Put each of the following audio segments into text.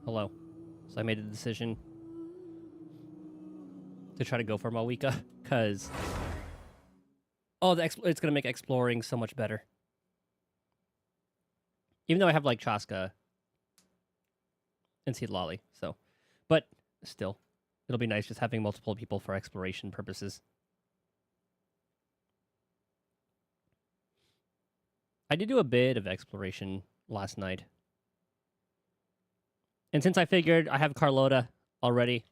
Hello. So I made the decision to try to go for Mavuika, because... Oh, it's going to make exploring so much better. Even though I have, like, Chaska and Seed Lolly, so... But, still, it'll be nice just having multiple people for exploration purposes. I did do a bit of exploration last night. And since I figured I have Carlota already,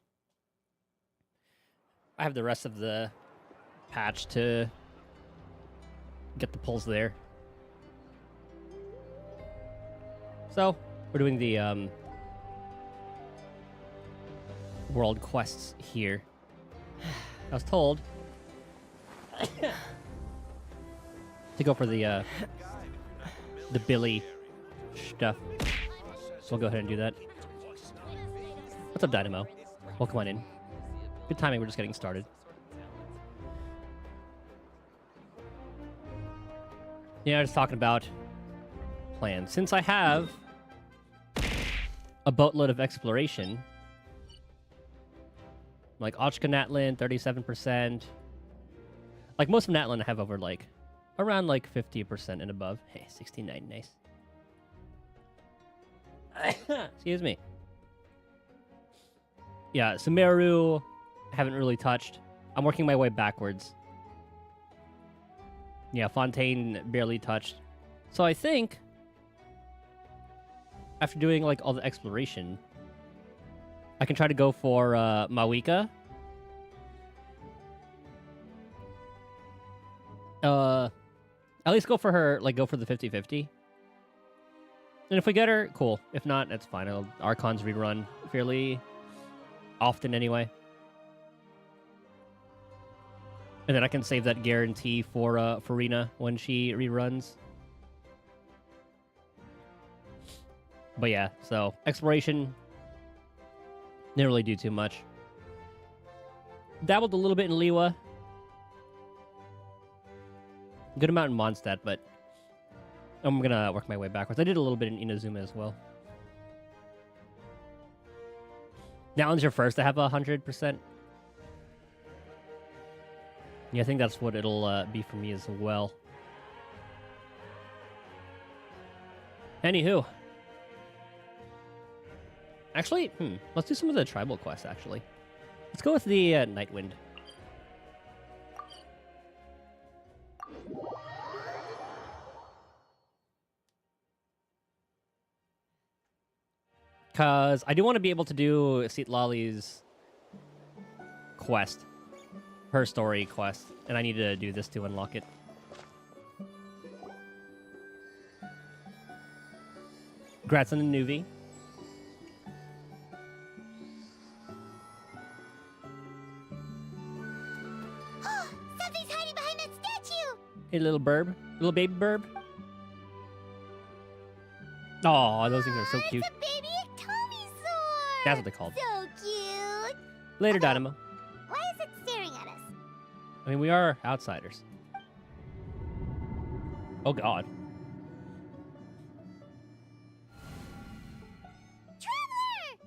I have the rest of the patch to get the pulls there. So, we're doing the world quests here. I was told to go for the Billy stuff. So we'll go ahead and do that. What's up, Dynamo? Welcome on in. Good timing, we're just getting started. Yeah, just talking about plans. Since I have a boatload of exploration, like Ochka Natlan, 37%. Like most of Natlan I have over like around like 50% and above. Hey, 69, nice. Excuse me. Yeah, Sumeru, I haven't really touched. I'm working my way backwards. Yeah, Fontaine barely touched. So I think after doing like all the exploration, I can try to go for Mavuika. At least go for her, like go for the 50-50. And if we get her, cool. If not, that's fine. Archons rerun fairly often anyway. And then I can save that guarantee for Rena when she reruns. But yeah, so exploration didn't really do too much. Dabbled a little bit in Liwa. Good amount in Mondstadt, but I'm gonna work my way backwards. I did a little bit in Inazuma as well. That one's your first to have 100%. Yeah, I think that's what it'll be for me as well. Anywho. Actually, let's do some of the tribal quests, actually. Let's go with the Nightwind. Because I do want to be able to do Seat Lolly's quest. Her story quest. And I need to do this to unlock it. Congrats on the newbie. Something's hiding behind that statue! Hey, little burb. Little baby burb. Aw, those things are so cute. It's a baby Ectomisaur! That's what they're called. So cute! Later, Dynamo. Why is it staring at us? I mean, we are outsiders. Oh, God. Traveler!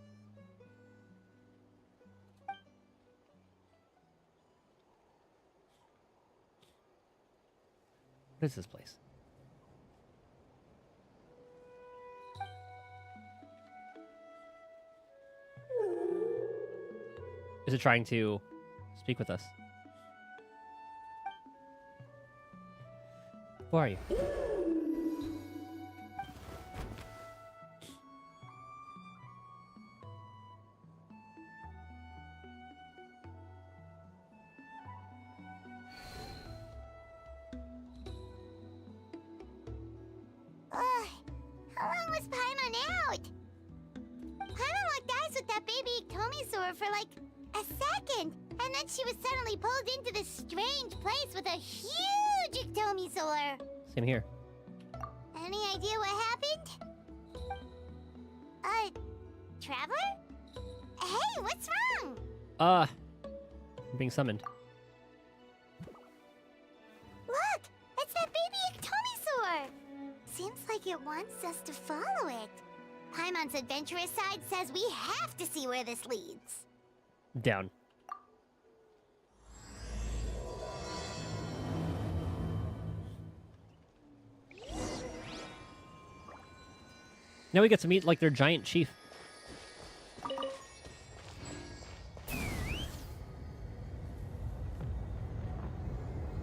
What is this place? Is it trying to speak with us? Who are you? How long was Paimon out? Paimon locked eyes with that baby Ectomisaur for like a second, and then she was suddenly pulled into this strange place with a huge Ectomisaur. Same here. Any idea what happened? Traveler? Hey, what's wrong? I'm being summoned. Look, it's that baby Ectomisaur. Seems like it wants us to follow it. Paimon's adventurous side says we have to see where this leads. Down. Now we get to meet, like, their giant chief.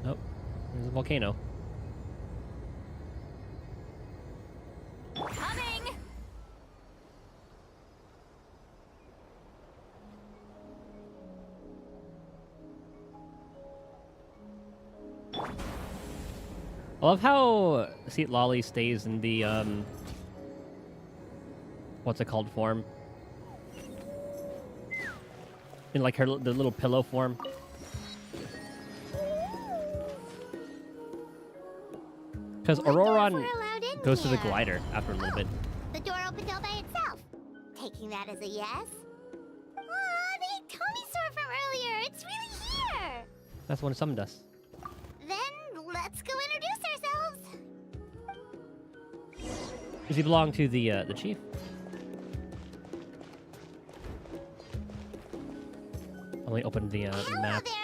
Nope. There's a volcano. Coming! I love how Seat Lolly stays in the, what's it called form? In, like, the little pillow form. Because Auroron goes to the glider after a little bit. The door opened all by itself. Taking that as a yes? Aw, the Tommysaur from earlier. It's really here. That's when it summoned us. Then let's go introduce ourselves. Does he belong to the chief? Let me open the Hello map. there.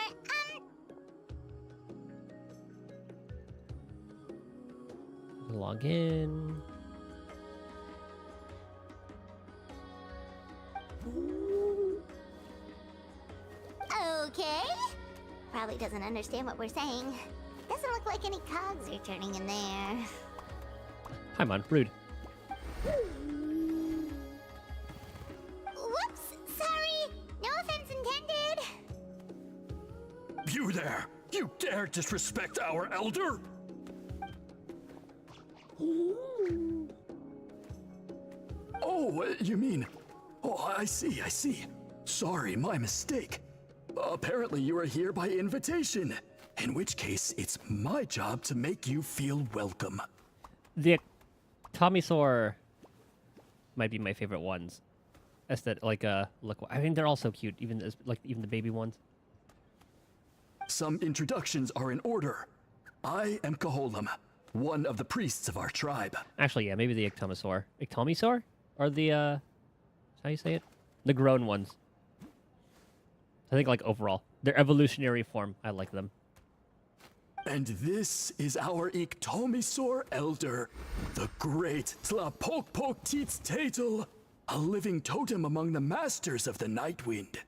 Log in. Okay. Probably doesn't understand what we're saying. Doesn't look like any cogs are turning in there. Hi, man. Rude. Whoops, sorry. No offense intended. You there! You dare disrespect our elder? Oh, you mean... Oh, I see. Sorry, my mistake. Apparently you are here by invitation. In which case, it's my job to make you feel welcome. The Tommysaur might be my favorite ones. Look, I mean, they're all so cute, even the baby ones. Some introductions are in order. I am Kaholam, one of the priests of our tribe. Actually, yeah, maybe the Ictomisaur. Ictomisaur? Or the, how you say it? The grown ones. I think, like, overall. Their evolutionary form. I like them. And this is our Iktomisaur elder, the great Tlapokpokteets-Tatel, a living totem among the masters of the Night Wind.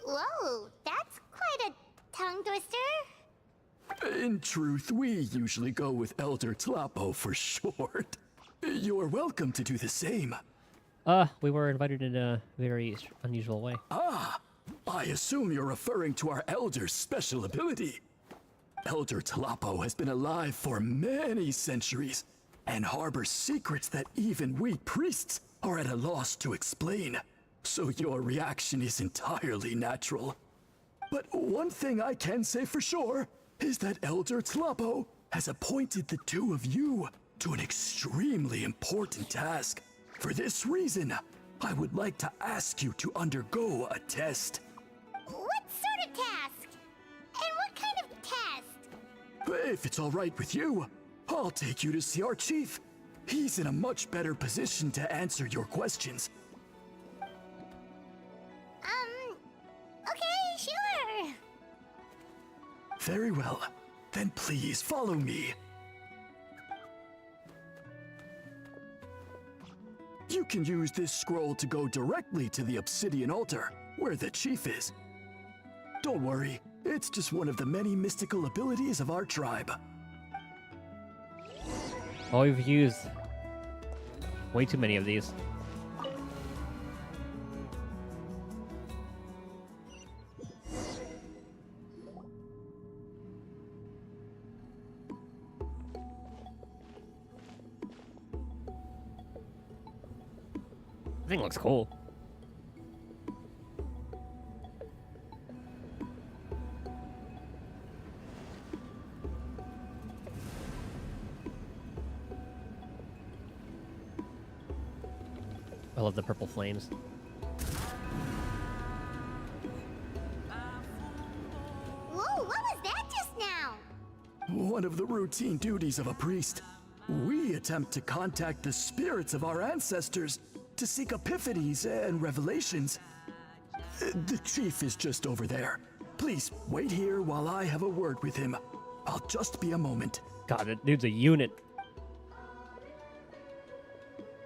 Whoa, that's quite a tongue twister. In truth, we usually go with Elder Tlapo for short. You're welcome to do the same. We were invited in a very unusual way. I assume you're referring to our elder's special ability. Elder Tlapo has been alive for many centuries and harbors secrets that even we priests are at a loss to explain. So your reaction is entirely natural. But one thing I can say for sure is that Elder Tlapo has appointed the two of you to an extremely important task. For this reason, I would like to ask you to undergo a test. What sort of task? And what kind of test? If it's all right with you, I'll take you to see our chief. He's in a much better position to answer your questions. Okay, sure. Very well. Then please follow me. You can use this scroll to go directly to the obsidian altar, where the chief is. Don't worry, it's just one of the many mystical abilities of our tribe. Oh, we've used way too many of these. The thing looks cool. I love the purple flames. Whoa, what was that just now? One of the routine duties of a priest. We attempt to contact the spirits of our ancestors to seek epiphanies and revelations. The chief is just over there. Please wait here while I have a word with him. I'll just be a moment. God, that dude's a unit.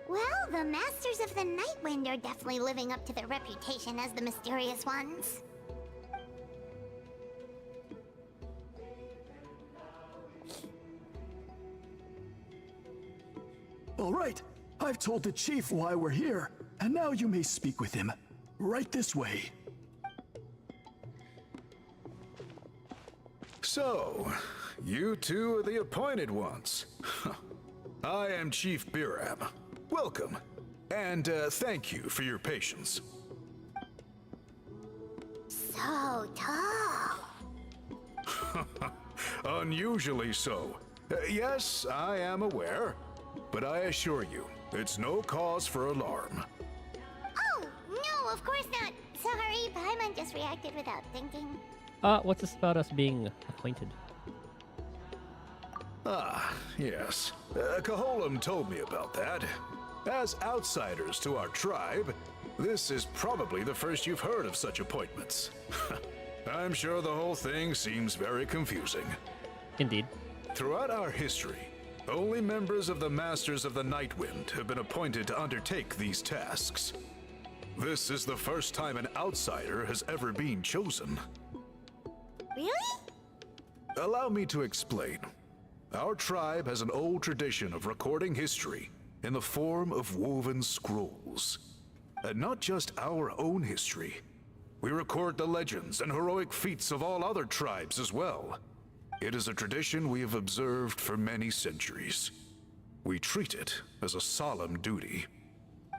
Well, the Masters of the Nightwind are definitely living up to their reputation as the mysterious ones. All right, I've told the chief why we're here, and now you may speak with him. Right this way. So, you two are the appointed ones. I am Chief Biram. Welcome, and thank you for your patience. So tall. Unusually so. Yes, I am aware, but I assure you, it's no cause for alarm. Oh, no, of course not. Sorry, Paimon just reacted without thinking. What's this about us being acquainted? Ah, yes. Kaholam told me about that. As outsiders to our tribe, this is probably the first you've heard of such appointments. I'm sure the whole thing seems very confusing. Indeed. Throughout our history, only members of the Masters of the Nightwind have been appointed to undertake these tasks. This is the first time an outsider has ever been chosen. Really? Allow me to explain. Our tribe has an old tradition of recording history in the form of woven scrolls. And not just our own history. We record the legends and heroic feats of all other tribes as well. It is a tradition we have observed for many centuries. We treat it as a solemn duty.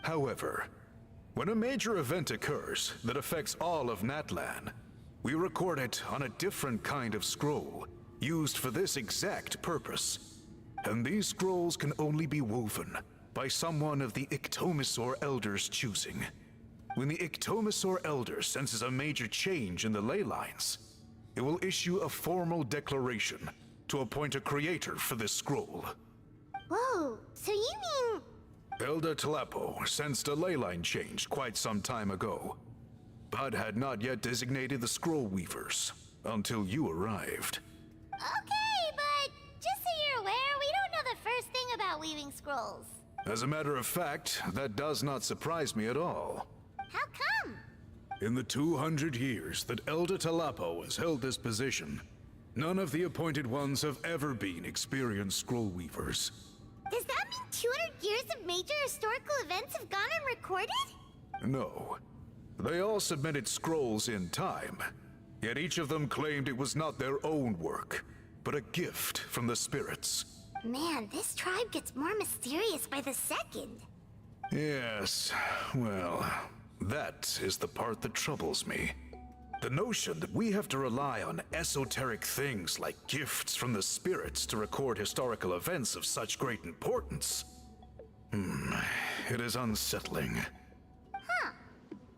However, when a major event occurs that affects all of Natlan, we record it on a different kind of scroll, used for this exact purpose. And these scrolls can only be woven by someone of the Iktomisor Elder's choosing. When the Iktomisor Elder senses a major change in the ley lines, it will issue a formal declaration to appoint a creator for this scroll. Whoa, so you mean... Elder Talapo sensed a ley line change quite some time ago, but had not yet designated the scroll weavers until you arrived. Okay, but just so you're aware, we don't know the first thing about weaving scrolls. As a matter of fact, that does not surprise me at all. How come? In the 200 years that Elder Talapo has held this position, none of the appointed ones have ever been experienced scroll weavers. Does that mean 200 years of major historical events have gone unrecorded? No. They all submitted scrolls in time, yet each of them claimed it was not their own work, but a gift from the spirits. Man, this tribe gets more mysterious by the second. Yes, well, that is the part that troubles me. The notion that we have to rely on esoteric things like gifts from the spirits to record historical events of such great importance. It is unsettling. Huh.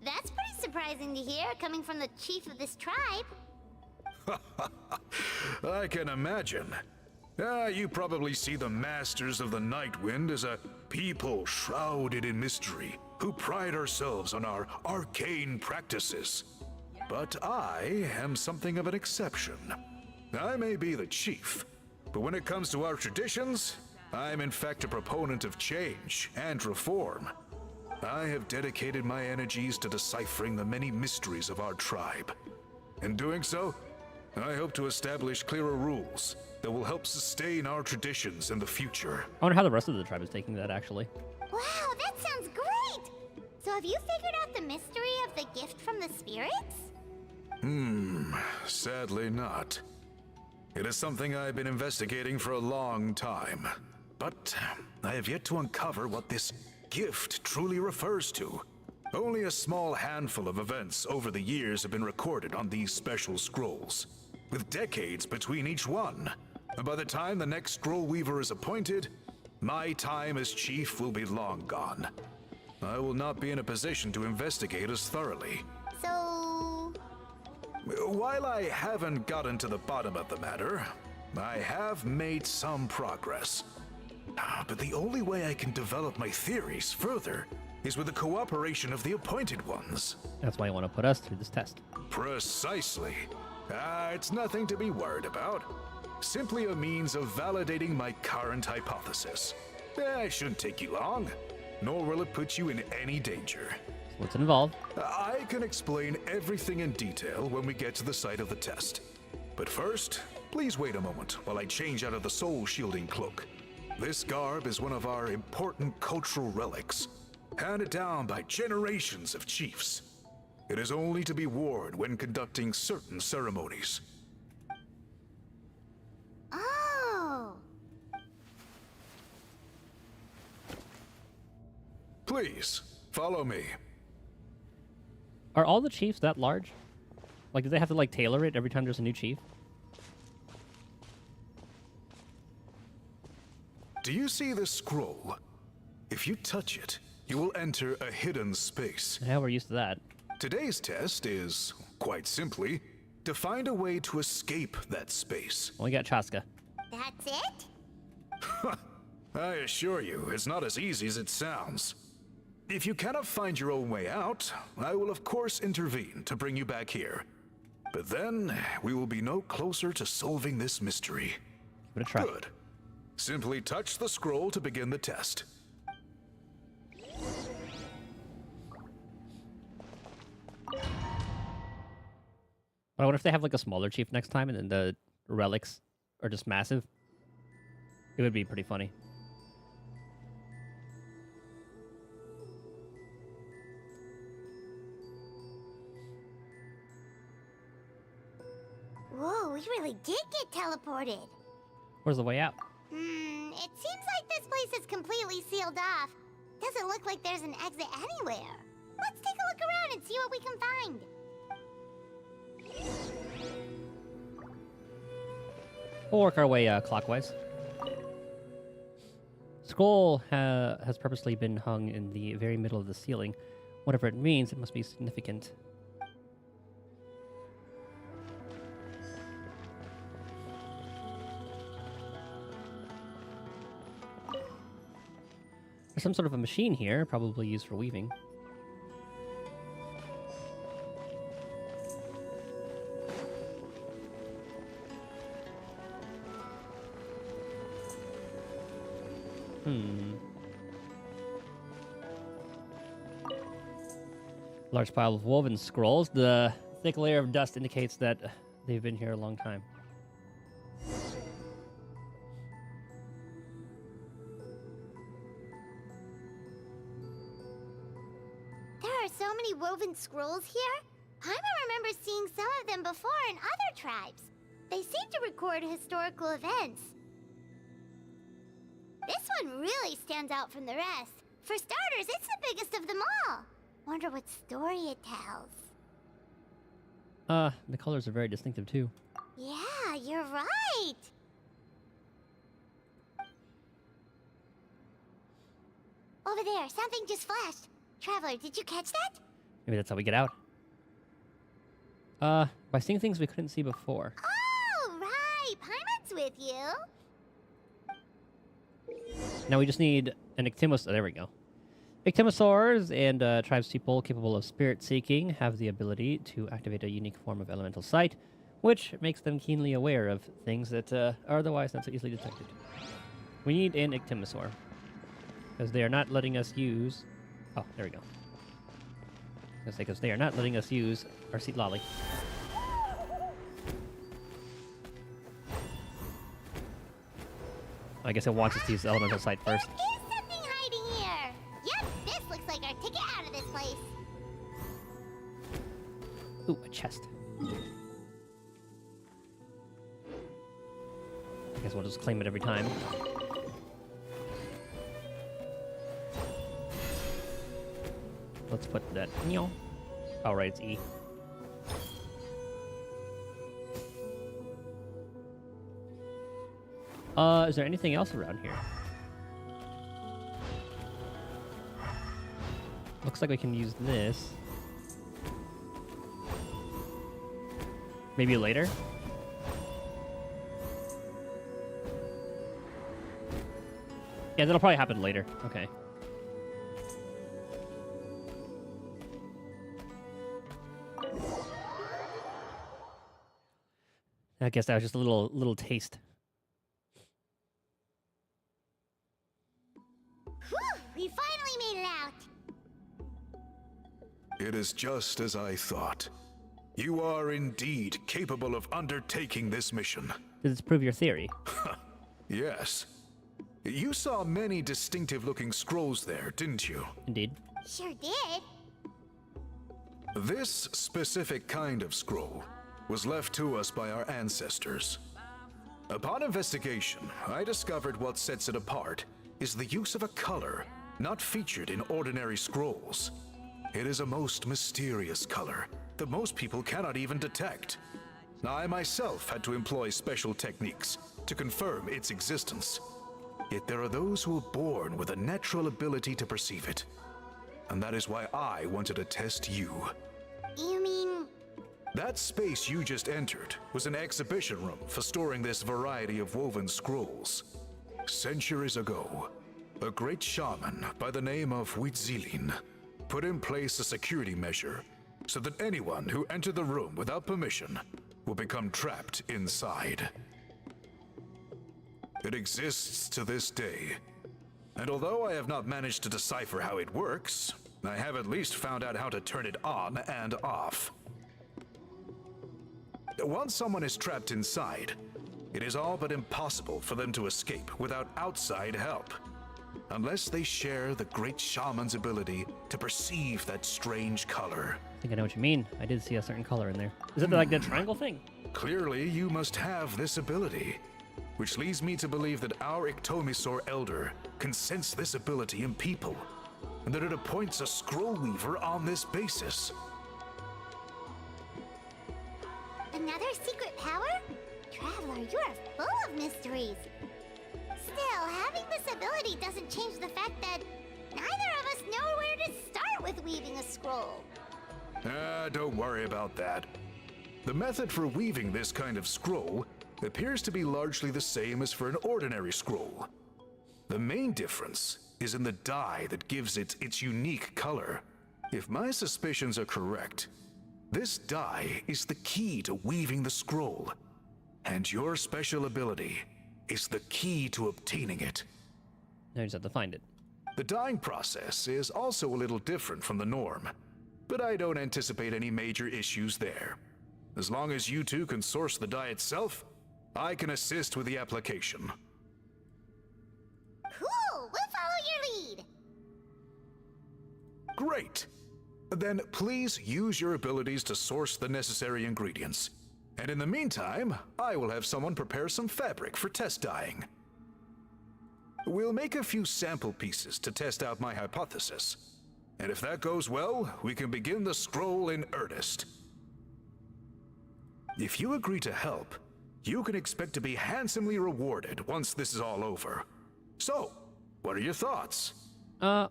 That's pretty surprising to hear, coming from the chief of this tribe. I can imagine. You probably see the Masters of the Nightwind as a people shrouded in mystery, who pride ourselves on our arcane practices. But I am something of an exception. I may be the chief, but when it comes to our traditions, I'm in fact a proponent of change and reform. I have dedicated my energies to deciphering the many mysteries of our tribe. In doing so, I hope to establish clearer rules that will help sustain our traditions in the future. I wonder how the rest of the tribe is taking that, actually. Wow, that sounds great! So have you figured out the mystery of the gift from the spirits? Sadly not. It is something I've been investigating for a long time, but I have yet to uncover what this gift truly refers to. Only a small handful of events over the years have been recorded on these special scrolls, with decades between each one. And by the time the next scroll weaver is appointed, my time as chief will be long gone. I will not be in a position to investigate as thoroughly. So... While I haven't gotten to the bottom of the matter, I have made some progress. But the only way I can develop my theories further is with the cooperation of the Appointed Ones. That's why you want to put us through this test. Precisely. It's nothing to be worried about. Simply a means of validating my current hypothesis. It shouldn't take you long, nor will it put you in any danger. What's involved? I can explain everything in detail when we get to the site of the test. But first, please wait a moment while I change out of the soul shielding cloak. This garb is one of our important cultural relics, handed down by generations of chiefs. It is only to be worn when conducting certain ceremonies. Oh. Please, follow me. Are all the chiefs that large? Like, do they have to, like, tailor it every time there's a new chief? Do you see this scroll? If you touch it, you will enter a hidden space. Yeah, we're used to that. Today's test is, quite simply, to find a way to escape that space. Well, we got Chaska. That's it? I assure you, it's not as easy as it sounds. If you cannot find your own way out, I will of course intervene to bring you back here. But then, we will be no closer to solving this mystery. Give it a try. Good. Simply touch the scroll to begin the test. I wonder if they have, like, a smaller chief next time and then the relics are just massive. It would be pretty funny. Whoa, we really did get teleported. Where's the way out? It seems like this place is completely sealed off. Doesn't look like there's an exit anywhere. Let's take a look around and see what we can find. We'll work our way clockwise. Scroll has purposely been hung in the very middle of the ceiling. Whatever it means, it must be significant. There's some sort of a machine here, probably used for weaving. Large pile of woven scrolls. The thick layer of dust indicates that they've been here a long time. There are so many woven scrolls here. Paimon remembers seeing some of them before in other tribes. They seem to record historical events. This one really stands out from the rest. For starters, it's the biggest of them all. Wonder what story it tells. The colors are very distinctive too. Yeah, you're right. Over there, something just flashed. Traveler, did you catch that? Maybe that's how we get out. By seeing things we couldn't see before. Oh, right. Paimon's with you. Now we just need an Ictimosaur. There we go. Ictimosaurs and tribespeople capable of spirit seeking have the ability to activate a unique form of elemental sight, which makes them keenly aware of things that are otherwise not so easily detected. We need an Ictimosaur, because they are not letting us use... Oh, there we go. Because they are not letting us use our seat lolly. I guess it wants us to use elemental sight first. There is something hiding here. Yep, this looks like our ticket out of this place. Ooh, a chest. I guess we'll just claim it every time. Let's put that... Oh, right, it's E. Is there anything else around here? Looks like we can use this. Maybe later? Yeah, that'll probably happen later. Okay. I guess that was just a little taste. Whew, we finally made it out. It is just as I thought. You are indeed capable of undertaking this mission. Does this prove your theory? Yes. You saw many distinctive-looking scrolls there, didn't you? Indeed. Sure did. This specific kind of scroll was left to us by our ancestors. Upon investigation, I discovered what sets it apart is the use of a color not featured in ordinary scrolls. It is a most mysterious color that most people cannot even detect. I myself had to employ special techniques to confirm its existence. Yet there are those who are born with a natural ability to perceive it. And that is why I wanted to test you. You mean... That space you just entered was an exhibition room for storing this variety of woven scrolls. Centuries ago, a great shaman by the name of Huitzilin put in place a security measure so that anyone who entered the room without permission will become trapped inside. It exists to this day, and although I have not managed to decipher how it works, I have at least found out how to turn it on and off. Once someone is trapped inside, it is all but impossible for them to escape without outside help, unless they share the great shaman's ability to perceive that strange color. I think I know what you mean. I did see a certain color in there. Is it like the triangle thing? Clearly, you must have this ability, which leads me to believe that our Ictomisaur Elder can sense this ability in people, and that it appoints a scroll weaver on this basis. Another secret power? Traveler, you are full of mysteries. Still, having this ability doesn't change the fact that neither of us know where to start with weaving a scroll. Don't worry about that. The method for weaving this kind of scroll appears to be largely the same as for an ordinary scroll. The main difference is in the dye that gives it its unique color. If my suspicions are correct, this dye is the key to weaving the scroll, and your special ability is the key to obtaining it. Now you just have to find it. The dyeing process is also a little different from the norm, but I don't anticipate any major issues there. As long as you two can source the dye itself, I can assist with the application. Cool, we'll follow your lead. Great! Then please use your abilities to source the necessary ingredients. And in the meantime, I will have someone prepare some fabric for test dyeing. We'll make a few sample pieces to test out my hypothesis. And if that goes well, we can begin the scroll in earnest. If you agree to help, you can expect to be handsomely rewarded once this is all over. So, what are your thoughts? I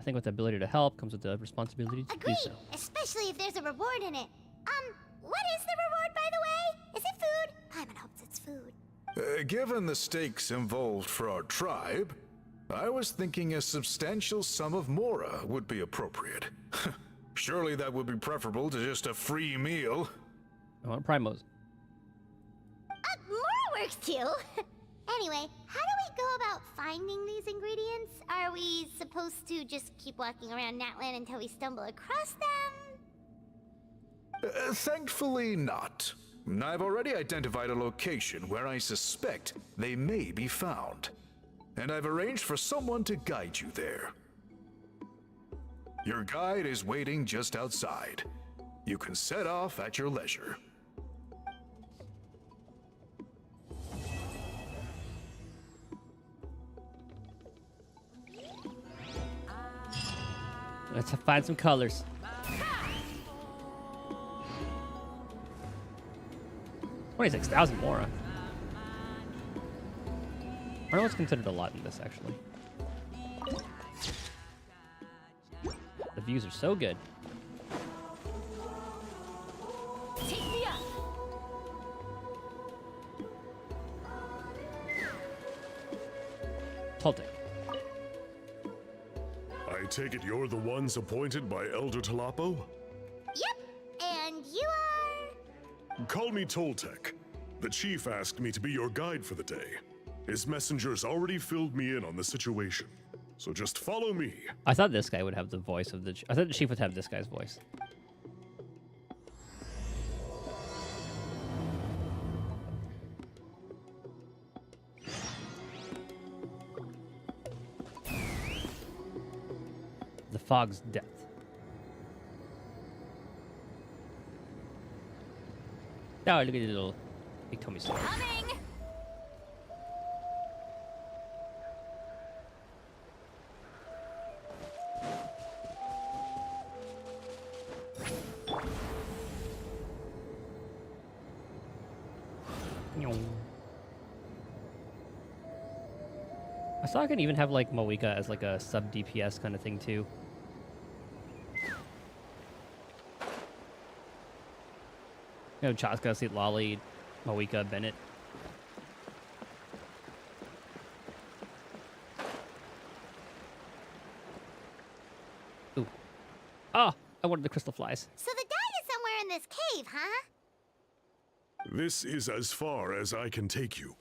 think with the ability to help comes with the responsibility to do Agreed, so. especially if there's a reward in it. What is the reward, by the way? Is it food? Paimon hopes it's food. Given the stakes involved for our tribe, I was thinking a substantial sum of mora would be appropriate. Surely that would be preferable to just a free meal. I want primos. More works too. Anyway, how do we go about finding these ingredients? Are we supposed to just keep walking around Natlan until we stumble across them? Thankfully not. I've already identified a location where I suspect they may be found. And I've arranged for someone to guide you there. Your guide is waiting just outside. You can set off at your leisure. Let's find some colors. 26,000 mora. I know it's considered a lot in this, actually. The views are so good. Toltec. I take it you're the ones appointed by Elder Talapo? Yep, and you are... Call me Toltec. The chief asked me to be your guide for the day. His messengers already filled me in on the situation. So just follow me. I thought this guy would have the voice of the... I thought the chief would have this guy's voice. The fog's death. Oh, look at the little Iktomi sword. Coming! I saw I can even have like Mavuika as like a sub DPS kind of thing too. You know, Chaska, Seat Lolly, Mavuika, Bennett. Ooh. Ah! I wanted the crystal flies. So the dye is somewhere in this cave, huh? This is as far as I can take you.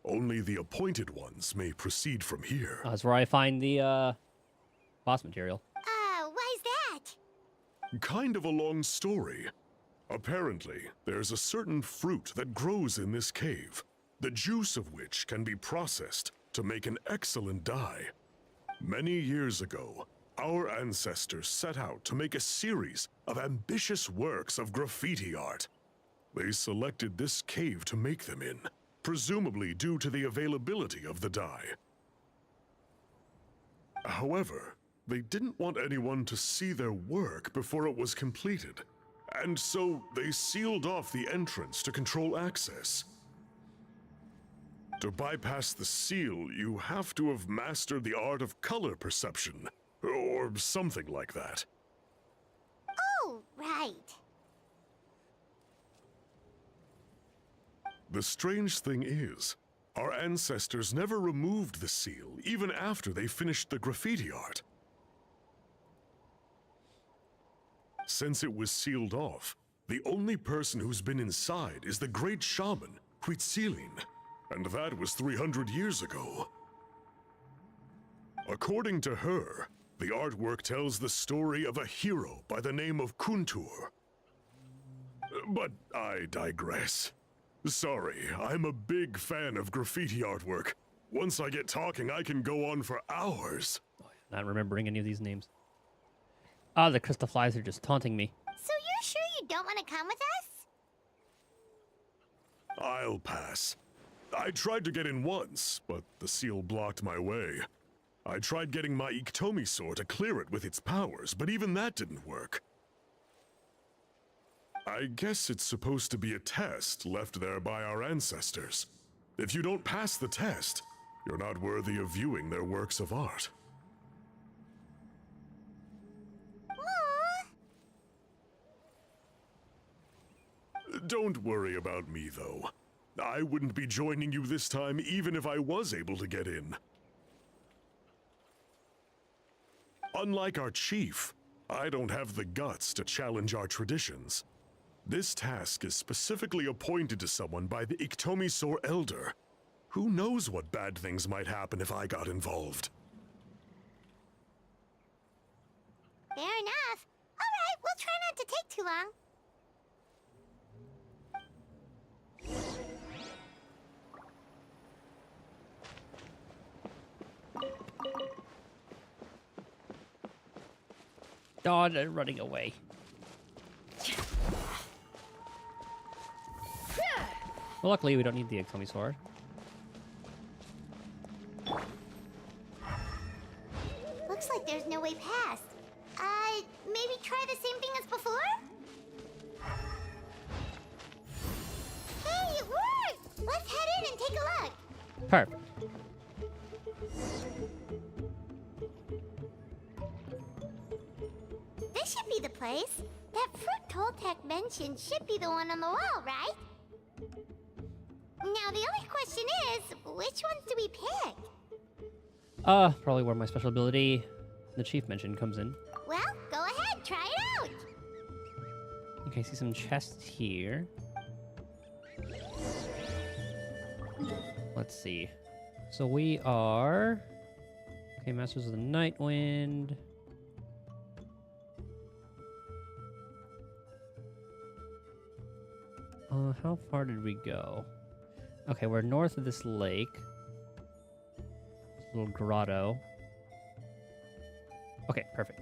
Only the appointed ones may proceed from here. That's where I find the boss material. Why's that? Kind of a long story. Apparently, there's a certain fruit that grows in this cave, the juice of which can be processed to make an excellent dye. Many years ago, our ancestors set out to make a series of ambitious works of graffiti art. They selected this cave to make them in, presumably due to the availability of the dye. However, they didn't want anyone to see their work before it was completed, and so they sealed off the entrance to control access. To bypass the seal, you have to have mastered the art of color perception, or something like that. Oh, right. The strange thing is, our ancestors never removed the seal, even after they finished the graffiti art. Since it was sealed off, the only person who's been inside is the great shaman, Huitzilin, and that was 300 years ago. According to her, the artwork tells the story of a hero by the name of Kuntur. But I digress. Sorry, I'm a big fan of graffiti artwork. Once I get talking, I can go on for hours. Not remembering any of these names. Ah, the crystal flies are just taunting me. So you're sure you don't want to come with us? I'll pass. I tried to get in once, but the seal blocked my way. I tried getting my Iktomi sword to clear it with its powers, but even that didn't work. I guess it's supposed to be a test left there by our ancestors. If you don't pass the test, you're not worthy of viewing their works of art. Aww. Don't worry about me, though. I wouldn't be joining you this time even if I was able to get in. Unlike our chief, I don't have the guts to challenge our traditions. This task is specifically appointed to someone by the Iktomi Sor Elder. Who knows what bad things might happen if I got involved? Fair enough. All right, we'll try not to take too long. Oh, they're running away. Well, luckily we don't need the Iktomi sword. Looks like there's no way past. Maybe try the same thing as before? Hey, it worked! Let's head in and take a look. Perfect. This should be the place. That fruit Toltec mentioned should be the one on the wall, right? Now, the only question is, which ones do we pick? Probably where my special ability, the chief mentioned, comes in. Well, go ahead, try it out. Okay, I see some chests here. let's see. So we are... Okay, Masters of the Night Wind. How far did we go? Okay, we're north of this lake. This little grotto. Okay, perfect.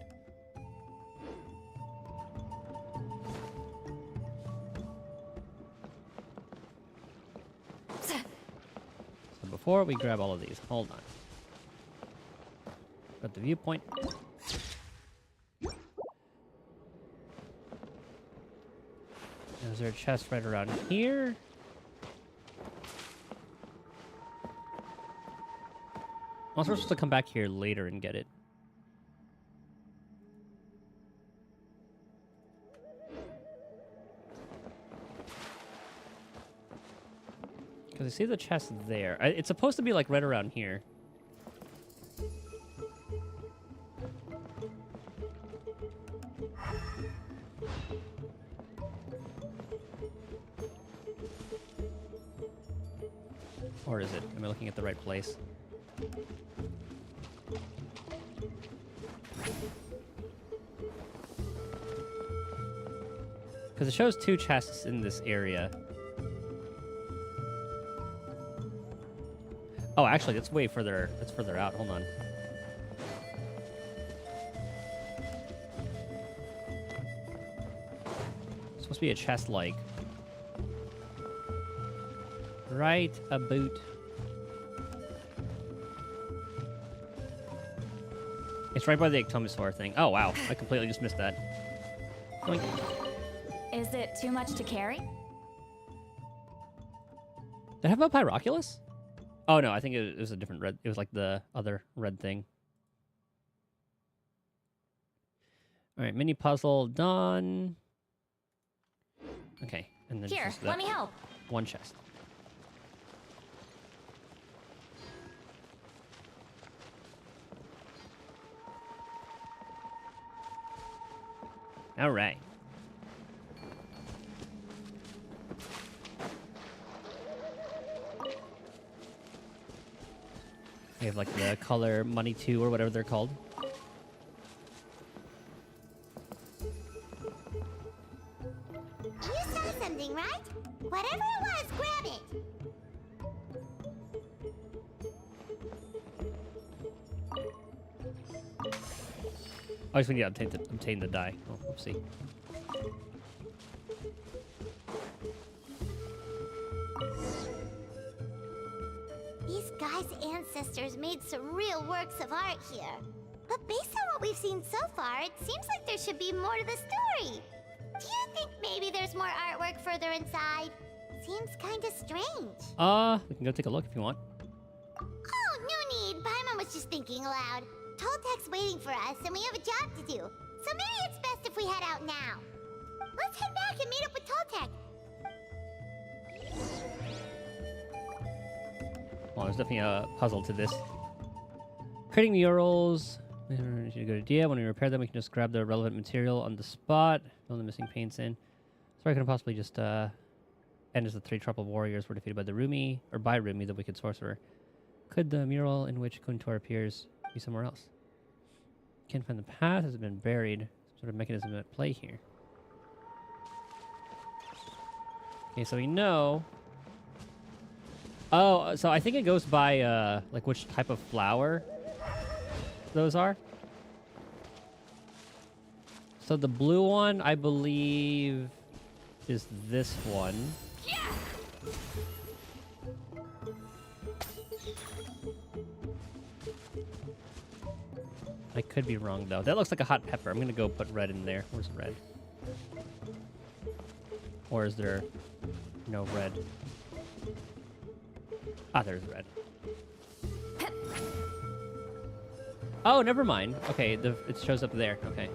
So before we grab all of these, hold on. Got the viewpoint. Is there a chest right around here? Also, we're supposed to come back here later and get it. Because I see the chest there. It's supposed to be like right around here. Or is it? Am I looking at the right place? Because it shows 2 chests in this area. Oh, actually, that's way further. That's further out. Hold on. It's supposed to be a chest like right about. It's right by the Ectomosaur thing. Oh wow, I completely just missed that. Doink. Is it too much to carry? Did I have a Pyroculus? Oh no, I think it was a different red. It was like the other red thing. All right, mini puzzle done. Okay, and then Here, just let me help. one chest. All right. We have like the color money 2 or whatever they're called. You saw something, right? Whatever it was, grab it. I just need to obtain the die. Oh, oopsie. These guys' ancestors made some real works of art here. But based on what we've seen so far, it seems like there should be more to the story. Do you think maybe there's more artwork further inside? Seems kinda strange. We can go take a look if you want. Oh, no need. Paimon was just thinking aloud. Toltek's waiting for us, and we have a job to do. So maybe it's best if we head out now. Let's head back and meet up with Toltek. Well, there's definitely a puzzle to this. Creating murals. A good idea. When we repair them, we can just grab the relevant material on the spot. Fill the missing paints in. So I could possibly just end as the 3 troubled warriors were defeated by the Rumi, or by Rumi, the wicked sorcerer. Could the mural in which Kuntor appears be somewhere else? Can't find the path. Has it been buried? Some sort of mechanism at play here. Okay, so we know. Oh, so I think it goes by like which type of flower those are. So the blue one, I believe, is this one. Yeah. I could be wrong though. That looks like a hot pepper. I'm gonna go put red in there. Where's red? Or is there no red? Ah, there's red. Oh, never mind. Okay, it shows up there. Okay.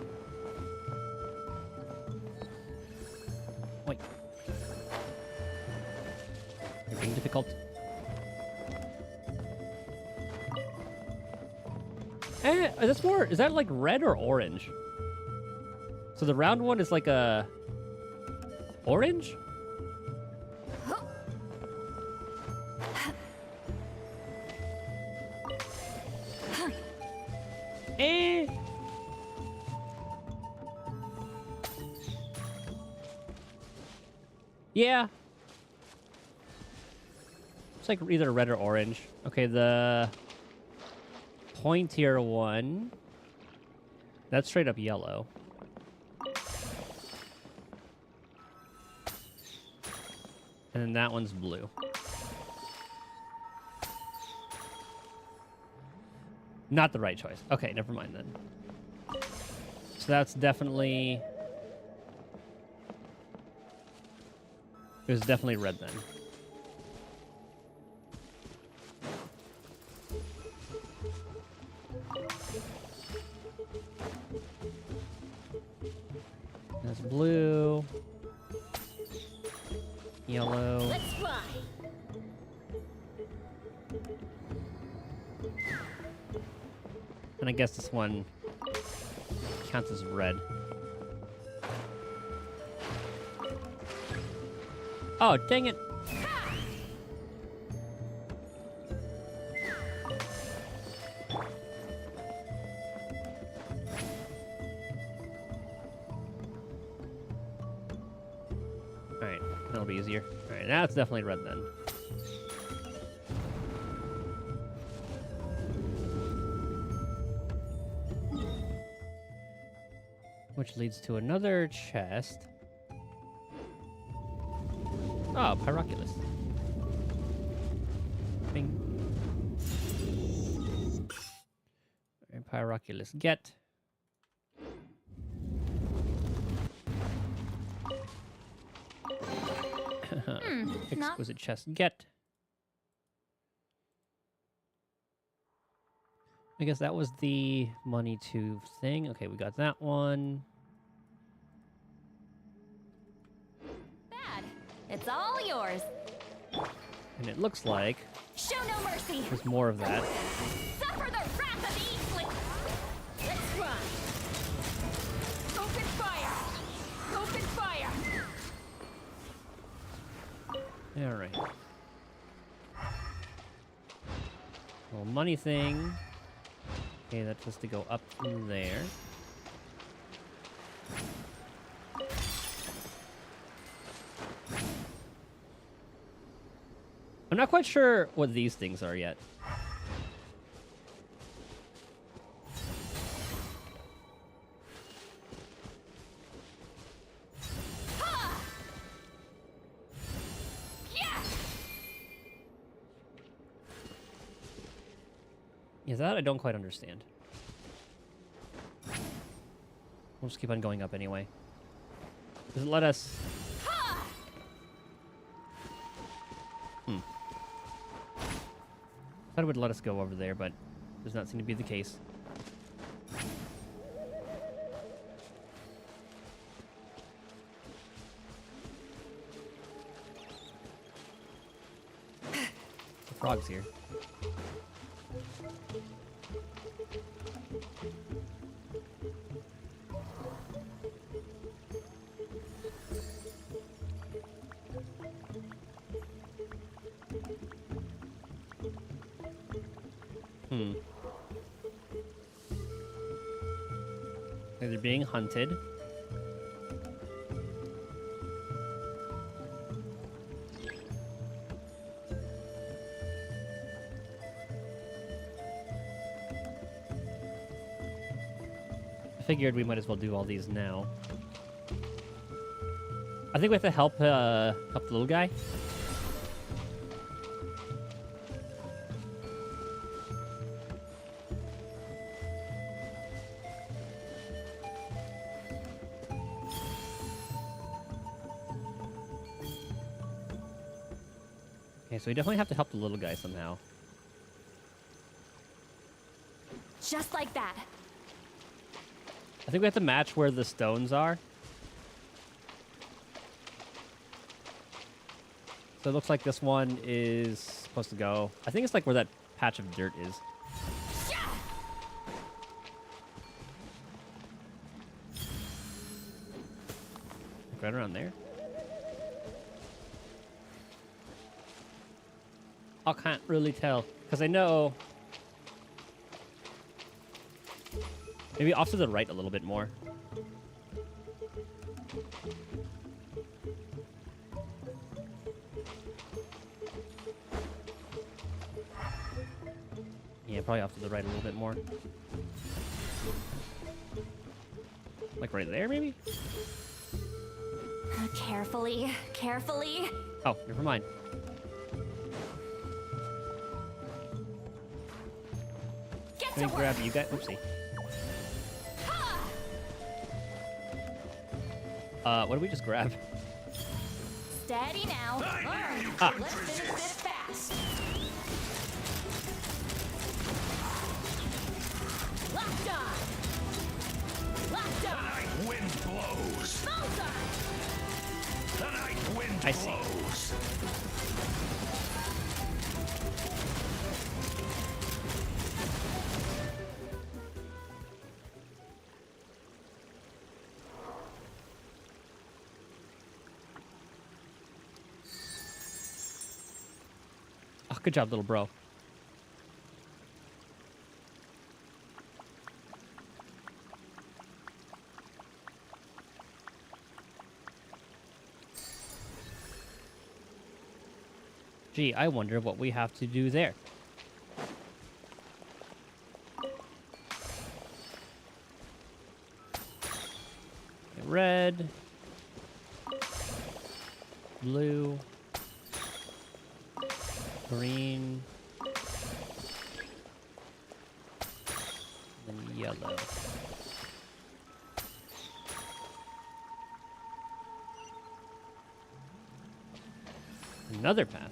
Wait. You're being difficult. That's more. Is that like red or orange? So the round one is like a orange? Eh. Yeah. It's like either red or orange. Okay, the pointier one. That's straight up yellow. And then that one's blue. Not the right choice. Okay, never mind then. So that's definitely... It was definitely red then. That's blue. Yellow. Let's fly. And I guess this one counts as red. Oh, dang it. Alright, that'll be easier. Alright, now it's definitely red then. Which leads to another chest. Oh, Pyroculus. Bing. And Pyroculus. Get. Exquisite chest. Get. I guess that was the money to thing. Okay, we got that one. Bad. It's all yours. And it looks like Show no mercy. there's more of that. Suffer the wrath of the Eastling. Let's run. Open fire. Open fire. Alright. Little money thing. Okay, that's supposed to go up from there. I'm not quite sure what these things are yet. Is that I don't quite understand. We'll just keep on going up anyway. Does it let us... Thought it would let us go over there, but does not seem to be the case. The frog's here. They're being hunted. I figured we might as well do all these now. I think we have to help the little guy. Okay, so we definitely have to help the little guy somehow. Just like that. I think we have to match where the stones are. So it looks like this one is supposed to go. I think it's like where that patch of dirt is. Right around there. I can't really tell, because I know Maybe off to the right a little bit more. Yeah, probably off to the right a little bit more. Like right there, maybe? Carefully, carefully. Oh, never mind. Get Let to me work. grab you guys. Oopsie. What did we just grab? Steady now. All right, Ah. let's finish this fast. Locked on. Locked on. Wind blows. Bullseye. The night wind I see. blows. Oh, good job, little bro. Gee, I wonder what we have to do there. Okay, red. Blue. Green. Then yellow. Another path.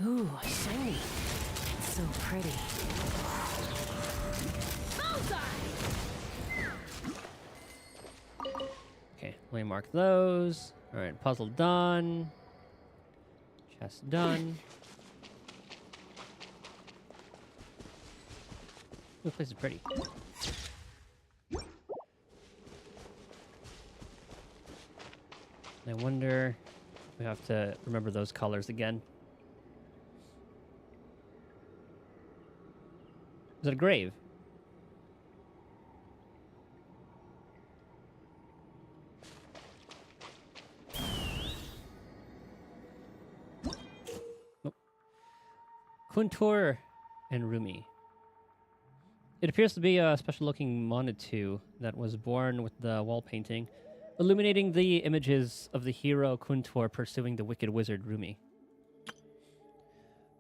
Ooh, shiny. It's so pretty. Bullseye. Okay, let me mark those. All right, puzzle done. Chest done. This place is pretty. I wonder if we have to remember those colors again. Is it a grave? Nope. Kuntur and Rumi. It appears to be a special-looking Monitu that was born with the wall painting, illuminating the images of the hero Kuntur pursuing the wicked wizard Rumi.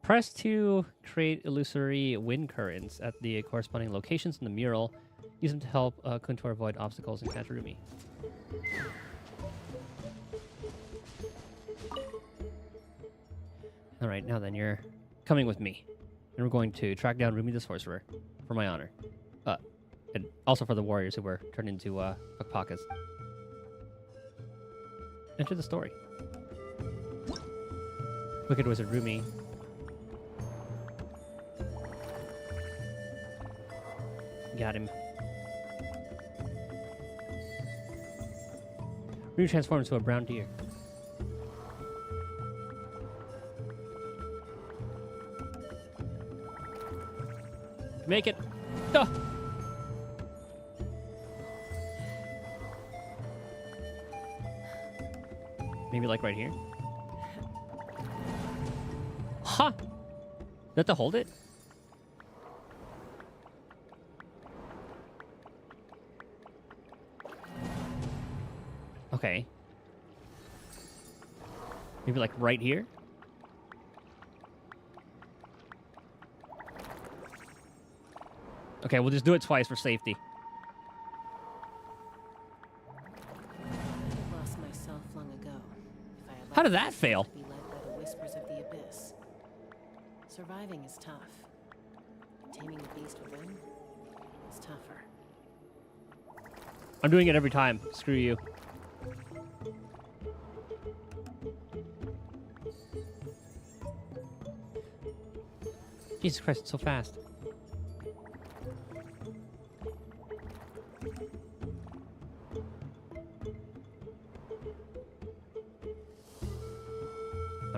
Press to create illusory wind currents at the corresponding locations in the mural. Use them to help Kuntur avoid obstacles and catch Rumi. All right, now then, you're coming with me. And we're going to track down Rumi the Sorcerer for my honor. And also for the warriors who were turned into Pakpakas. Enter the story. Wicked Wizard Rumi. Got him. Rumi transforms into a brown deer. Make it. Duh. Maybe like right here. Huh. Do I have to hold it? Okay. Maybe like right here? Okay, we'll just do it twice for safety. I lost myself long ago. If I allowed How did that myself fail? To be led by the whispers of the abyss. Surviving is tough. Taming the beast within is tougher. I'm doing it every time. Screw you. Jesus Christ, it's so fast.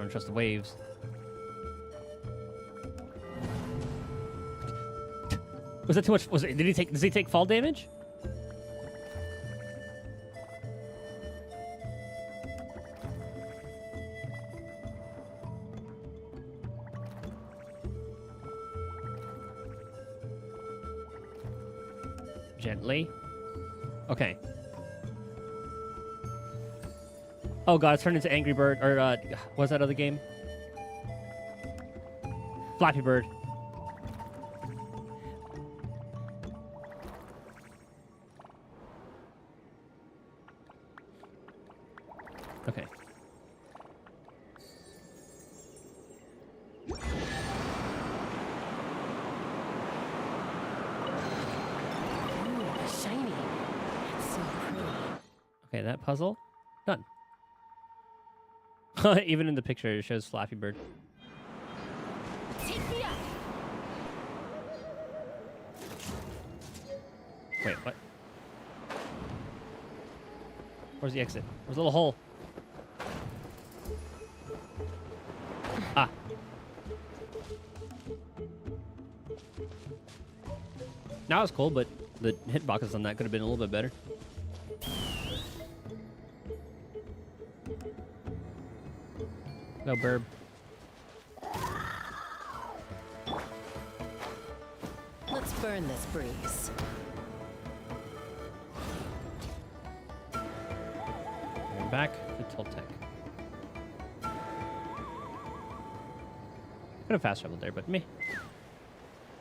don't trust the waves. Was that too much? Was it? Did he take? Does he take fall damage? Gently. Okay. Oh god, it's turned into Angry Bird, or what's that other game? Flappy Bird. Okay. Ooh, shiny. It's so pretty. Okay, that puzzle done. Even in the picture, it shows Flappy Bird. Take me up. Wait, what? Where's the exit? Where's the little hole? Ah. Now it's cool, but the hitboxes on that could have been a little bit better. Go, Burb. Let's burn this breeze. Going back to Toltec. Could have fast traveled there, but me.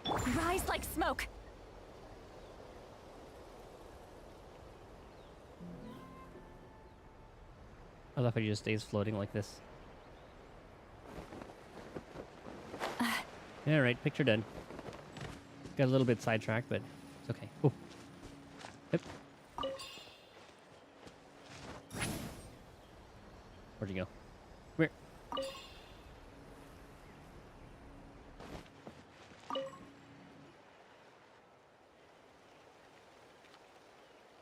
Rise like smoke. I love how he just stays floating like this. Yeah, right. Picture done. Got a little bit sidetracked, but it's okay. Ooh. Yep. Where'd you go? Where?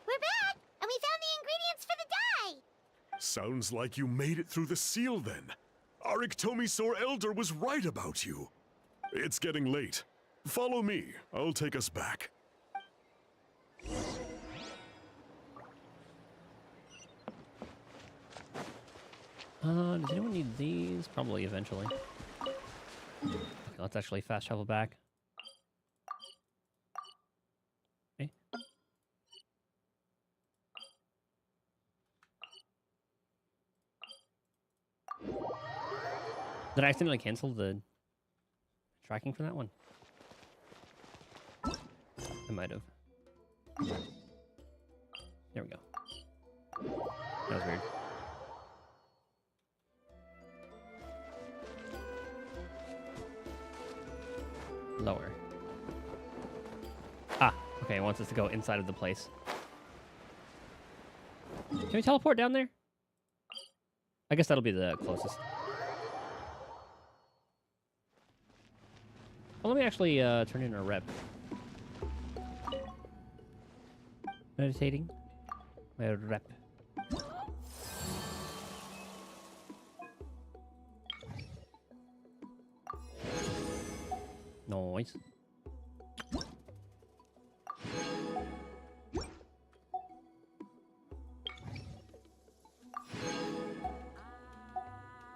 We're back, and we found the ingredients for the dye. Sounds like you made it through the seal then. Our Iktomisaur Elder was right about you. It's getting late. Follow me. I'll take us back. Does anyone need these? Probably eventually. Okay, let's actually fast travel back. Okay. Did I accidentally cancel the tracking for that one? I might have. There we go. That was weird. Lower. Ah, okay, it wants us to go inside of the place. Can we teleport down there? I guess that'll be the closest. Well, let me actually turn in a rep. Meditating. My rep. Noise.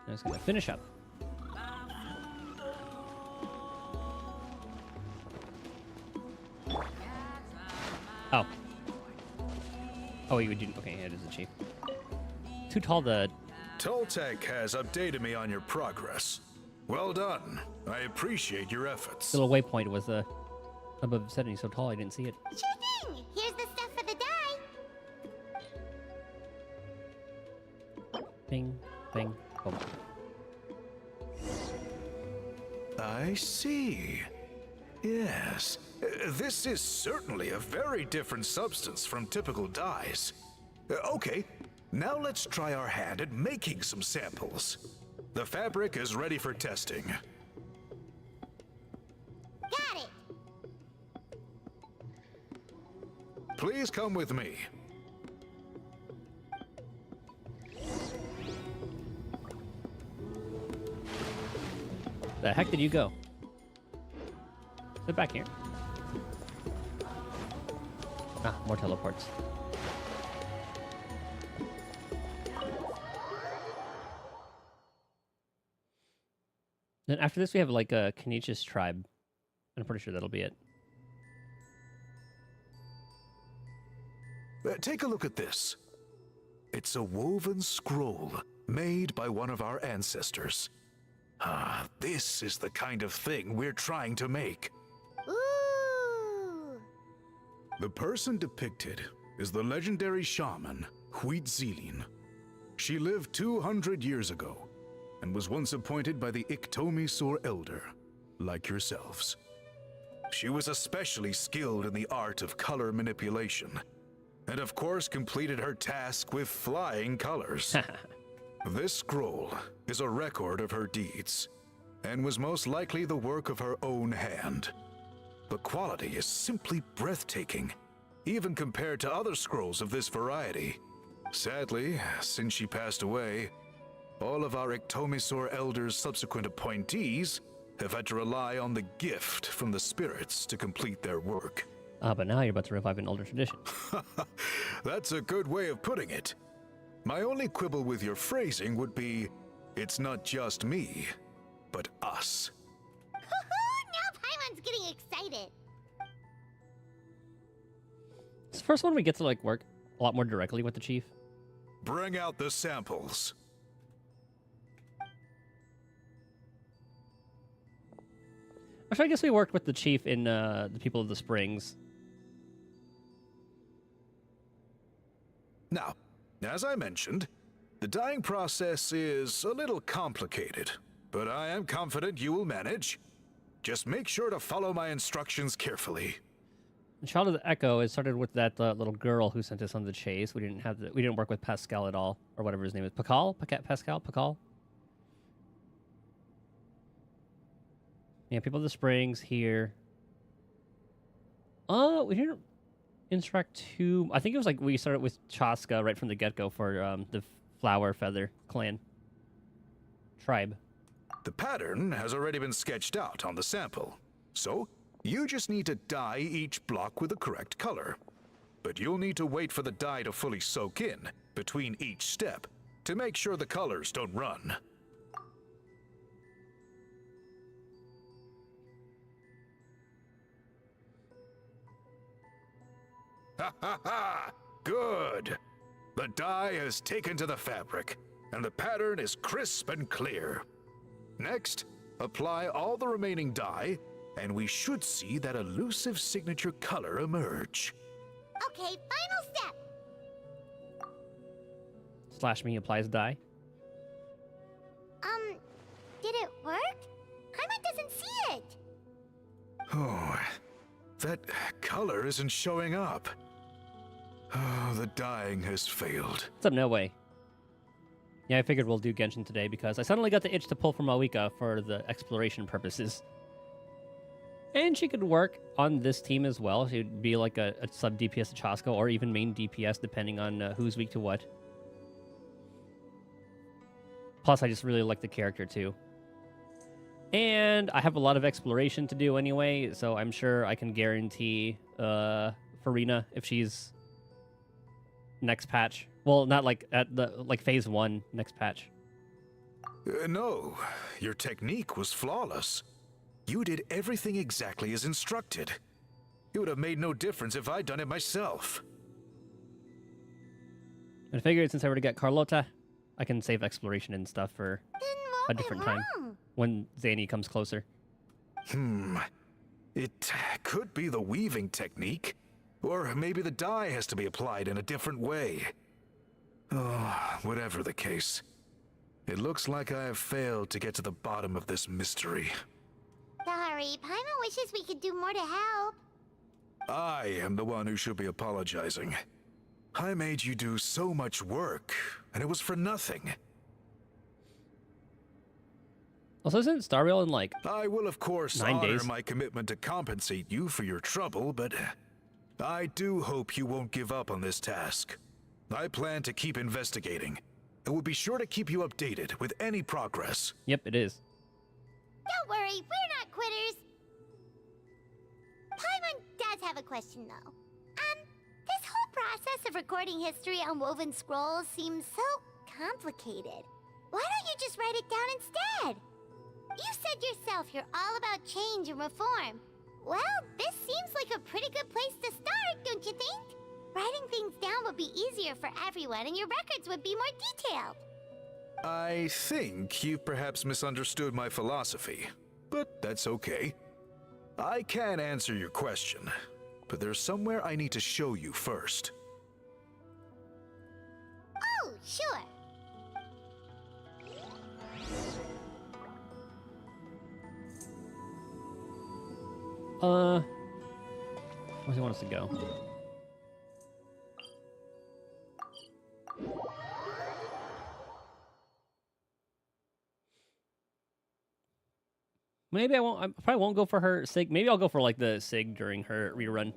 I'm just gonna finish up. Oh. Oh, you didn't. Okay, yeah, it is a chief. Too tall to. Toltec has updated me on your progress. Well done. I appreciate your efforts. The little waypoint was above 70, so tall I didn't see it. Sure thing. Here's the stuff for the dye. Bing, bing, boom. I see. Yes. This is certainly a very different substance from typical dyes. Okay, now let's try our hand at making some samples. The fabric is ready for testing. Got it. Please come with me. The heck did you go? Is it back here? Ah, more teleports. Then after this, we have like a Canisius tribe. I'm pretty sure that'll be it. Take a look at this. It's a woven scroll made by one of our ancestors. Ah, this is the kind of thing we're trying to make. Ooh. The person depicted is the legendary shaman, Huitzilin. She lived 200 years ago and was once appointed by the Iktomi Elder, like yourselves. She was especially skilled in the art of color manipulation, and of course completed her task with flying colors. This scroll is a record of her deeds, and was most likely the work of her own hand. The quality is simply breathtaking, even compared to other scrolls of this variety. Sadly, since she passed away, all of our Iktomi Elder's subsequent appointees have had to rely on the gift from the spirits to complete their work. Ah, but now you're about to revive an older tradition. That's a good way of putting it. My only quibble with your phrasing would be, it's not just me, but us. Now Paimon's getting excited. It's the first one we get to like work a lot more directly with the chief. Bring out the samples. Actually, I guess we worked with the chief in the People of the Springs. Now, as I mentioned, the dyeing process is a little complicated, but I am confident you will manage. Just make sure to follow my instructions carefully. The Child of the Echo, it started with that little girl who sent us on the chase. We didn't work with Pascal at all, or whatever his name is. Pascal? Yeah, People of the Springs here. We didn't interact too. I think it was like we started with Chaska right from the get-go for the Flower Feather clan tribe. The pattern has already been sketched out on the sample, so you just need to dye each block with the correct color. But you'll need to wait for the dye to fully soak in between each step to make sure the colors don't run. Ha ha ha! Good! The dye has taken to the fabric, and the pattern is crisp and clear. Next, apply all the remaining dye, and we should see that elusive signature color emerge. Okay, final step. Slash me applies dye. Did it work? Paimon doesn't see it. Oh, that color isn't showing up. Oh, the dyeing has failed. What's up, No Way? Yeah, I figured we'll do Genshin today because I suddenly got the itch to pull from Mavuika for the exploration purposes. And she could work on this team as well. She would be like a sub DPS to Chaska or even main DPS depending on who's weak to what. Plus, I just really like the character too. And I have a lot of exploration to do anyway, so I'm sure I can guarantee Farina if she's next patch. Well, not like at the phase 1 next patch. No, your technique was flawless. You did everything exactly as instructed. It would have made no difference if I'd done it myself. I figured since I already got Carlota, I can save exploration and stuff for Then what a different time wrong? when Zany comes closer. It could be the weaving technique, or maybe the dye has to be applied in a different way. Oh, whatever the case, it looks like I have failed to get to the bottom of this mystery. Sorry, Paimon wishes we could do more to help. I am the one who should be apologizing. I made you do so much work, and it was for nothing. Also, isn't Starrail in like I will, of course, 9 honor days? my commitment to compensate you for your trouble, but I do hope you won't give up on this task. I plan to keep investigating, and will be sure to keep you updated with any progress. Yep, it is. Don't worry, we're not quitters. Paimon does have a question, though. This whole process of recording history on woven scrolls seems so complicated. Why don't you just write it down instead? You said yourself you're all about change and reform. Well, this seems like a pretty good place to start, don't you think? Writing things down would be easier for everyone, and your records would be more detailed. I think you've perhaps misunderstood my philosophy, but that's okay. I can answer your question, but there's somewhere I need to show you first. Oh, sure. Where does he want us to go? Maybe I won't. I probably won't go for her Sig. Maybe I'll go for like the Sig during her rerun.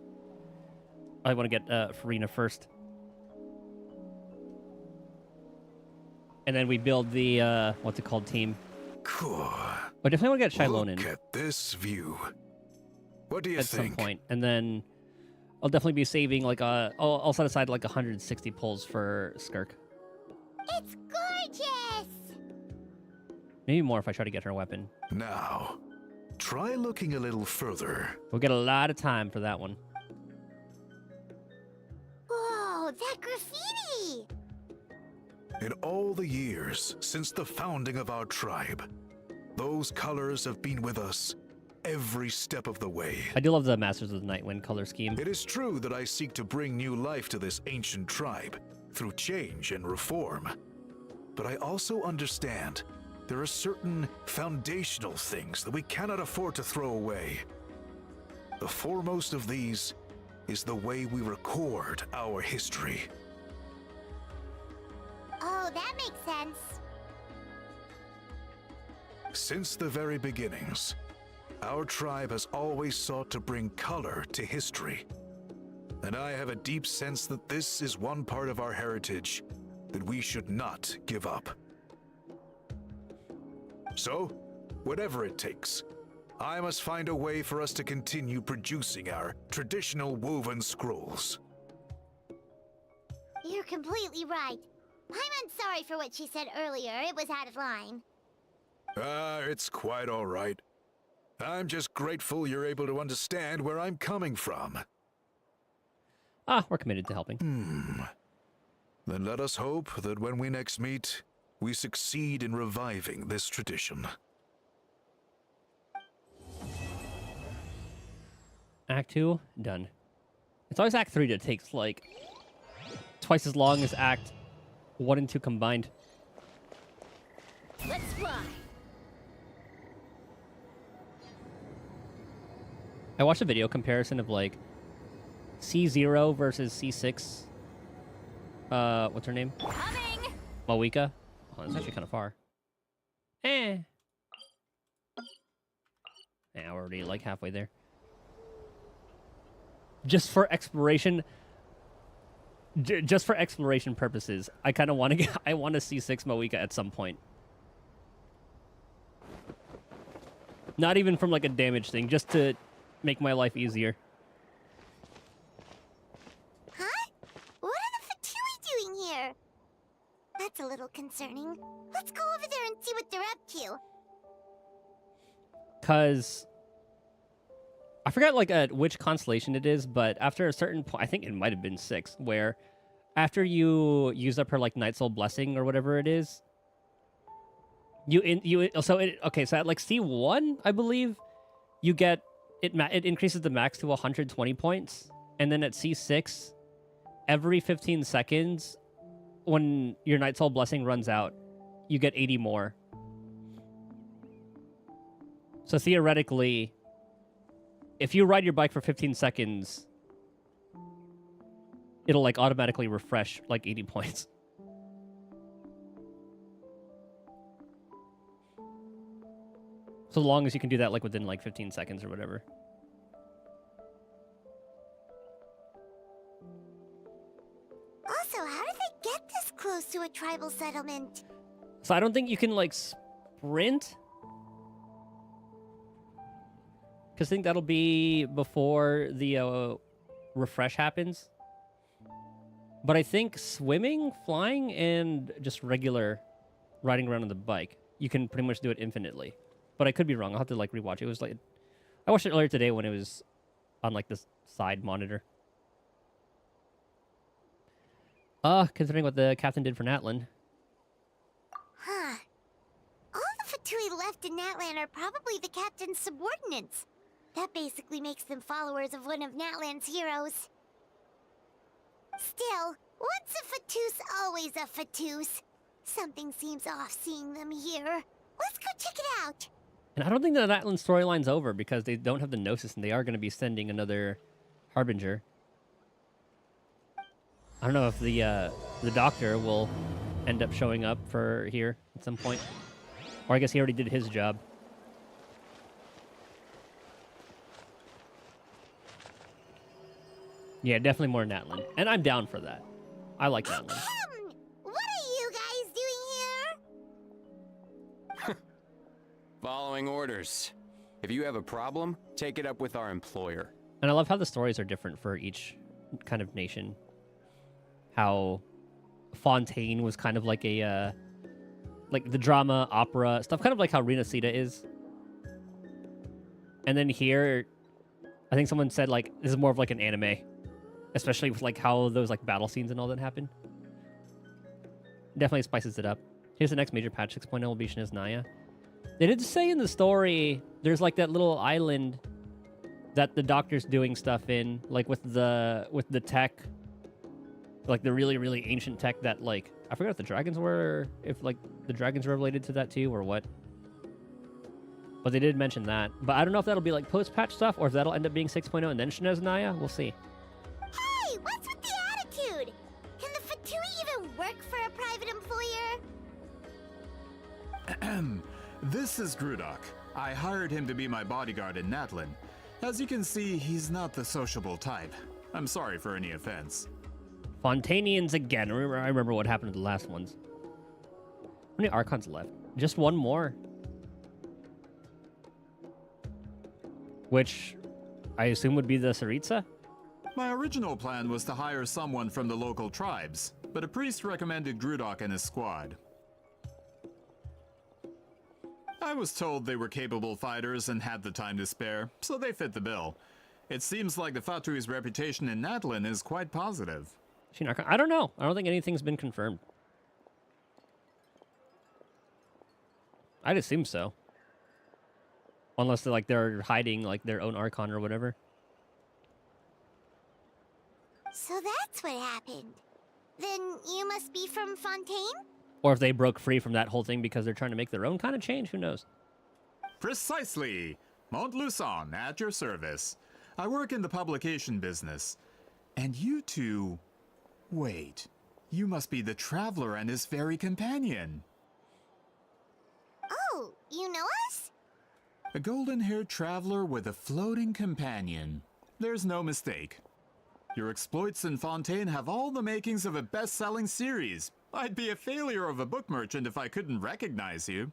I want to get Farina first, and then we build the what's it called team. Cool. I definitely want to get Shylone in Look at this view. What do you at think? some point, and then I'll definitely be saving like I'll set aside like 160 pulls for Skirk. It's gorgeous! Maybe more if I try to get her weapon. Now, try looking a little further. We'll get a lot of time for that one. Whoa, that graffiti! In all the years since the founding of our tribe, those colors have been with us every step of the way. I do love the Masters of the Nightwind color scheme. It is true that I seek to bring new life to this ancient tribe through change and reform. But I also understand there are certain foundational things that we cannot afford to throw away. The foremost of these is the way we record our history. Oh, that makes sense. Since the very beginnings, our tribe has always sought to bring color to history. And I have a deep sense that this is one part of our heritage that we should not give up. So, whatever it takes, I must find a way for us to continue producing our traditional woven scrolls. You're completely right. I'm sorry for what she said earlier. It was out of line. It's quite all right. I'm just grateful you're able to understand where I'm coming from. We're committed to helping. Then let us hope that when we next meet, we succeed in reviving this tradition. Act 2, done. It's always Act 3 that takes, like, twice as long as Act 1 and 2 combined. Let's ride. I watched a video comparison of, like, C0 versus C6. What's her name? Coming! Mavuika. Oh, that's actually kind of far. Yeah, we're already, like, halfway there. Just for exploration... just for exploration purposes, I kind of want to get... I want to see C6 Mavuika at some point. Not even from, like, a damage thing, just to make my life easier. Huh? What are the Fatui doing here? That's a little concerning. Let's go over there and see what they're up to. Because... I forgot, like, which constellation it is, but after a certain point... I think it might have been 6, where after you use up her, like, Night Soul Blessing or whatever it is... So at, like, C1, I believe, you get... It increases the max to 120 points, and then at C6, every 15 seconds, when your Night Soul Blessing runs out, you get 80 more. So theoretically, if you ride your bike for 15 seconds, it'll, like, automatically refresh, like, 80 points. So long as you can do that, like, within, like, 15 seconds or whatever. Also, how did they get this close to a tribal settlement? So I don't think you can, like, sprint. Because I think that'll be before the refresh happens. But I think swimming, flying, and just regular riding around on the bike, you can pretty much do it infinitely. But I could be wrong. I'll have to like rewatch it. It was like I watched it earlier today when it was on like this side monitor. Considering what the captain did for Natlan. Huh. All the Fatui left in Natlan are probably the captain's subordinates. That basically makes them followers of one of Natlan's heroes. Still, once a Fatus, always a Fatus. Something seems off seeing them here. Let's go check it out. And I don't think the Natlan storyline's over because they don't have the Gnosis and they are going to be sending another Harbinger. I don't know if the Doctor will end up showing up for here at some point. Or I guess he already did his job. Yeah, definitely more Natlan. And I'm down for that. I like Natlan. What are you guys doing here? Following orders. If you have a problem, take it up with our employer. And I love how the stories are different for each kind of nation. How Fontaine was kind of like a, like the drama, opera, stuff kind of like how Rina Sita is. And then here, I think someone said like, this is more of like an anime. Especially with like how those like battle scenes and all that happen. Definitely spices it up. Here's the next major patch, 6.0 will be Shiznaya. They did say in the story, there's like that little island that the Doctor's doing stuff in, like with the tech, like the really, really ancient tech that like, I forgot if the dragons were, if like the dragons were related to that too or what. But they did mention that. But I don't know if that'll be like post-patch stuff or if that'll end up being 6.0 and then Shiznaya. We'll see. Hey, what's with the attitude? Can the Fatui even work for a private employer? This is Grudok. I hired him to be my bodyguard in Natlan. As you can see, he's not the sociable type. I'm sorry for any offense. Fontainians again. I remember what happened to the last ones. How many Archons left? Just one more. Which I assume would be the Saritsa? My original plan was to hire someone from the local tribes, but a priest recommended Grudok and his squad. I was told they were capable fighters and had the time to spare, so they fit the bill. It seems like the Fatui's reputation in Natlan is quite positive. I don't know. I don't think anything's been confirmed. I'd assume so. Unless they're hiding like their own Archon or whatever. So that's what happened. Then you must be from Fontaine? Or if they broke free from that whole thing because they're trying to make their own kind of change, who knows? Precisely! Montluçon, at your service. I work in the publication business. And you two... Wait, you must be the Traveler and his fairy companion. Oh, you know us? A golden-haired traveler with a floating companion. There's no mistake. Your exploits in Fontaine have all the makings of a best-selling series. I'd be a failure of a book merchant if I couldn't recognize you.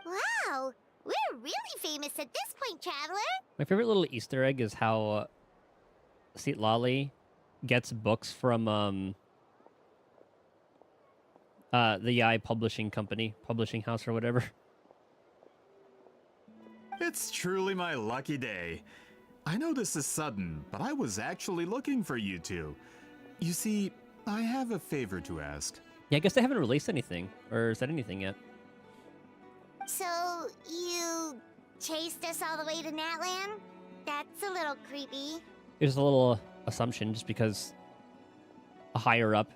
Wow, we're really famous at this point, Traveler. My favorite little Easter egg is how Citlali gets books from the Yai publishing company, publishing house or whatever. It's truly my lucky day. I know this is sudden, but I was actually looking for you two. You see, I have a favor to ask. Yeah, I guess they haven't released anything or said anything yet. So, you chased us all the way to Natlan? That's a little creepy. It was a little assumption just because a higher up.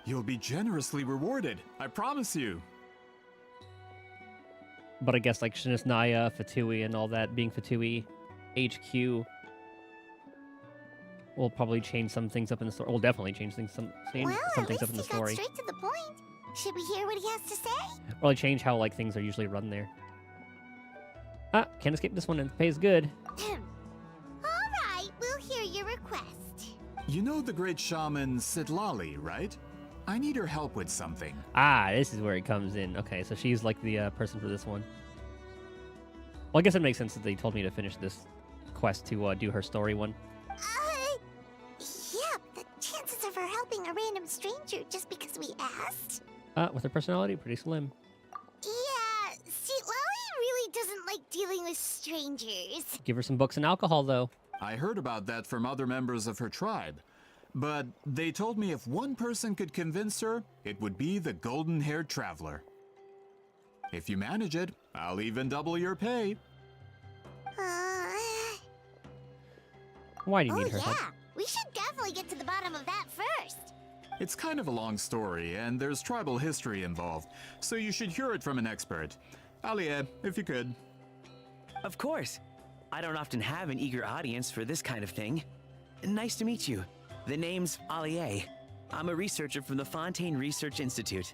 You'll be generously rewarded, I promise you. But I guess like Shiznaya, Fatui, and all that being Fatui HQ will probably change some things up in the story. Will definitely change things some Well, at things least up in the he got story. straight to the point. Should we hear what he has to say? Probably change how like things are usually run there. Ah, can't escape this one and pays good. Alright, we'll hear your request. You know the great shaman Citlali, right? I need her help with something. Ah, this is where it comes in. Okay, so she's like the person for this one. Well, I guess it makes sense that they told me to finish this quest to do her story one. Yeah, the chances of her helping a random stranger just because we asked? With her personality, pretty slim. Yeah, see, Lolly really doesn't like dealing with strangers. Give her some books and alcohol, though. I heard about that from other members of her tribe. But they told me if one person could convince her, it would be the golden-haired traveler. If you manage it, I'll even double your pay. Why do you Oh need her yeah, help? we should definitely get to the bottom of that first. It's kind of a long story, and there's tribal history involved, so you should hear it from an expert. Alia, if you could. Of course. I don't often have an eager audience for this kind of thing. Nice to meet you. The name's Alie. I'm a researcher from the Fontaine Research Institute.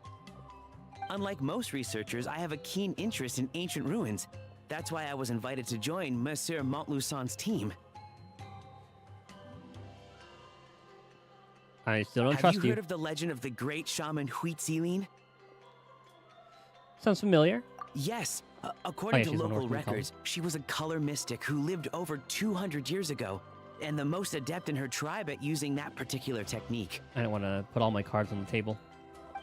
Unlike most researchers, I have a keen interest in ancient ruins. That's why I was invited to join Monsieur Montluçon's team. I still don't Have trust you heard of the legend of the great shaman Huitzilin? Sounds familiar. Yes. According to she's an local orphan records, she was a color mystic who lived over 200 years ago, and the most adept in her tribe at using that particular technique. I don't want to put all my cards on the table.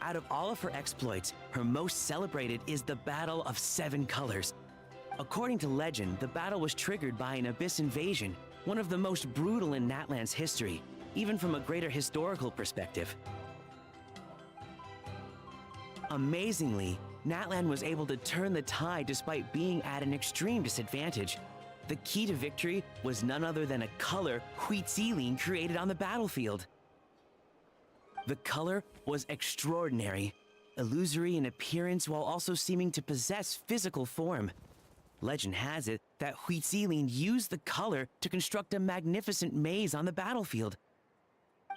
Out of all of her exploits, her most celebrated is the Battle of Seven Colors. According to legend, the battle was triggered by an abyss invasion, one of the most brutal in Natlan's history, even from a greater historical perspective. Amazingly, Natlan was able to turn the tide despite being at an extreme disadvantage. The key to victory was none other than a color Huitzilin created on the battlefield. The color was extraordinary, illusory in appearance while also seeming to possess physical form. Legend has it that Huitzilin used the color to construct a magnificent maze on the battlefield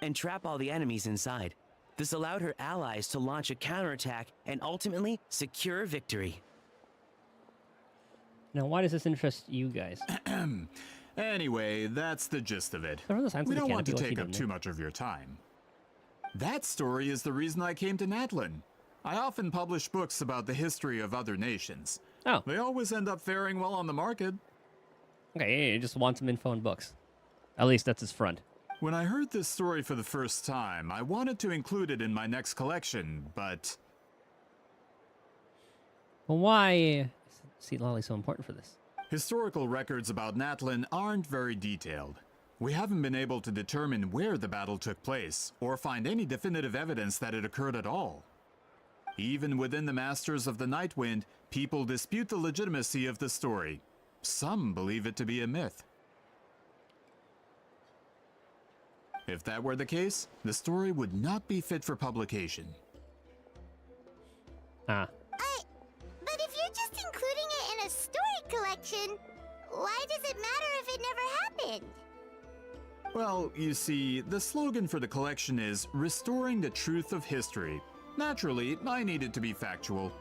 and trap all the enemies inside. This allowed her allies to launch a counterattack and ultimately secure victory. Now, why does this interest you guys? Anyway, that's the gist of it. Remember the signs We of the don't want to canopy? What's he take up doing too there? much of your time. That story is the reason I came to Natlan. I often publish books about the history of other nations. Oh, They always end up faring well on the market. okay. Yeah, he just wants some info and books. At least that's his front. When I heard this story for the first time, I wanted to include it in my next collection, but Well, why is Seat Lolly so important for this? historical records about Natlan aren't very detailed. We haven't been able to determine where the battle took place, or find any definitive evidence that it occurred at all. Even within the Masters of the Nightwind, people dispute the legitimacy of the story. Some believe it to be a myth. If that were the case, the story would not be fit for publication. Ah, But if you're just including it in a story collection, why does it matter if it never happened? Well, you see, the slogan for the collection is Restoring the Truth of History. Naturally, I need it to be factual.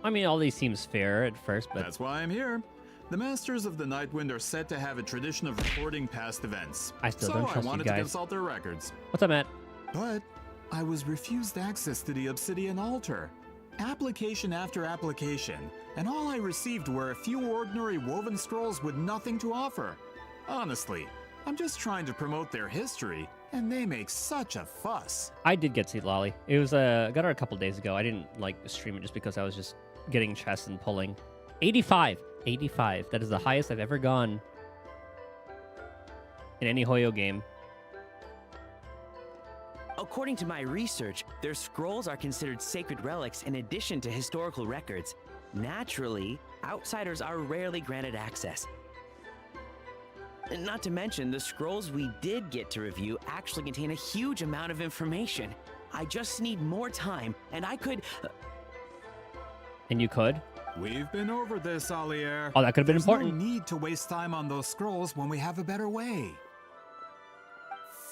I mean, all these seems fair at first, but That's why I'm here. The Masters of the Nightwind are said to have a tradition of recording past events. I still so don't I trust you wanted to guys. consult their records. what's up, Matt? But I was refused access to the Obsidian Altar. Application after application, and all I received were a few ordinary woven scrolls with nothing to offer. Honestly, I'm just trying to promote their history, and they make such a fuss. I did get Seat Lolly. It was got her a couple days ago. I didn't like stream it just because I was just getting chests and pulling. 85. 85. That is the highest I've ever gone in any Hoyo game. According to my research, their scrolls are considered sacred relics in addition to historical records. Naturally, outsiders are rarely granted access. Not to mention, the scrolls we did get to review actually contain a huge amount of information. I just need more time, and I could... And you could? We've been over this, Alier. Oh, that could have been There's important. no need to waste time on those scrolls when we have a better way.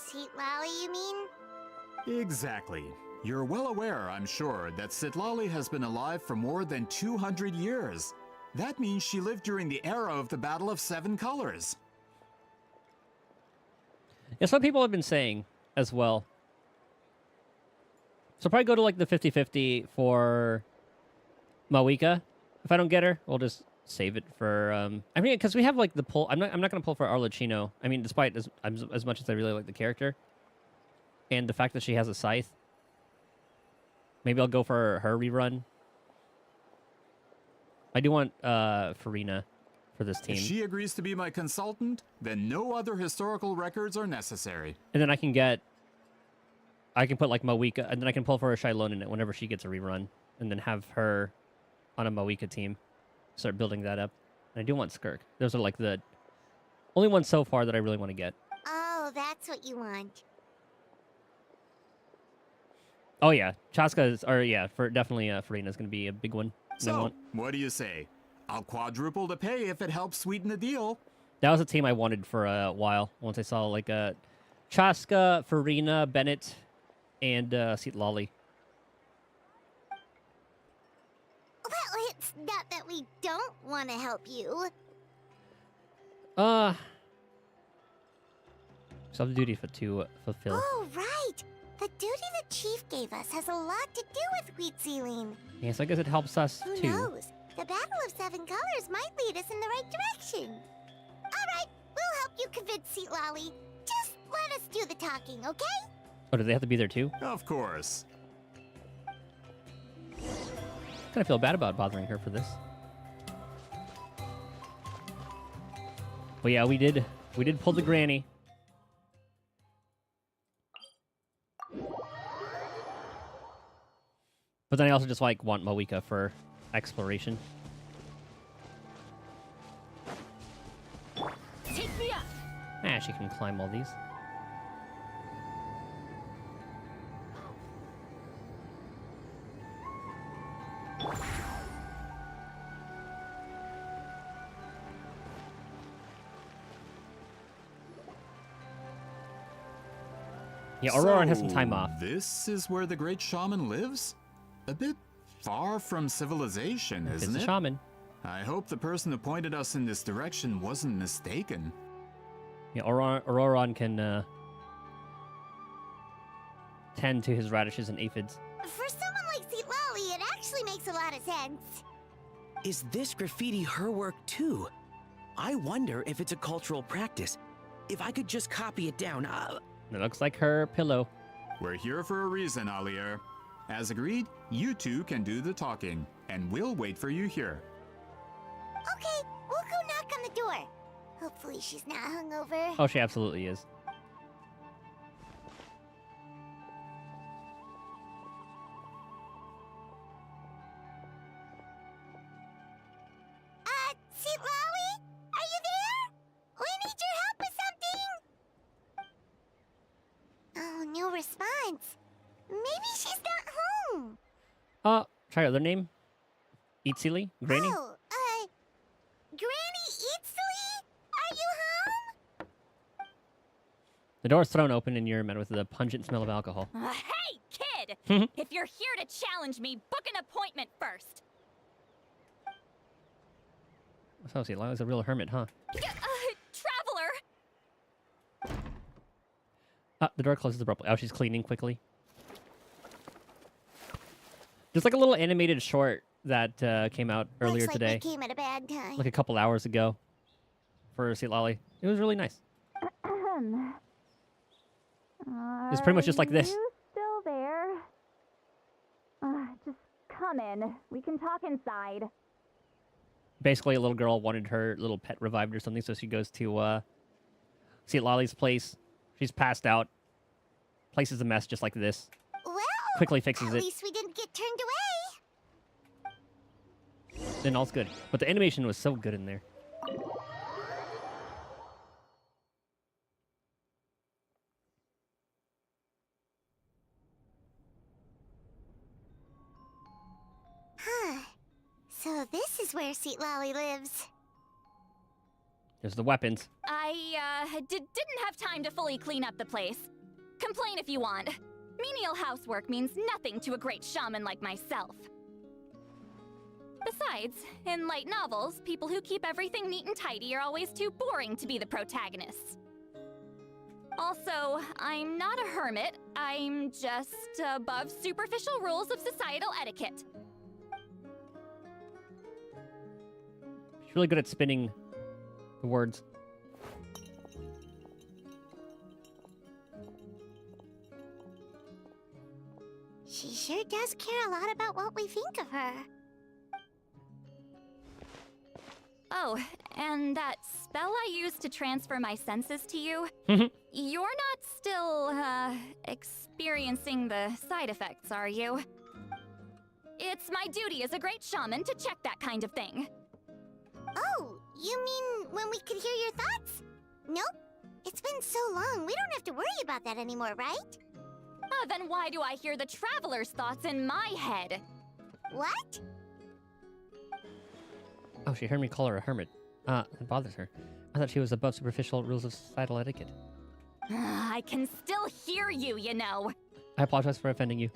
Seat Lolly, you mean? Exactly. You're well aware, I'm sure, that Sitlali has been alive for more than 200 years. That means she lived during the era of the Battle of Seven Colors. Yeah, some people have been saying as well. So probably go to like the 50-50 for Mavuika. If I don't get her, we'll just save it for. I mean, because we have like the pull. I'm not gonna pull for Arlecchino. I mean, despite as much as I really like the character, and the fact that she has a scythe. Maybe I'll go for her rerun. I do want Farina for this team. If she agrees to be my consultant, then no other historical records are necessary. And then I can put like Mavuika, and then I can pull for a Shylon in it whenever she gets a rerun, and then have her on a Mavuika team. Start building that up. And I do want Skirk. Those are like the only ones so far that I really want to get. Oh, that's what you want. Oh yeah, Chaska's, or yeah, for definitely Farina's gonna be a big one. So, what do you say? I'll quadruple the pay if it helps sweeten the deal. That was a team I wanted for a while. Once I saw like Chaska, Farina, Bennett, and Lolly. Well, it's not that we don't want to help you. Some duty to fulfill. Oh, right. The duty the chief gave us has a lot to do with Wheat Sealing. Yes, I guess it helps us Who too. knows? The Battle of Seven Colors might lead us in the right direction. All right, we'll help you convince Seat Lolly. Just let us do the talking, okay? Oh, do they have to be there too? Of course. Kind of feel bad about bothering her for this. But yeah, we did pull the granny. But then I also just like want Mavuika for exploration. Take me up. Ah, she can climb all these. Yeah, Auroran has some time off. This is where the great shaman lives? A bit far from civilization, isn't it? It's a shaman. I hope the person who pointed us in this direction wasn't mistaken. Yeah, Auroran can tend to his radishes and aphids. For someone like Seat Lolly, it actually makes a lot of sense. Is this graffiti her work too? I wonder if it's a cultural practice. If I could just copy it down, It looks like her pillow. We're here for a reason, Alier. As agreed, you two can do the talking, and we'll wait for you here. Okay, we'll go knock on the door. Hopefully she's not hungover. Oh, she absolutely is. Seat Lolly? Are you there? We need your help with something. Oh, no response. Maybe she's not home. Try other name. Eatsily? Granny? Oh, Granny Eatsley? Are you home? The door's thrown open and you're met with the pungent smell of alcohol. Hey, kid! If you're here to challenge me, book an appointment first. So, see, Lila's a real hermit, huh? Traveler! The door closes abruptly. Oh, she's cleaning quickly. There's like a little animated short that came out earlier Looks like today. we came at a bad time. Like a couple hours ago. For Seat Lolly. It was really nice. It's pretty much just like this. You still there? Just come in. We can talk inside. Basically, a little girl wanted her little pet revived or something, so she goes to Seat Lolly's place. She's passed out. Place is a mess, just like this. Well, Quickly fixes at it. least we didn't get turned away. Then all's good. But the animation was so good in there. Huh. So this is where Seat Lolly lives. There's the weapons. I, didn't have time to fully clean up the place. Complain if you want. Menial housework means nothing to a great shaman like myself. Besides, in light novels, people who keep everything neat and tidy are always too boring to be the protagonists. Also, I'm not a hermit. I'm just above superficial rules of societal etiquette. She's really good at spinning the words. She sure does care a lot about what we think of her. Oh, and that spell I used to transfer my senses to you, you're not still, experiencing the side effects, are you? It's my duty as a great shaman to check that kind of thing. Oh, you mean when we could hear your thoughts? Nope. It's been so long, we don't have to worry about that anymore, right? Oh, then why do I hear the traveler's thoughts in my head? What? Oh, she heard me call her a hermit. It bothers her. I thought she was above superficial rules of societal etiquette. I can still hear you, you know. I apologize for offending you.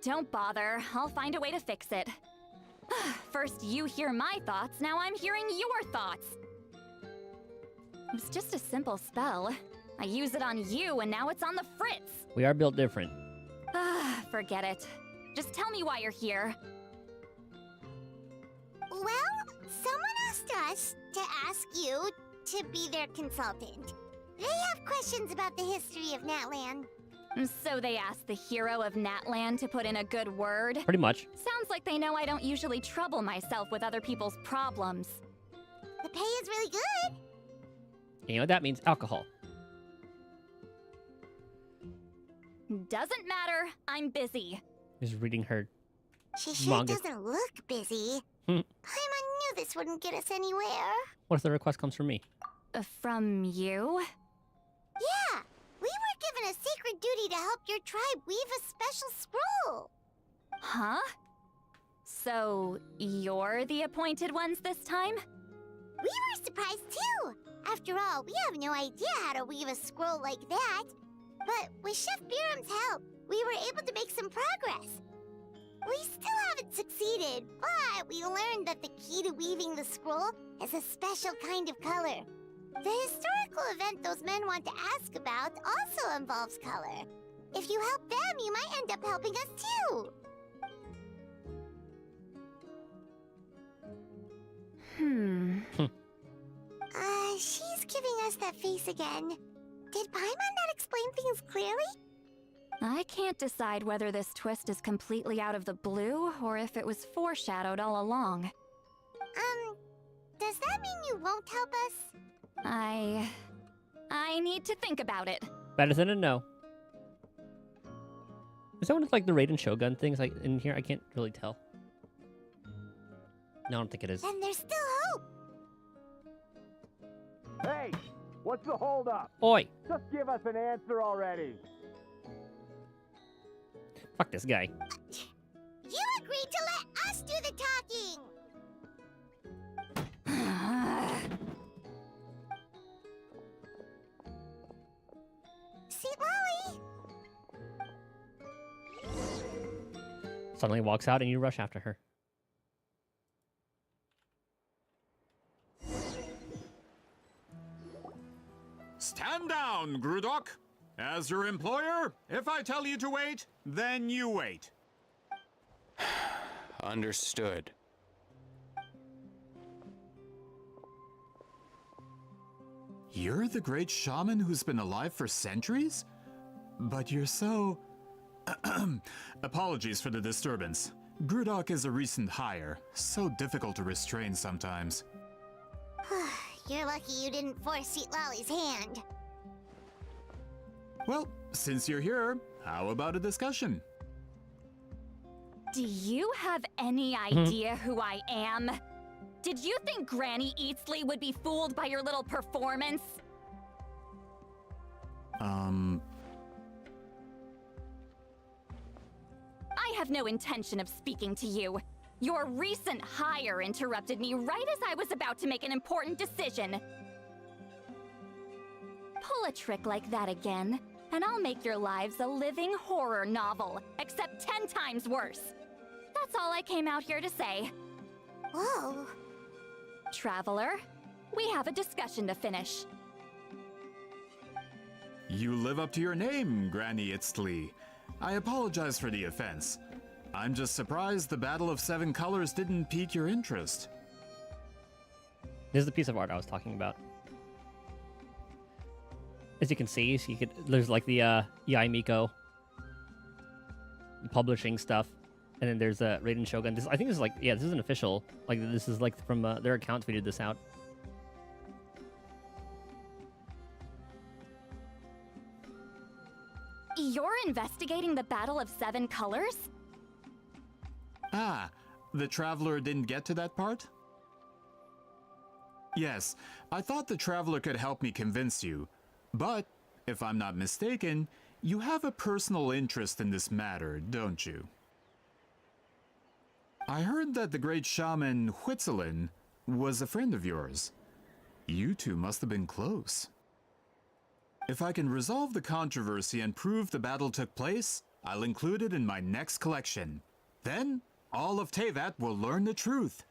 Don't bother. I'll find a way to fix it. First you hear my thoughts, now I'm hearing your thoughts. It was just a simple spell. I use it on you, and now it's on the fritz. We are built different. Forget it. Just tell me why you're here. Well, someone asked us to ask you to be their consultant. They have questions about the history of Natlan. So they asked the hero of Natlan to put in a good word? Pretty much. Sounds like they know I don't usually trouble myself with other people's problems. The pay is really good. You know what that means? Alcohol. Doesn't matter. I'm busy. Just reading her She sure manga. doesn't look busy. Paimon knew this wouldn't get us anywhere. What if the request comes from me? From you? Yeah, we were given a sacred duty to help your tribe weave a special scroll. Huh? So, you're the appointed ones this time? We were surprised too. After all, we have no idea how to weave a scroll like that. But with Chef Biram's help, we were able to make some progress. We still haven't succeeded, but we learned that the key to weaving the scroll is a special kind of color. The historical event those men want to ask about also involves color. If you help them, you might end up helping us too. She's giving us that face again. Did Paimon not explain things clearly? I can't decide whether this twist is completely out of the blue or if it was foreshadowed all along. Does that mean you won't help us? I need to think about it. Better than a no. Is that one of like the Raiden Shogun things like in here? I can't really tell. No, I don't think it is. Then there's still hope. Hey, what's the holdup? Oi! Just give us an answer already. Fuck this guy. You agreed to let us do the talking. Seat Lolly. Suddenly walks out and you rush after her. Stand down, Grudok. As your employer, if I tell you to wait, then you wait. Understood. You're the great shaman who's been alive for centuries? But you're so... Apologies for the disturbance. Grudok is a recent hire, so difficult to restrain sometimes. You're lucky you didn't force Seat Lolly's hand. Well, since you're here, how about a discussion? Do you have any idea who I am? Did you think Granny Eatsley would be fooled by your little performance? I have no intention of speaking to you. Your recent hire interrupted me right as I was about to make an important decision. Pull a trick like that again, and I'll make your lives a living horror novel, except 10 times worse. That's all I came out here to say. Whoa. Traveler, we have a discussion to finish. You live up to your name, Granny Itztli. I apologize for the offense. I'm just surprised the Battle of Seven Colors didn't pique your interest. This is the piece of art I was talking about. As you can see, there's like the Yai Miko publishing stuff, and then there's Raiden Shogun. I think this is like, yeah, this is an official. Like this is like from their account tweeted this out. You're investigating the Battle of Seven Colors? Ah, the Traveler didn't get to that part? Yes, I thought the Traveler could help me convince you. But, if I'm not mistaken, you have a personal interest in this matter, don't you? I heard that the great shaman Huitzilin was a friend of yours. You two must have been close. If I can resolve the controversy and prove the battle took place, I'll include it in my next collection. Then, all of Teyvat will learn the truth.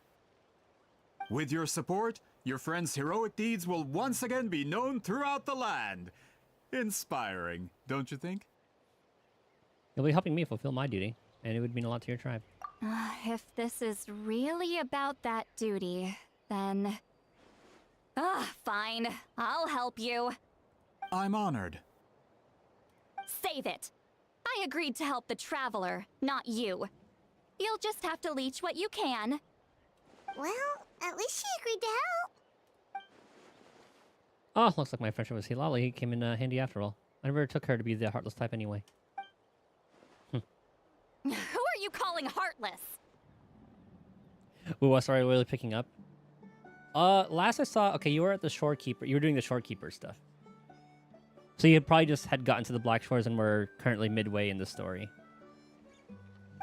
With your support, your friend's heroic deeds will once again be known throughout the land. Inspiring, don't you think? You'll be helping me fulfill my duty, and it would mean a lot to your tribe. If this is really about that duty, then... fine. I'll help you. I'm honored. Save it. I agreed to help the Traveler, not you. You'll just have to leech what you can. Well, at least she agreed to help. Oh, looks like my friendship with Hilali. He came in handy after all. I never took her to be the heartless type anyway. Who are you calling heartless? Ooh, sorry, really picking up. Last I saw, okay, you were at the Shorekeeper. You were doing the Shorekeeper stuff. So you probably just had gotten to the Black Shores and were currently midway in the story.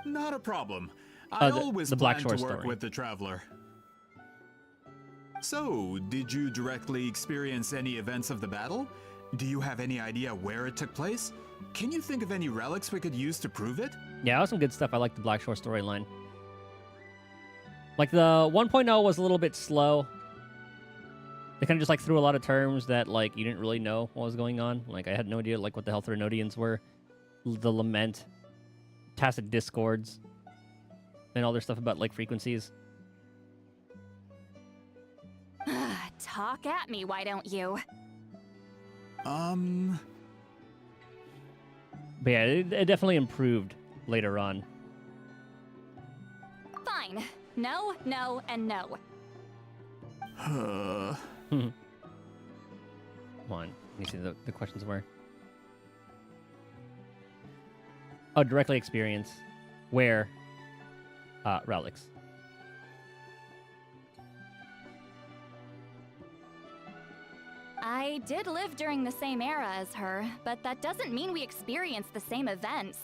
Not a problem. I always the Black plan to Shore work story. with the Traveler. So, did you directly experience any events of the battle? Do you have any idea where it took place? Can you think of any relics we could use to prove it? Yeah, that was some good stuff. I like the Black Shore storyline. Like, the 1.0 was a little bit slow. They kind of just, like, threw a lot of terms that, like, you didn't really know what was going on. Like, I had no idea, like, what the hell Threnodians were. The Lament. Tacit Discords. And all their stuff about, like, frequencies. Talk at me, why don't you? But yeah, it definitely improved later on. Fine. No, no, and no. Come on. Let me see the questions were. Oh, directly experience. Where? Relics. I did live during the same era as her, but that doesn't mean we experienced the same events.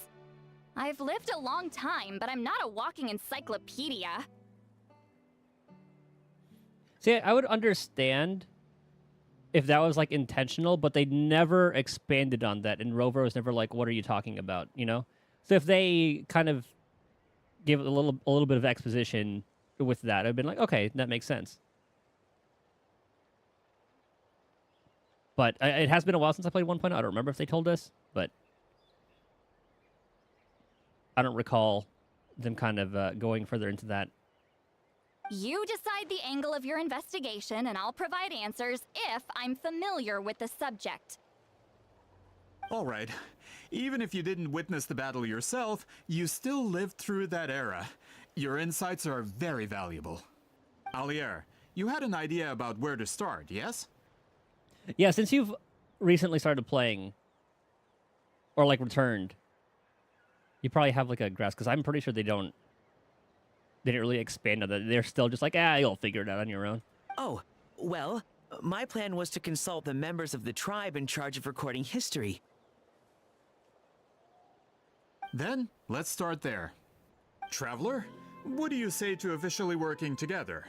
I've lived a long time, but I'm not a walking encyclopedia. See, I would understand if that was, like, intentional, but they never expanded on that, and Rover was never like, what are you talking about, you know? So if they kind of gave it a little bit of exposition with that, I'd been like, okay, that makes sense. But it has been a while since I played 1.0. I don't remember if they told us, but I don't recall them kind of going further into that. You decide the angle of your investigation, and I'll provide answers if I'm familiar with the subject. All right. Even if you didn't witness the battle yourself, you still lived through that era. Your insights are very valuable. Alier, you had an idea about where to start, yes? Yeah, since you've recently started playing, or, like, returned, you probably have, like, a grasp, because I'm pretty sure they didn't really expand on that. They're still just like, you'll figure it out on your own. Oh, well, my plan was to consult the members of the tribe in charge of recording history. Then, let's start there. Traveler, what do you say to officially working together?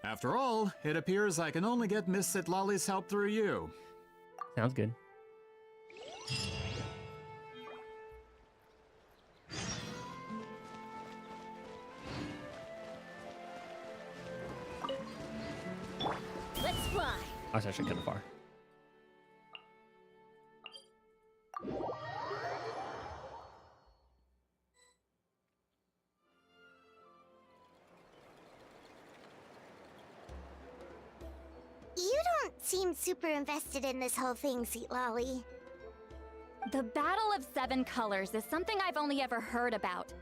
After all, it appears I can only get Miss Sitlali's help through you. Sounds good. Let's fly. I was actually kind of far. seem super invested in this whole thing, Sweet Lolly. The Battle of Seven Colors is something I've only ever heard about.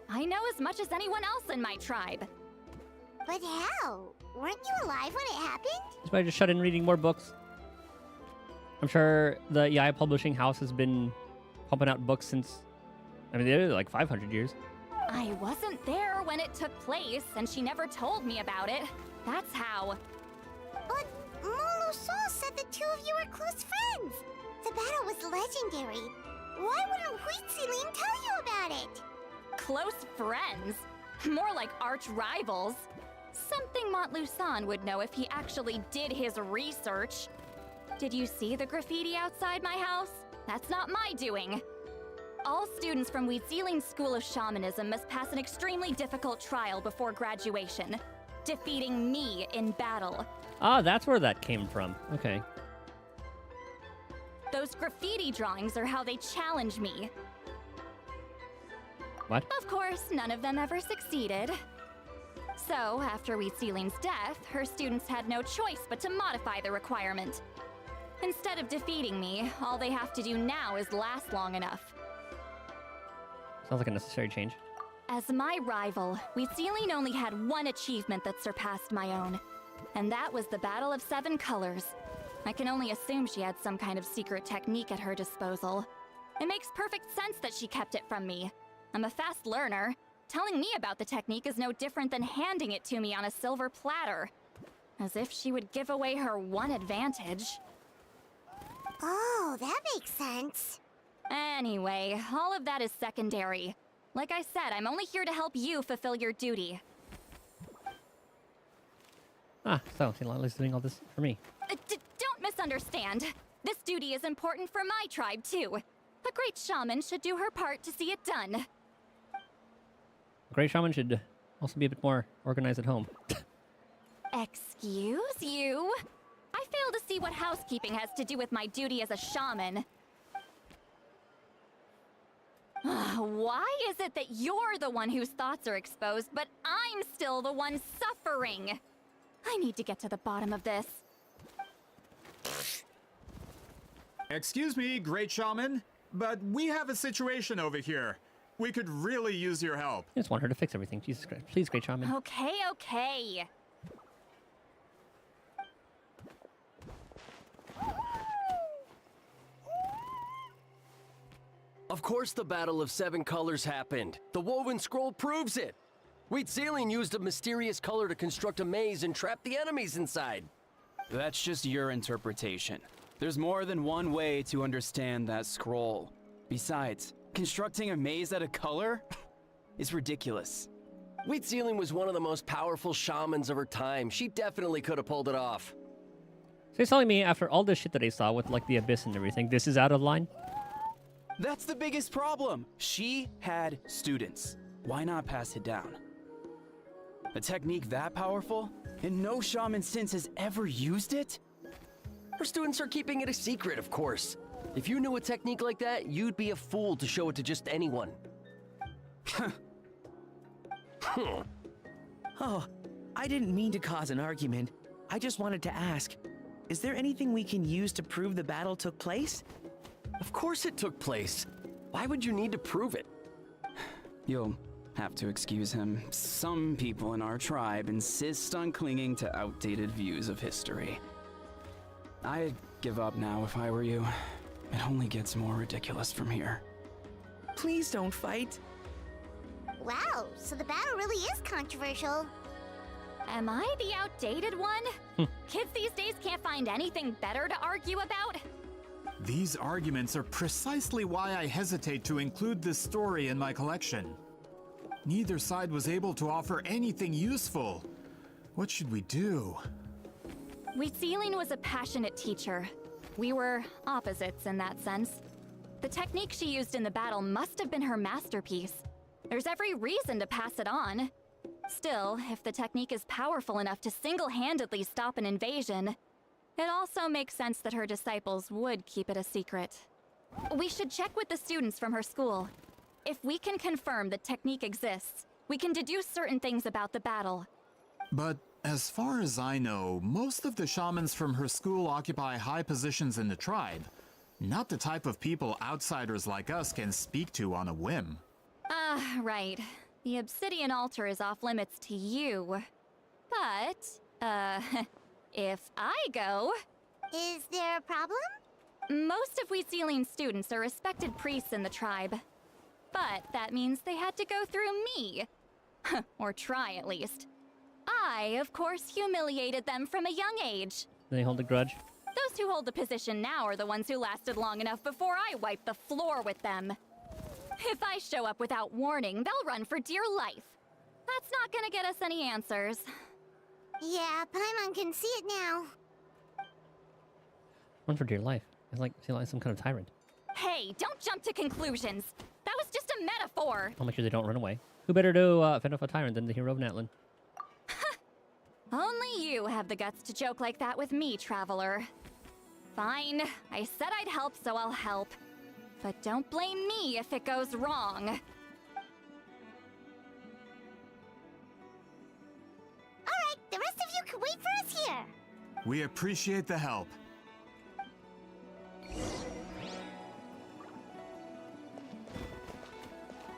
I know as much as anyone else in my tribe. But how? Weren't you alive when it happened? That's why I just shut in reading more books. I'm sure the EI publishing house has been pumping out books since, I mean, they're like 500 years. I wasn't there when it took place, and she never told me about it. That's how. But Molo Sol said the two of you were close friends. The battle was legendary. Why wouldn't Huitziling tell you about it? Close friends? More like arch rivals. Something Montluçon would know if he actually did his research. Did you see the graffiti outside my house? That's not my doing. All students from Huitziling's School of Shamanism must pass an extremely difficult trial before graduation, defeating me in battle. Ah, that's where that came from. Okay. Those graffiti drawings are how they challenge me. What? Of course, none of them ever succeeded. So, after Huitziling's death, her students had no choice but to modify the requirement. Instead of defeating me, all they have to do now is last long enough. Sounds like a necessary change. As my rival, Huitziling only had one achievement that surpassed my own, and that was the Battle of Seven Colors. I can only assume she had some kind of secret technique at her disposal. It makes perfect sense that she kept it from me. I'm a fast learner. Telling me about the technique is no different than handing it to me on a silver platter. As if she would give away her one advantage. Oh, that makes sense. Anyway, all of that is secondary. Like I said, I'm only here to help you fulfill your duty. Ah, so Lala's doing all this for me. Don't misunderstand. This duty is important for my tribe, too. A great shaman should do her part to see it done. A great shaman should also be a bit more organized at home. Excuse you? I fail to see what housekeeping has to do with my duty as a shaman. Why is it that you're the one whose thoughts are exposed, but I'm still the one suffering? I need to get to the bottom of this. Excuse me, great shaman, but we have a situation over here. We could really use your help. I just want her to fix everything. Jesus Christ. Please, great shaman. Okay. Of course the Battle of Seven Colors happened. The woven scroll proves it. Huitziling used a mysterious color to construct a maze and trap the enemies inside. That's just your interpretation. There's more than one way to understand that scroll. Besides, constructing a maze out of color is ridiculous. Huitziling was one of the most powerful shamans of her time. She definitely could have pulled it off. So you're telling me after all this shit that I saw with like the abyss and everything, this is out of line? That's the biggest problem. She had students. Why not pass it down? A technique that powerful, and no shaman since has ever used it? Her students are keeping it a secret, of course. If you knew a technique like that, you'd be a fool to show it to just anyone. Oh, I didn't mean to cause an argument. I just wanted to ask, is there anything we can use to prove the battle took place? Of course it took place. Why would you need to prove it? You'll have to excuse him. Some people in our tribe insist on clinging to outdated views of history. I'd give up now if I were you. It only gets more ridiculous from here. Please don't fight. Wow, so the battle really is controversial. Am I the outdated one? Kids these days can't find anything better to argue about? These arguments are precisely why I hesitate to include this story in my collection. Neither side was able to offer anything useful. What should we do? Huitziling was a passionate teacher. We were opposites in that sense. The technique she used in the battle must have been her masterpiece. There's every reason to pass it on. Still, if the technique is powerful enough to single-handedly stop an invasion, it also makes sense that her disciples would keep it a secret. We should check with the students from her school. If we can confirm the technique exists, we can deduce certain things about the battle. But As far as I know, most of the shamans from her school occupy high positions in the tribe. Not the type of people outsiders like us can speak to on a whim. Ah, right. The obsidian altar is off limits to you. But, if I go... Is there a problem? Most of Wheatsealing students are respected priests in the tribe. But that means they had to go through me. Or try, at least. I, of course, humiliated them from a young age. They hold a grudge. Those who hold the position now are the ones who lasted long enough before I wiped the floor with them. If I show up without warning, they'll run for dear life. That's not gonna get us any answers. Yeah, Paimon can see it now. Run for dear life. It's like some kind of tyrant. Hey, don't jump to conclusions. That was just a metaphor. I'll make sure they don't run away. Who better to fend off a tyrant than the hero of Natlan? Only you have the guts to joke like that with me, Traveler. Fine, I said I'd help, so I'll help. But don't blame me if it goes wrong. Alright, the rest of you can wait for us here. We appreciate the help.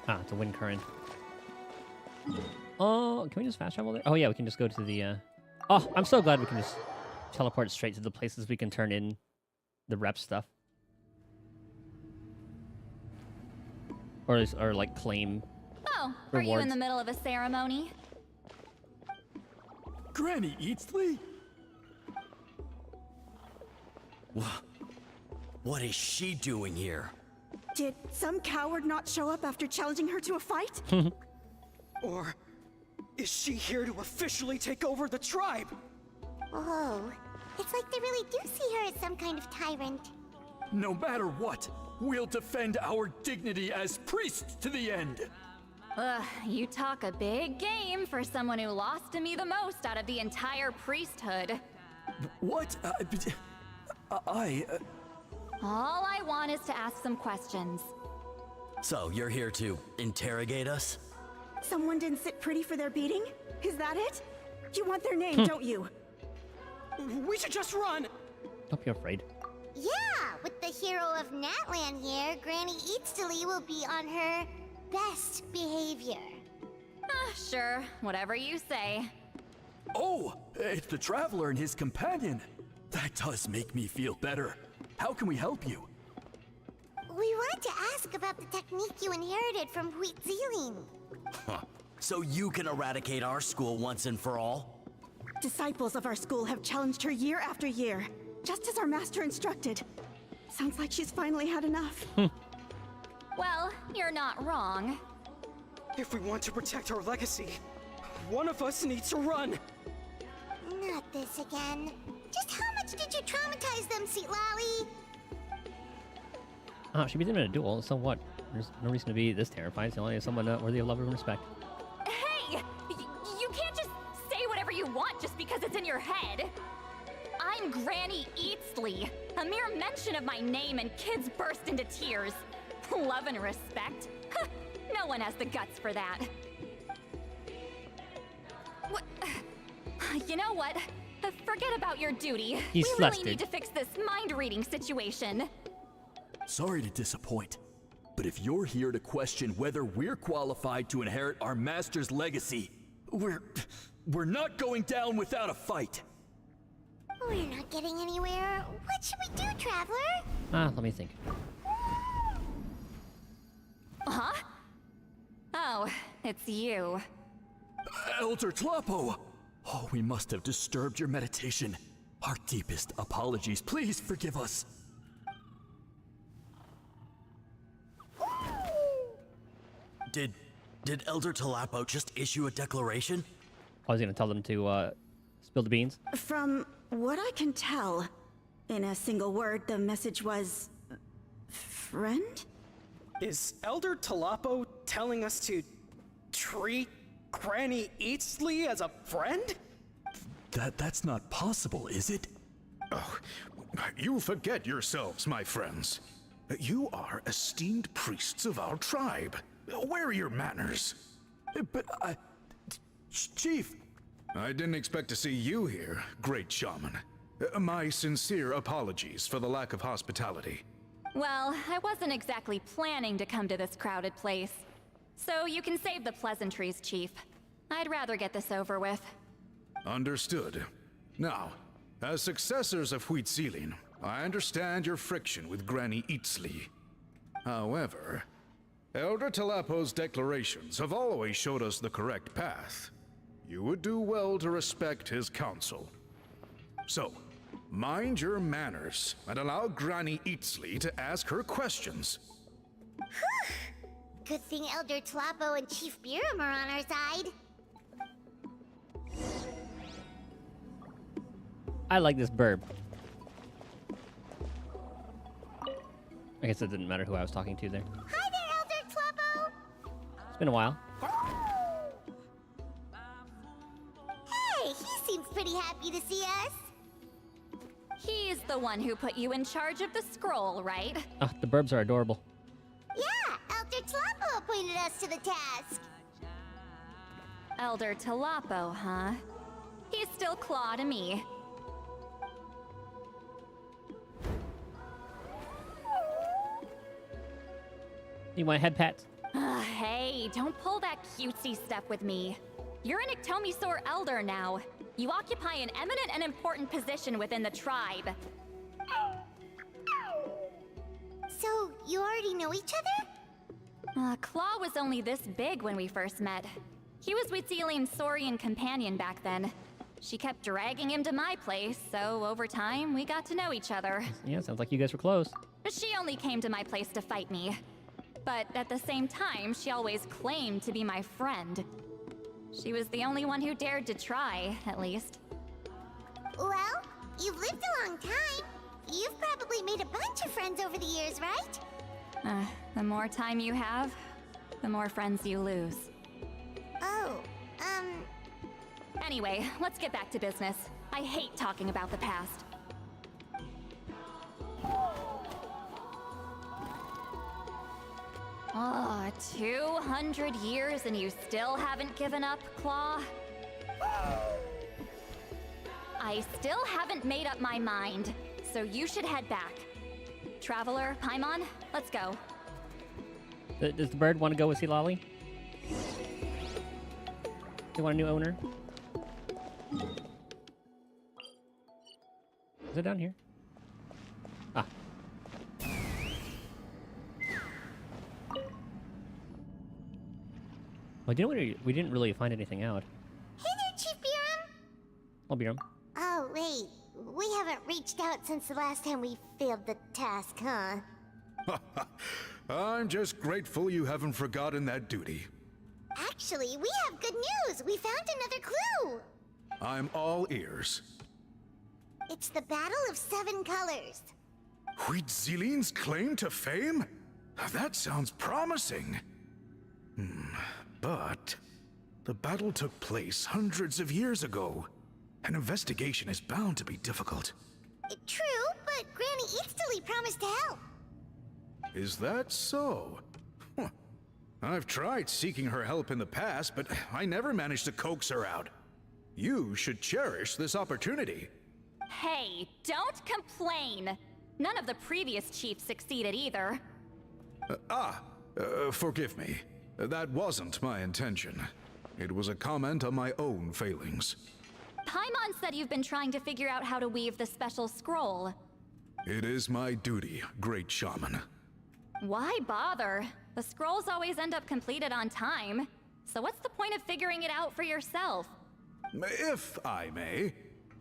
Ah, it's a wind current. Oh, can we just fast travel there? Oh yeah, we can just go to the, Oh, I'm so glad we can just teleport straight to the places we can turn in the rep stuff. Or like, claim Oh, are you in rewards. the middle of a ceremony? Granny Eatsley? What is she doing here? Did some coward not show up after challenging her to a fight? Or is she here to officially take over the tribe? Oh, it's like they really do see her as some kind of tyrant. No matter what, we'll defend our dignity as priests to the end. Ugh, you talk a big game for someone who lost to me the most out of the entire priesthood. What? All I want is to ask some questions. So, you're here to interrogate us? Someone didn't sit pretty for their beating? Is that it? You want their name, don't you? We should just run! Don't be afraid. Yeah, with the hero of Natlan here, Granny Eatsley will be on her best behavior. Sure, whatever you say. Oh, it's the Traveler and his companion. That does make me feel better. How can we help you? We wanted to ask about the technique you inherited from Wheatsealing. Huh. So you can eradicate our school once and for all? Disciples of our school have challenged her year after year, just as our master instructed. Sounds like she's finally had enough. Well, you're not wrong. If we want to protect our legacy, one of us needs to run. Not this again. Just how much did you traumatize them, Seatlally? She beat them in a duel, so what? There's no reason to be this terrified. It's only someone worthy of love and respect. Hey! You can't just say whatever you want just because it's in your head. I'm Granny Eatsley. A mere mention of my name and kids burst into tears. Love and respect? No one has the guts for that. You know what? Forget about your duty. He's we flustered. really need to fix this mind-reading situation. Sorry to disappoint, but if you're here to question whether we're qualified to inherit our master's legacy, we're not going down without a fight. We're not getting anywhere. What should we do, Traveler? Let me think. Huh? Oh, it's you. Elder Tlapo! Oh, we must have disturbed your meditation. Our deepest apologies. Please forgive us. Did Elder Tlapo just issue a declaration? I was gonna tell them to spill the beans. From what I can tell, in a single word, the message was... friend? Is Elder Tlapo telling us to treat Granny Eatsley as a friend? That's not possible, is it? Oh, you forget yourselves, my friends. You are esteemed priests of our tribe. Where are your manners? But Chief, I didn't expect to see you here, great shaman. My sincere apologies for the lack of hospitality. Well, I wasn't exactly planning to come to this crowded place. So you can save the pleasantries, Chief. I'd rather get this over with. Understood. Now, as successors of Huitzilin, I understand your friction with Granny Itzli. However, Elder Talapo's declarations have always showed us the correct path. You would do well to respect his counsel. So, mind your manners and allow Granny Itzli to ask her questions. Good thing Elder Tlapo and Chief Biram are on our side. I like this burb. I guess it didn't matter who I was talking to there. Hi there, Elder Tlapo! It's been a while. Hey, he seems pretty happy to see us. He's the one who put you in charge of the scroll, right? Ah, the burbs are adorable. Yeah, Elder Tlapo appointed us to the task. Elder Talapo, huh? He's still Claw to me. You want head pats? Hey, don't pull that cutesy stuff with me. You're an Iktomisaur Elder now. You occupy an eminent and important position within the tribe. So, you already know each other? Claw was only this big when we first met. He was Huitzilin's Saurian companion back then. She kept dragging him to my place, so over time, we got to know each other. Yeah, sounds like you guys were close. She only came to my place to fight me. But at the same time, she always claimed to be my friend. She was the only one who dared to try, at least. Well, you've lived a long time. You've probably made a bunch of friends over the years, right? The more time you have, the more friends you lose. Oh, Anyway, let's get back to business. I hate talking about the past. Oh, 200 years and you still haven't given up, Claw? I still haven't made up my mind, so you should head back. Traveler, Paimon, let's go. Does the bird want to go with Silali? They want a new owner? Is it down here? Ah. Well, you know what? We didn't really find anything out. Hey there, Chief Biram! I'll be him. Oh, wait. We haven't reached out since the last time we failed the task, huh? I'm just grateful you haven't forgotten that duty. Actually, we have good news! We found another clue! I'm all ears. It's the Battle of Seven Colors. Huitzilin's claim to fame? That sounds promising. But the battle took place hundreds of years ago. An investigation is bound to be difficult. True, but Granny Easterly promised to help. Is that so? Huh. I've tried seeking her help in the past, but I never managed to coax her out. You should cherish this opportunity. Hey, don't complain! None of the previous chiefs succeeded either. Forgive me. That wasn't my intention. It was a comment on my own failings. Paimon said you've been trying to figure out how to weave the special scroll. It is my duty, great shaman. Why bother? The scrolls always end up completed on time. So what's the point of figuring it out for yourself? If I may,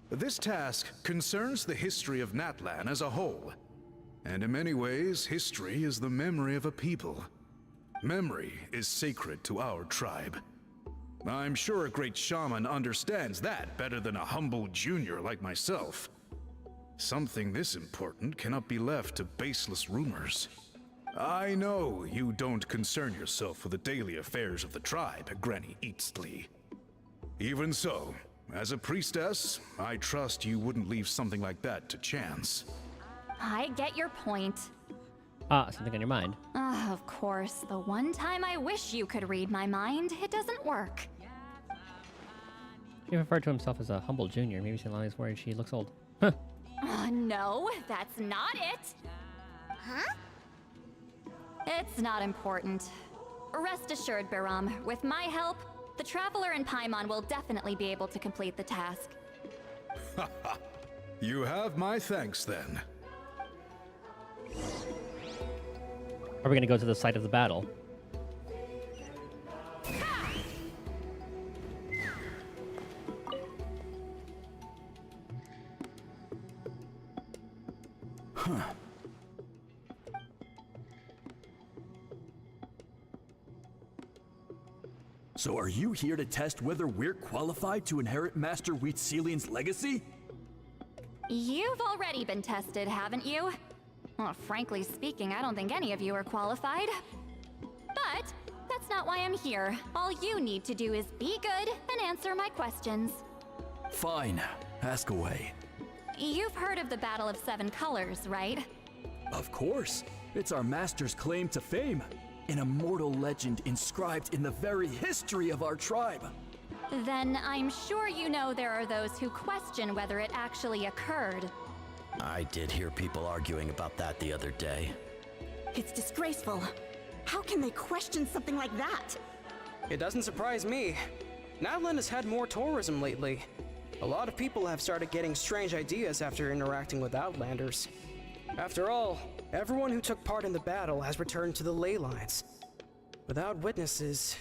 this task concerns the history of Natlan as a whole. And in many ways, history is the memory of a people. Memory is sacred to our tribe. I'm sure a great shaman understands that better than a humble junior like myself. Something this important cannot be left to baseless rumors. I know you don't concern yourself with the daily affairs of the tribe, Granny Easterly. Even so, as a priestess, I trust you wouldn't leave something like that to chance. I get your point. Something on your mind. Of course, the one time I wish you could read my mind, it doesn't work. He referred to himself as a humble junior. Maybe Ceylani's worried she looks old. Huh. No, that's not it. Huh? It's not important. Rest assured, Baram, with my help, the Traveler and Paimon will definitely be able to complete the task. You have my thanks then. Are we gonna go to the site of the battle? Huh. So are you here to test whether we're qualified to inherit Master Wheatselian's legacy? You've already been tested, haven't you? Well, frankly speaking, I don't think any of you are qualified. But that's not why I'm here. All you need to do is be good and answer my questions. Fine. Ask away. You've heard of the Battle of Seven Colors, right? Of course. It's our master's claim to fame. An immortal legend inscribed in the very history of our tribe. Then I'm sure you know there are those who question whether it actually occurred. I did hear people arguing about that the other day. It's disgraceful. How can they question something like that? It doesn't surprise me. Natlan has had more tourism lately. A lot of people have started getting strange ideas after interacting with Outlanders. After all, everyone who took part in the battle has returned to the ley lines. Without witnesses,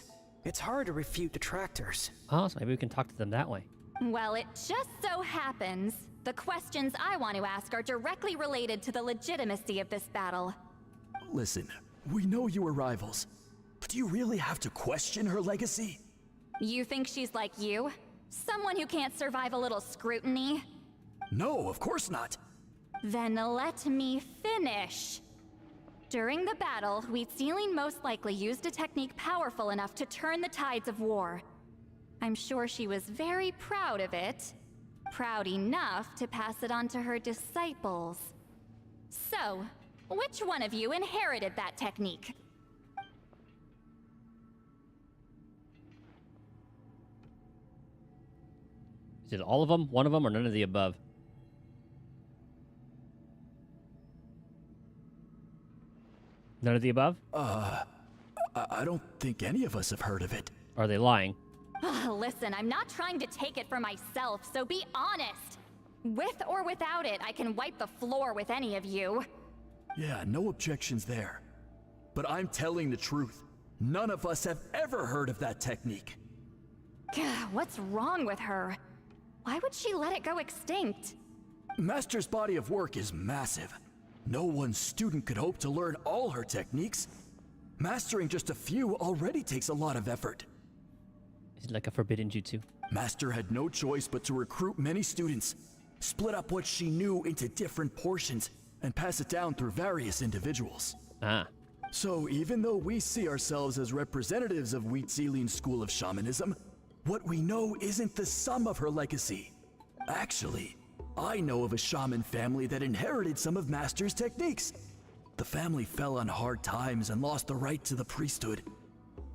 it's hard to refute detractors. Oh, so maybe we can talk to them that way. Well, it just so happens the questions I want to ask are directly related to the legitimacy of this battle. Listen, we know you were rivals, but do you really have to question her legacy? You think she's like you? Someone who can't survive a little scrutiny? No, of course not. Then let me finish. During the battle, Wheatselian most likely used a technique powerful enough to turn the tides of war. I'm sure she was very proud of it. Proud enough to pass it on to her disciples. So, which one of you inherited that technique? Is it all of them, one of them, or none of the above? None of the above? I don't think any of us have heard of it. Are they lying? Listen, I'm not trying to take it for myself, so be honest. With or without it, I can wipe the floor with any of you. Yeah, no objections there. But I'm telling the truth. None of us have ever heard of that technique. What's wrong with her? Why would she let it go extinct? Master's body of work is massive. No one student could hope to learn all her techniques. Mastering just a few already takes a lot of effort. Is it like a forbidden jutsu? Master had no choice but to recruit many students, split up what she knew into different portions, and pass it down through various individuals. Ah. So even though we see ourselves as representatives of Wheatselian's school of shamanism, what we know isn't the sum of her legacy. Actually, I know of a shaman family that inherited some of Master's techniques. The family fell on hard times and lost the right to the priesthood.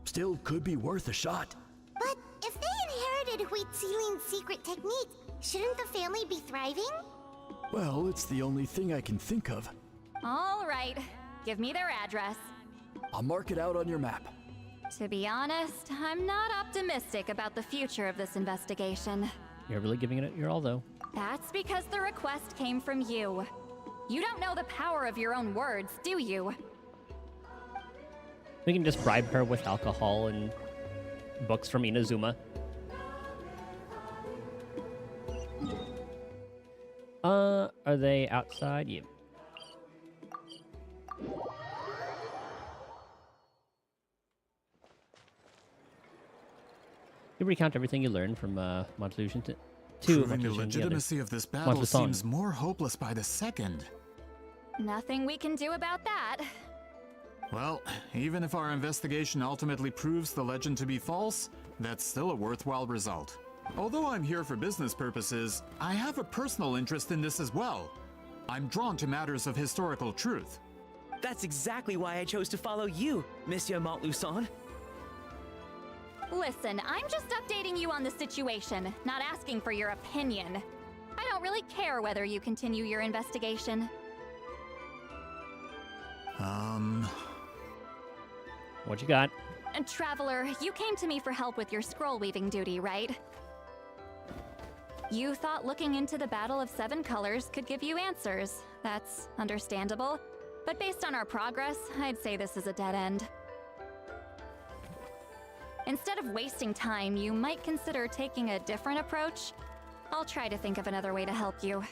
Still could be worth a shot. But if they inherited Wheatselian's secret technique, shouldn't the family be thriving? Well, it's the only thing I can think of. All right, give me their address. I'll mark it out on your map. To be honest, I'm not optimistic about the future of this investigation. You're really giving it your all, though. That's because the request came from you. You don't know the power of your own words, do you? We can just bribe her with alcohol and books from Inazuma. Are they outside? Yeah. You recount everything you learned from Montlusion to Proving the legitimacy of this battle Montluson. seems more hopeless by the second. Nothing we can do about that. Well, even if our investigation ultimately proves the legend to be false, that's still a worthwhile result. Although I'm here for business purposes, I have a personal interest in this as well. I'm drawn to matters of historical truth. That's exactly why I chose to follow you, Monsieur Montluson. Listen, I'm just updating you on the situation, not asking for your opinion. I don't really care whether you continue your investigation. What you got? And Traveler, you came to me for help with your scroll weaving duty, right? You thought looking into the Battle of Seven Colors could give you answers. That's understandable. But based on our progress, I'd say this is a dead end. Instead of wasting time, you might consider taking a different approach. I'll try to think of another way to help you.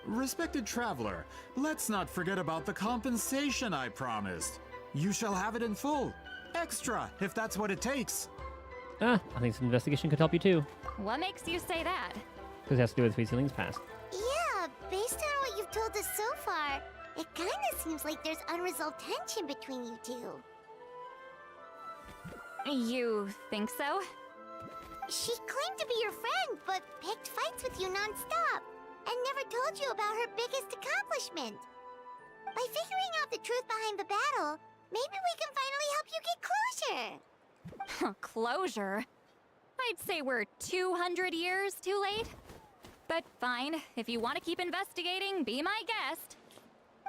Respected traveler, let's not forget about the compensation I promised. You shall have it in full. Extra, if that's what it takes. I think some investigation could help you too. What makes you say that? Because it has to do with Sweet Ceiling's past. Yeah, based on what you've told us so far, it kinda seems like there's unresolved tension between you two. You think so? She claimed to be your friend, but picked fights with you non-stop, and never told you about her biggest accomplishment. By figuring out the truth behind the battle, maybe we can finally help you get closure. Closure? I'd say we're 200 years too late. But fine, if you want to keep investigating, be my guest.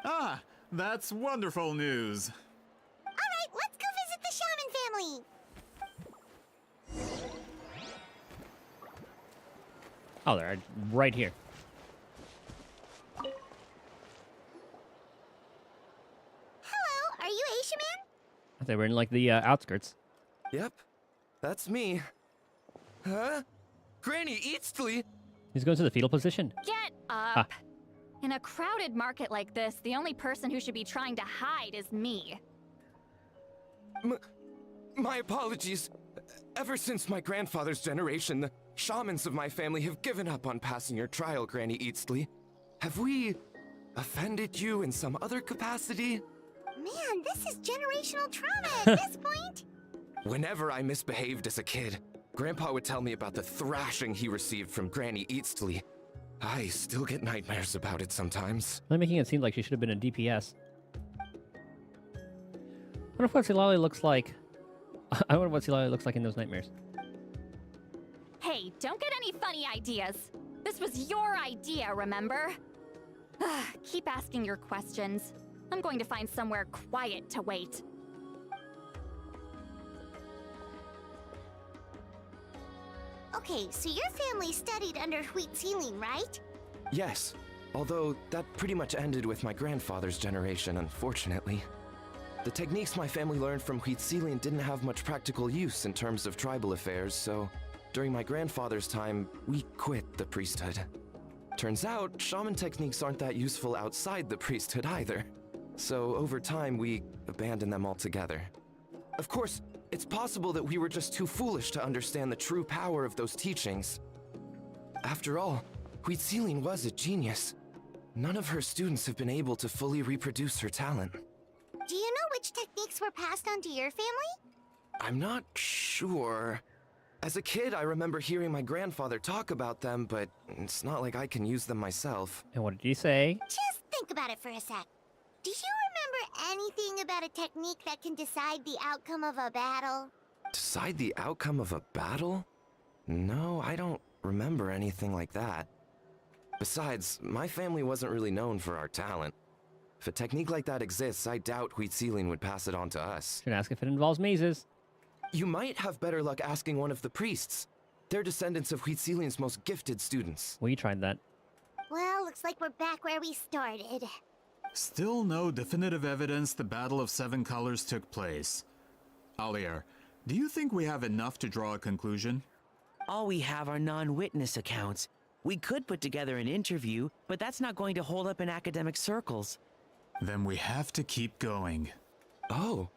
Ah, that's wonderful news. Alright, let's go visit the Shaman family. Oh, they're right here. Hello, are you Asia Man? They were in like the outskirts. Yep, that's me. Huh? Granny Eastly? He's going to the fetal position. Get up! In a crowded market like this, the only person who should be trying to hide is me. My apologies. Ever since my grandfather's generation, the shamans of my family have given up on passing your trial, Granny Eastly. Have we offended you in some other capacity? Man, this is generational trauma at this point. Whenever I misbehaved as a kid, Grandpa would tell me about the thrashing he received from Granny Eastly. I still get nightmares about it sometimes. They're making it seem like she should have been a DPS. I wonder what Silali looks like. I wonder what Silali looks like in those nightmares. Hey, don't get any funny ideas. This was your idea, remember? Keep asking your questions. I'm going to find somewhere quiet to wait. Okay, so your family studied under Wheat Ceiling, right? Yes, although that pretty much ended with my grandfather's generation, unfortunately. The techniques my family learned from Wheat Ceiling didn't have much practical use in terms of tribal affairs, so during my grandfather's time, we quit the priesthood. Turns out, shaman techniques aren't that useful outside the priesthood either. So over time, we abandoned them altogether. Of course, it's possible that we were just too foolish to understand the true power of those teachings. After all, Wheat Ceiling was a genius. None of her students have been able to fully reproduce her talent. Do you know which techniques were passed on to your family? I'm not sure. As a kid, I remember hearing my grandfather talk about them, but it's not like I can use them myself. And what did he say? Just think about it for a sec. Do you remember anything about a technique that can decide the outcome of a battle? Decide the outcome of a battle? No, I don't remember anything like that. Besides, my family wasn't really known for our talent. If a technique like that exists, I doubt Wheat Ceiling would pass it on to us. Should ask if it involves mazes. You might have better luck asking one of the priests. They're descendants of Wheat Ceiling's most gifted students. We tried that. Well, looks like we're back where we started. Still no definitive evidence the Battle of Seven Colors took place. Alier, do you think we have enough to draw a conclusion? All we have are non-witness accounts. We could put together an interview, but that's not going to hold up in academic circles. Then we have to keep going. Oh,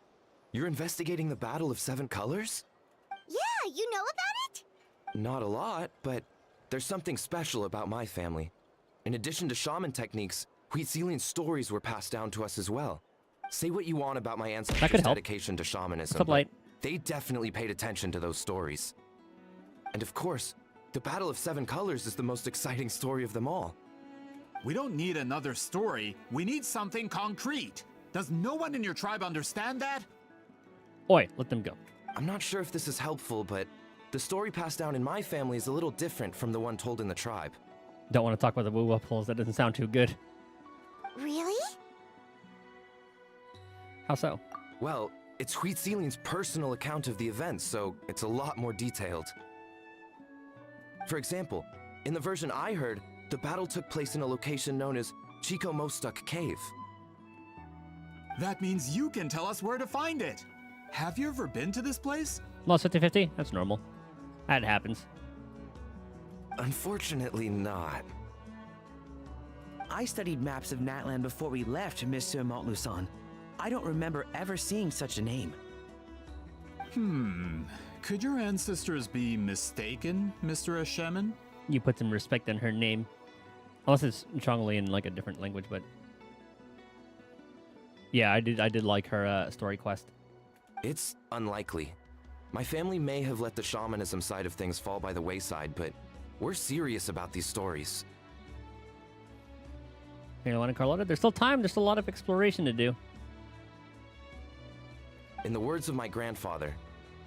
you're investigating the Battle of Seven Colors? Yeah, you know about it? Not a lot, but there's something special about my family. In addition to shaman techniques, Wheat Ceiling's stories were passed down to us as well. Say what you want about my ancestors' dedication to shamanism, but they definitely paid attention to those stories. And of course, the Battle of Seven Colors is the most exciting story of them all. We don't need another story, we need something concrete. Does no one in your tribe understand that? Oi, let them go. I'm not sure if this is helpful, but the story passed down in my family is a little different from the one told in the tribe. Don't want to talk about the woo-woo pulls. That doesn't sound too good. Really? How so? Well, it's Huitzilin's personal account of the events, so it's a lot more detailed. For example, in the version I heard, the battle took place in a location known as Chico Mostuk Cave. That means you can tell us where to find it. Have you ever been to this place? Lost 50-50? That's normal. That happens. Unfortunately not. I studied maps of Natlan before we left, Monsieur Montluçon. I don't remember ever seeing such a name. Could your ancestors be mistaken, Mr. Ashemin? You put some respect on her name. Unless it's Chongli in like a different language, but... Yeah, I did like her story quest. It's unlikely. My family may have let the shamanism side of things fall by the wayside, but we're serious about these stories. Carolina Carlotta, there's still time. There's still a lot of exploration to do. In the words of my grandfather,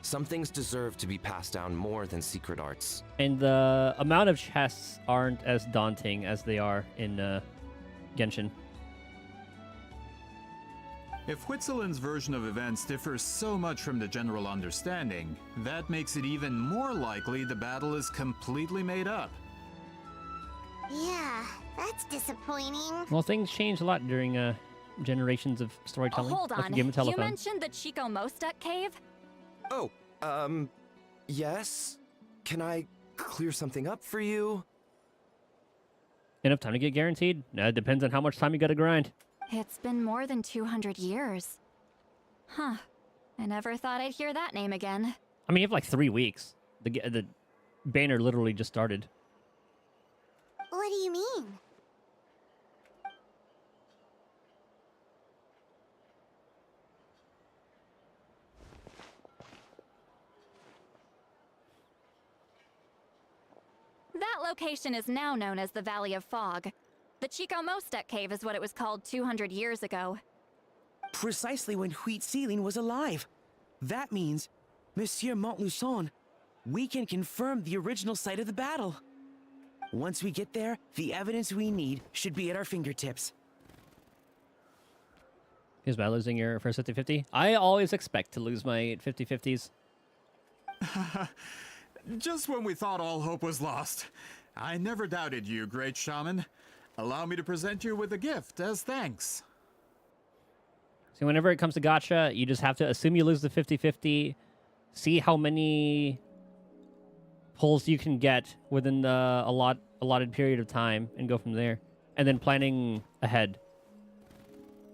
some things deserve to be passed down more than secret arts. And the amount of chests aren't as daunting as they are in Genshin. If Huitzilin's version of events differs so much from the general understanding, that makes it even more likely the battle is completely made up. Yeah, that's disappointing. Well, things change a lot during generations of storytelling. Hold on. Give him a telephone. You mentioned the Chico Mostuk cave? Oh, yes? Can I clear something up for you? Enough time to get guaranteed? It depends on how much time you gotta grind. It's been more than 200 years. Huh. I never thought I'd hear that name again. I mean, you have like 3 weeks. The banner literally just started. What do you mean? That location is now known as the Valley of Fog. The Chico Mostuk cave is what it was called 200 years ago. Precisely when Huitzilin was alive. That means, Monsieur Montluçon, we can confirm the original site of the battle. Once we get there, the evidence we need should be at our fingertips. Is by losing your first 50-50? I always expect to lose my 50-50s. Just when we thought all hope was lost. I never doubted you, great shaman. Allow me to present you with a gift as thanks. So whenever it comes to gacha, you just have to assume you lose the 50-50, see how many pulls you can get within the allotted period of time, and go from there. And then planning ahead.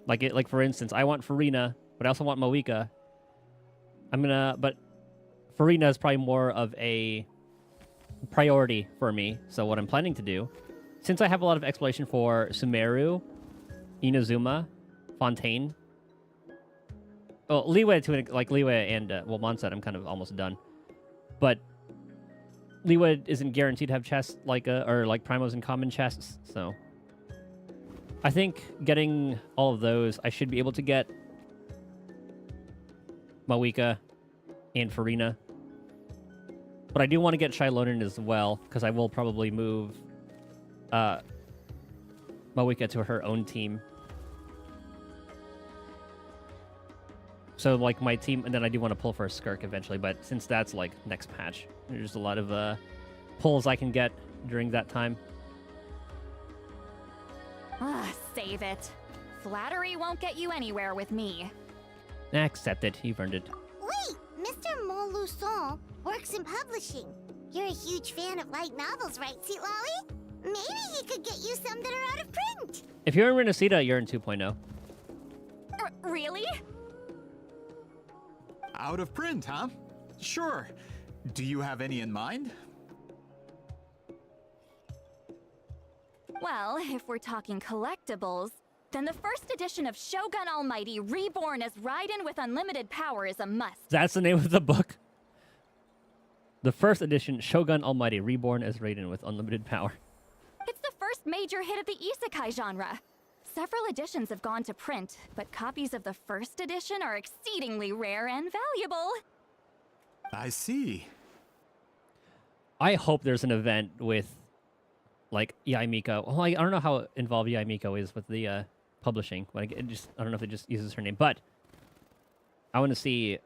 Like for instance, I want Farina, but I also want Mavuika. But Farina is probably more of a priority for me. So what I'm planning to do, since I have a lot of exploration for Sumeru, Inazuma, Fontaine. Well, Liyue and Mondstadt, I'm kind of almost done. But Liyue isn't guaranteed to have chests like Primos and common chests, so I think getting all of those, I should be able to get Mavuika and Farina. But I do want to get Shilonen as well, because I will probably move Mavuika to her own team. So, like, my team, and then I do want to pull for a Skirk eventually, but since that's, like, next patch, there's a lot of pulls I can get during that time. Save it. Flattery won't get you anywhere with me. Accept it. You've earned it. Wait, Mr. Montluçon works in publishing. You're a huge fan of light novels, right, Seatlolly? Maybe he could get you some that are out of print. If you're in Renacida, you're in 2.0. Really? Out of print, huh? Sure. Do you have any in mind? Well, if we're talking collectibles, then the first edition of Shogun Almighty Reborn as Raiden with Unlimited Power is a must. That's the name of the book. The first edition, Shogun Almighty Reborn as Raiden with Unlimited Power. It's the first major hit of the isekai genre. Several editions have gone to print, but copies of the first edition are exceedingly rare and valuable. I see. I hope there's an event with, like, Yaimiko. Well, I don't know how involved Yaimiko is with the publishing. Like, I don't know if it just uses her name, but I want to see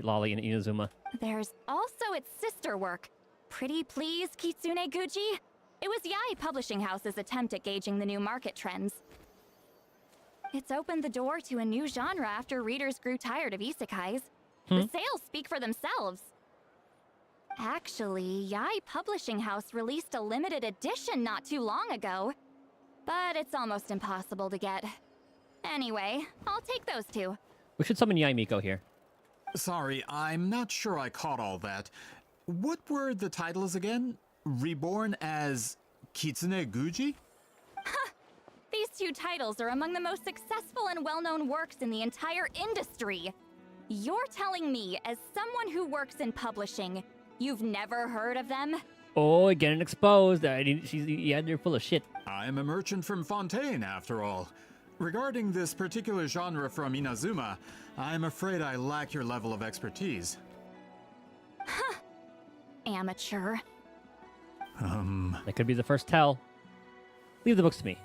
Lolly and Inazuma. There's also its sister work, Pretty Please Kitsune Gucci. It was Yai Publishing House's attempt at gauging the new market trends. It's opened the door to a new genre after readers grew tired of isekais. The sales speak for themselves. Actually, Yai Publishing House released a limited edition not too long ago, but it's almost impossible to get. Anyway, I'll take those two. We should summon Yaimiko here. Sorry, I'm not sure I caught all that. What were the titles again? Reborn as Kitsune Guji? These two titles are among the most successful and well-known works in the entire industry. You're telling me, as someone who works in publishing, you've never heard of them? Oh, getting exposed. They're full of shit. I'm a merchant from Fontaine, after all. Regarding this particular genre from Inazuma, I'm afraid I lack your level of expertise. Amateur. That could be the first tell. Leave the books to me.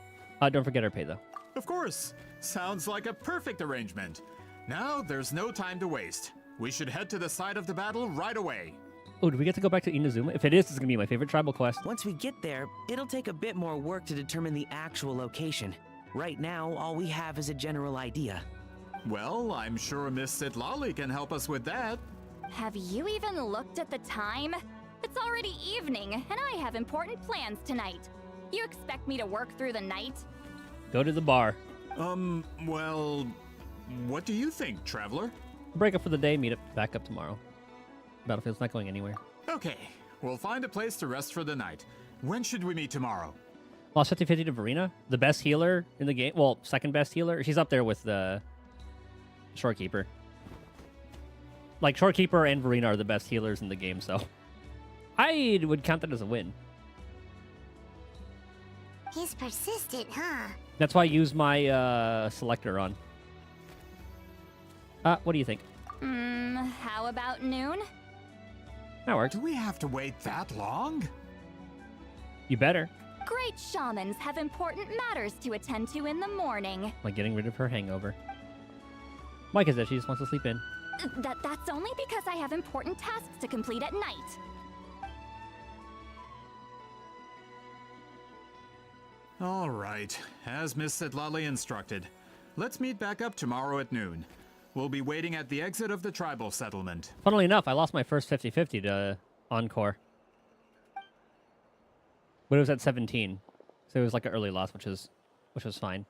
Don't forget our pay, though. Of course. Sounds like a perfect arrangement. Now, there's no time to waste. We should head to the site of the battle right away. Oh, do we get to go back to Inazuma? If it is, it's going to be my favorite tribal quest. Once we get there, it'll take a bit more work to determine the actual location. Right now, all we have is a general idea. Well, I'm sure Miss Sitlali can help us with that. Have you even looked at the time? It's already evening, and I have important plans tonight. You expect me to work through the night? Go to the bar. Well, what do you think, Traveler? Break up for the day, back up tomorrow. Battlefield's not going anywhere. Okay, we'll find a place to rest for the night. When should we meet tomorrow? Lost 50-50 to Verena, the best healer in the game. Well, second best healer. She's up there with the Shorekeeper. Like, Shorekeeper and Verena are the best healers in the game, so I would count that as a win. He's persistent, huh? That's why I use my selector on. What do you think? How about noon? That works. Do we have to wait that long? You better. Great shamans have important matters to attend to in the morning. Like getting rid of her hangover. Mike said she just wants to sleep in. That's only because I have important tasks to complete at night. All right, as Miss Sitlali instructed. Let's meet back up tomorrow at noon. We'll be waiting at the exit of the tribal settlement. Funnily enough, I lost my first 50-50 to Encore. But it was at 17. So it was like an early loss, which was fine.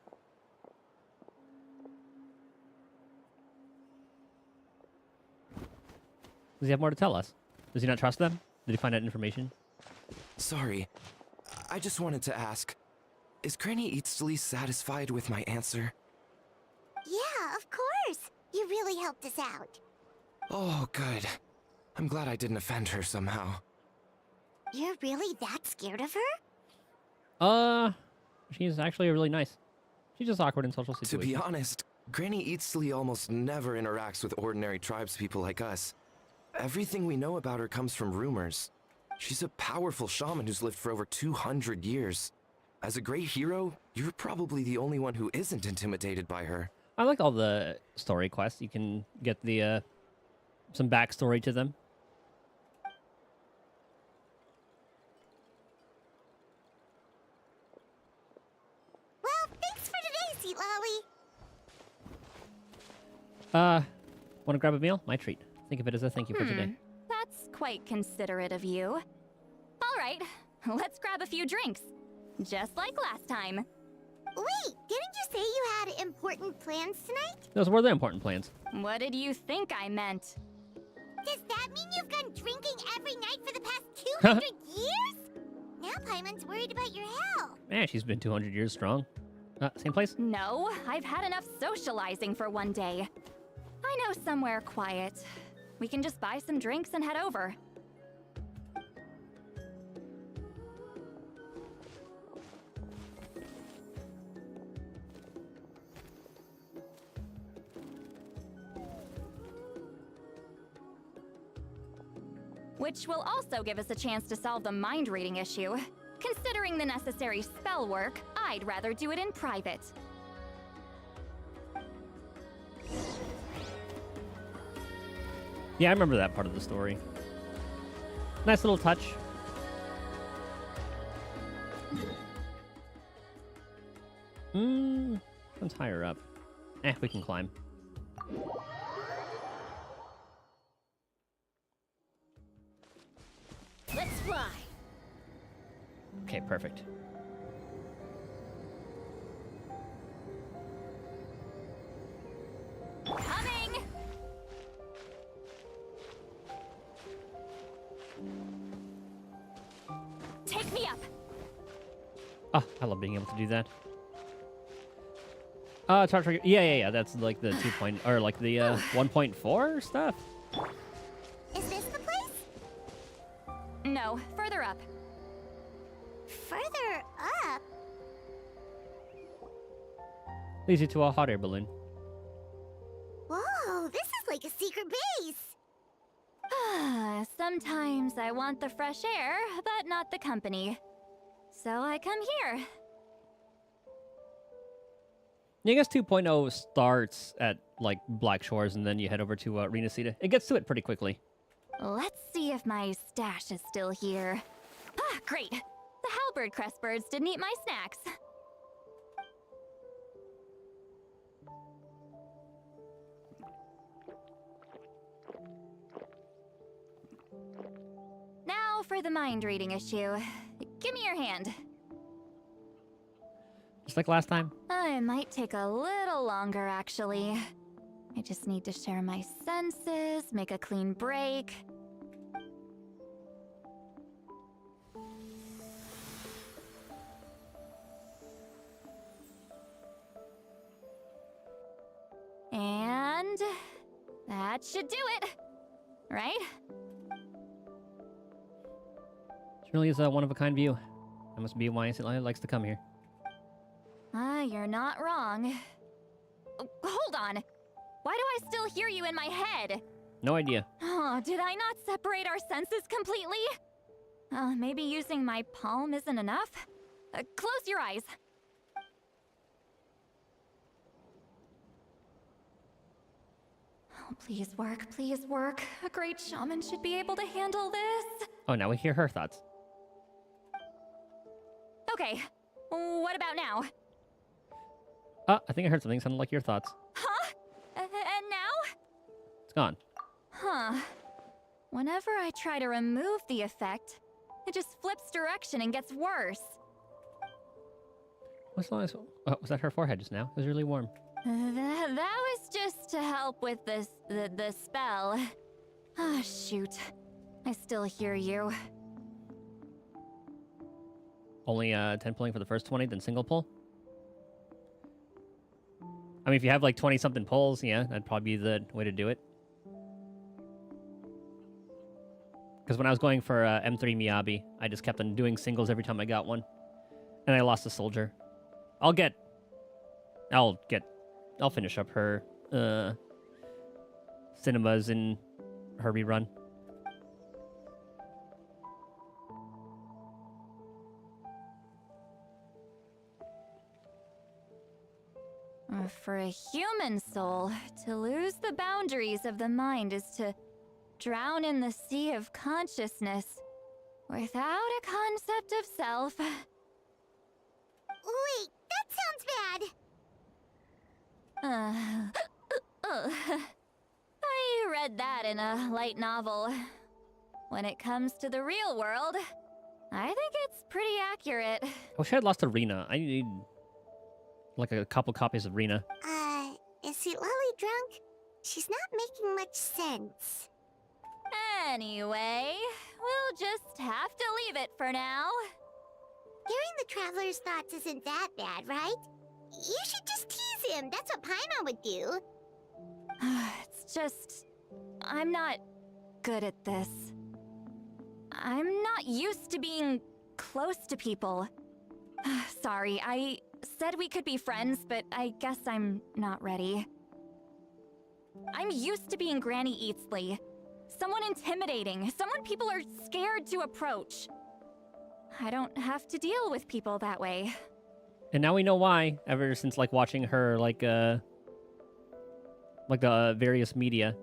Does he have more to tell us? Does he not trust them? Did he find out information? Sorry. I just wanted to ask. Is Granny Eatsley satisfied with my answer? Yeah, of course. You really helped us out. Oh, good. I'm glad I didn't offend her somehow. You're really that scared of her? She's actually really nice. She's just awkward in social situations. To be honest, Granny Eatsley almost never interacts with ordinary tribespeople like us. Everything we know about her comes from rumors. She's a powerful shaman who's lived for over 200 years. As a great hero, you're probably the only one who isn't intimidated by her. I like all the story quests. You can get the some backstory to them. Well, thanks for today, Sweet Lolly. Want to grab a meal? My treat. Think of it as a thank you for today. That's quite considerate of you. All right, let's grab a few drinks. Just like last time. Wait, didn't you say you had important plans tonight? Those were the important plans. What did you think I meant? Does that mean you've gone drinking every night for the past 200 years? Now Paimon's worried about your health. Man, she's been 200 years strong. Same place? No, I've had enough socializing for one day. I know somewhere quiet. We can just buy some drinks and head over. which will also give us a chance to solve the mind reading issue. Considering the necessary spell work, I'd rather do it in private. Yeah, I remember that part of the story. Nice little touch. One's higher up. We can climb. Let's fly. Okay, perfect. Coming! Take me up! Oh, I love being able to do that. Charge trigger. Yeah. That's like the 2 point, or like the 1.4 stuff. Is this the place? No, further up. Further up? Leads you to a hot air balloon. Whoa, this is like a secret base. Sometimes I want the fresh air, but not the company. So I come here. Yeah, I guess 2.0 starts at like Black Shores, and then you head over to Rena Cita. It gets to it pretty quickly. Let's see if my stash is still here. Ah, great! The halberd crest birds didn't eat my snacks. Now for the mind reading issue. Give me your hand. Just like last time. It might take a little longer, actually. I just need to share my senses, make a clean break. And that should do it, right? It really is a one-of-a-kind view. That must be why St. likes to come here. You're not wrong. Hold on. Why do I still hear you in my head? No idea. Oh, did I not separate our senses completely? Maybe using my palm isn't enough? Close your eyes. Oh, please work, please work. A great shaman should be able to handle this. Oh, now we hear her thoughts. Okay, what about now? I think I heard something sounded like your thoughts. Huh? And now? It's gone. Huh. Whenever I try to remove the effect, it just flips direction and gets worse. What's the last one? Oh, was that her forehead just now? It was really warm. That was just to help with the spell. Ah, shoot. I still hear you. Only 10 pulling for the first 20, then single pull? I mean, if you have like 20-something pulls, yeah, that'd probably be the way to do it. Because when I was going for M3 Miyabi, I just kept on doing singles every time I got one. And I lost a soldier. I'll finish up her cinemas in her rerun. For a human soul, to lose the boundaries of the mind is to drown in the sea of consciousness without a concept of self. Wait, that sounds bad. I read that in a light novel. When it comes to the real world, I think it's pretty accurate. I wish I had lost Arena. I need like a couple copies of Rena. Is Lolly drunk? She's not making much sense. Anyway, we'll just have to leave it for now. Hearing the Traveler's thoughts isn't that bad, right? You should just tease him. That's what Paimon would do. It's just... I'm not good at this. I'm not used to being close to people. Sorry, I said we could be friends, but I guess I'm not ready. I'm used to being Granny Eatsley. Someone intimidating. Someone people are scared to approach. I don't have to deal with people that way. And now we know why, ever since, like, watching her, like the various media.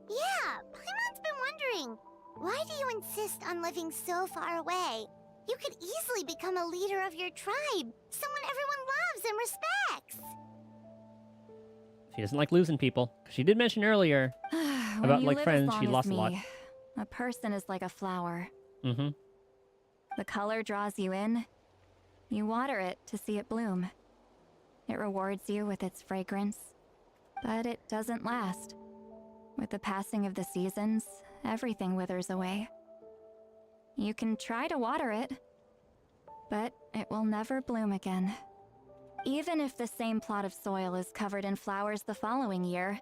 Yeah, Paimon's been wondering, why do you insist on living so far away? You could easily become a leader of your tribe, someone everyone loves and respects. She doesn't like losing people. She did mention earlier about, like, friends, she lost a lot. A person is like a flower. Mm-hmm. The color draws you in. You water it to see it bloom. It rewards you with its fragrance, but it doesn't last. With the passing of the seasons, everything withers away. You can try to water it, but it will never bloom again. Even if the same plot of soil is covered in flowers the following year,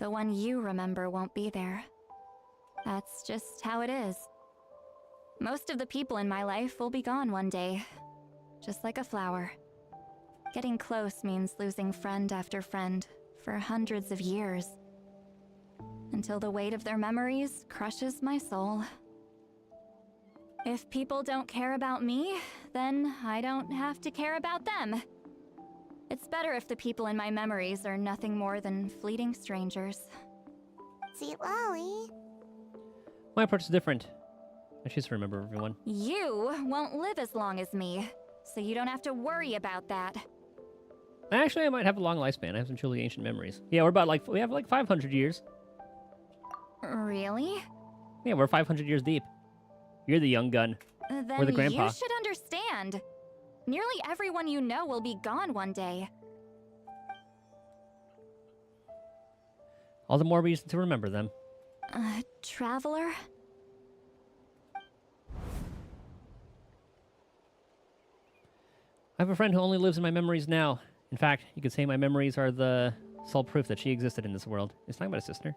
the one you remember won't be there. That's just how it is. Most of the people in my life will be gone one day, just like a flower. Getting close means losing friend after friend for hundreds of years, until the weight of their memories crushes my soul. If people don't care about me, then I don't have to care about them. It's better if the people in my memories are nothing more than fleeting strangers. See, Lolly. My approach is different. I choose to remember everyone. You won't live as long as me, so you don't have to worry about that. Actually, I might have a long lifespan. I have some truly ancient memories. Yeah, we're about, like, we have, like, 500 years. Really? Yeah, we're 500 years deep. You're the young gun. Then we're the grandpa. you should understand. Nearly everyone you know will be gone one day. All the more reason to remember them. Traveler? I have a friend who only lives in my memories now. In fact, you could say my memories are the sole proof that she existed in this world. It's talking about a sister.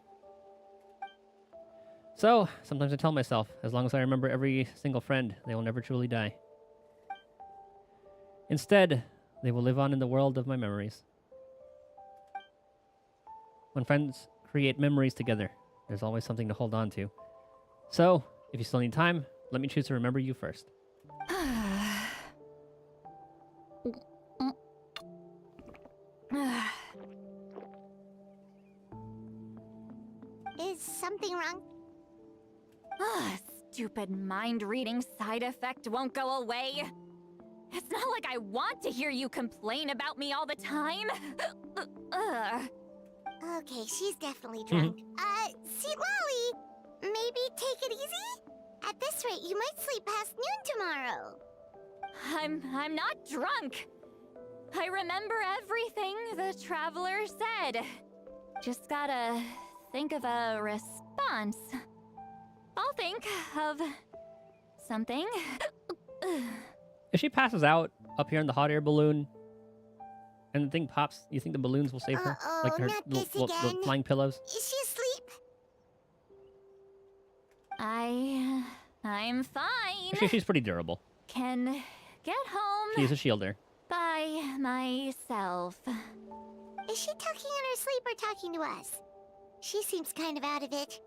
So, sometimes I tell myself, as long as I remember every single friend, they will never truly die. Instead, they will live on in the world of my memories. When friends create memories together, there's always something to hold on to. So, if you still need time, let me choose to remember you first. Is something wrong? Stupid mind-reading side effect won't go away. It's not like I want to hear you complain about me all the time. Okay, she's definitely drunk. See, Lolly, maybe take it easy? At this rate, you might sleep past noon tomorrow. I'm not drunk. I remember everything the traveler said. Just gotta think of a response. I'll think of something. If she passes out up here in the hot air balloon, and the thing pops, you think the balloons will save her? Like her not this little again. flying pillows? Is she asleep? I'm fine. Actually, she's pretty durable. Can get home She's a shielder. by myself. Is she talking in her sleep or talking to us? She seems kind of out of it.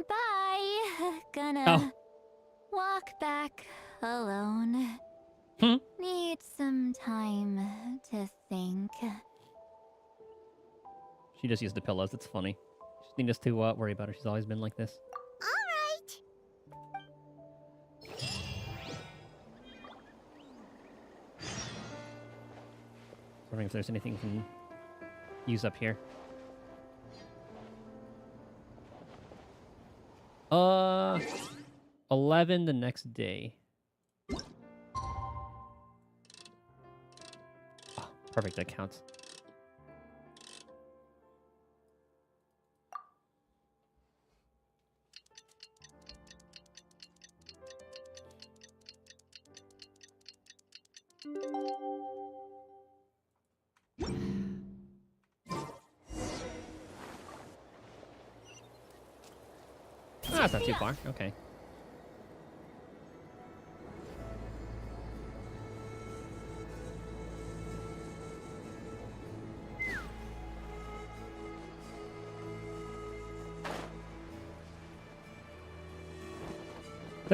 Bye. Gonna walk back alone. Need some time to think. She just used the pillows. It's funny. She doesn't need us to worry about her. She's always been like this. Wondering if there's anything we can use up here. 11 the next day. Oh, perfect, that counts. That's not too far. Okay.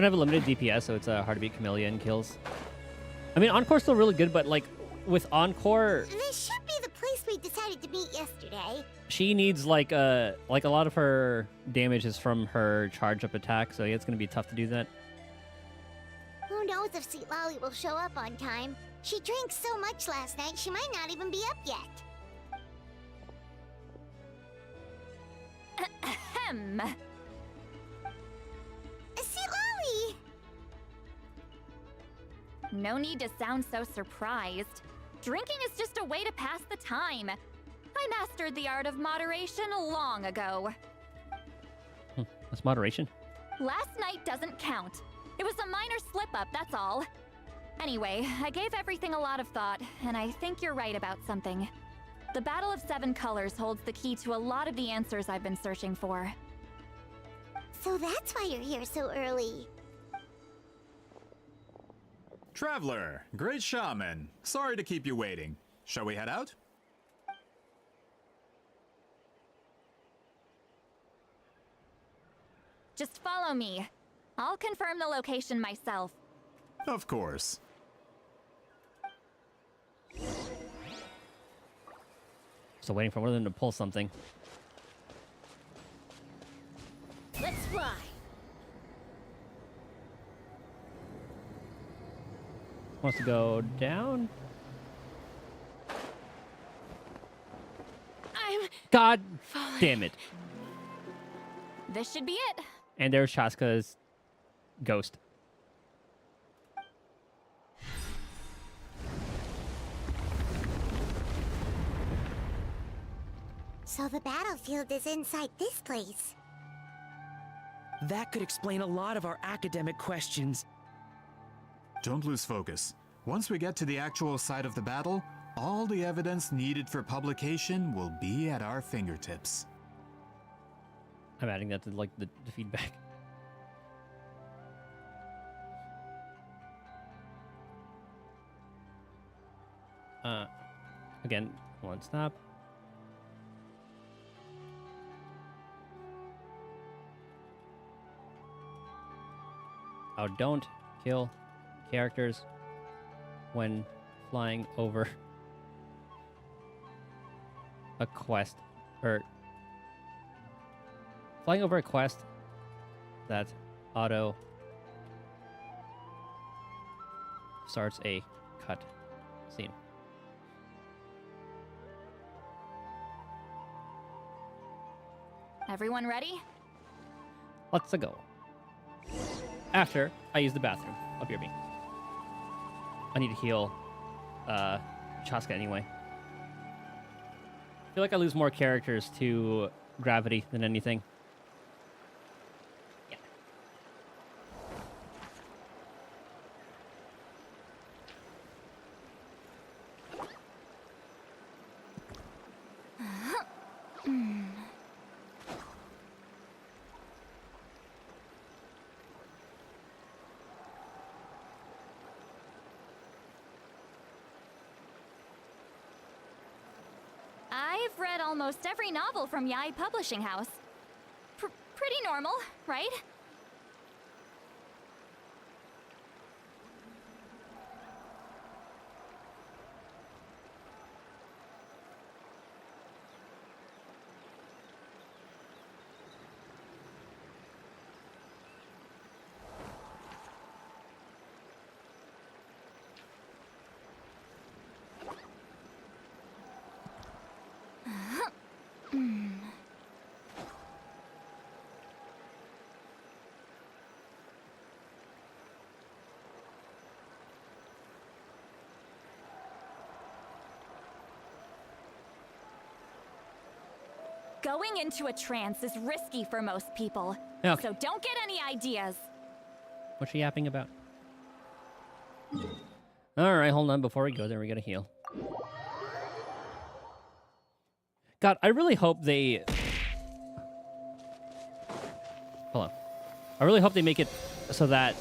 gonna have a limited DPS, so it's hard to beat Chameleon kills. I mean, Encore's still really good, but like with Encore, This should be the place we decided to meet yesterday. she needs like a lot of her damage is from her charge up attack, so yeah, it's gonna be tough to do that. Who knows if Sweet Lolly will show up on time? She drank so much last night, she might not even be up yet. Ahem. Sweet Lolly! No need to sound so surprised. Drinking is just a way to pass the time. I mastered the art of moderation long ago. That's moderation. Last night doesn't count. It was a minor slip-up, that's all. Anyway, I gave everything a lot of thought, and I think you're right about something. The Battle of Seven Colors holds the key to a lot of the answers I've been searching for. So that's why you're here so early. Traveler, great shaman. Sorry to keep you waiting. Shall we head out? Just follow me. I'll confirm the location myself. Of course. So waiting for one of them to pull something. Let's fly. Wants to go down? God damn it. This should be it. And there's Shaska's ghost. So the battlefield is inside this place. That could explain a lot of our academic questions. Don't lose focus. Once we get to the actual site of the battle, all the evidence needed for publication will be at our fingertips. I'm adding that to like the feedback. Again, one stop. Oh, don't kill characters when flying over a quest, or flying over a quest that auto starts a cut scene. Everyone ready? Let's go. After I use the bathroom. Up here, me. I need to heal Chaska anyway. I feel like I lose more characters to gravity than anything. Yeah. I've read almost every novel from Yai Publishing House. Pretty normal, right? Going into a trance is risky for most people, Okay. so don't get any ideas. What's she yapping about? Alright, hold on. Before we go there, we gotta heal. God, I really hope they... Hold on. I really hope they make it so that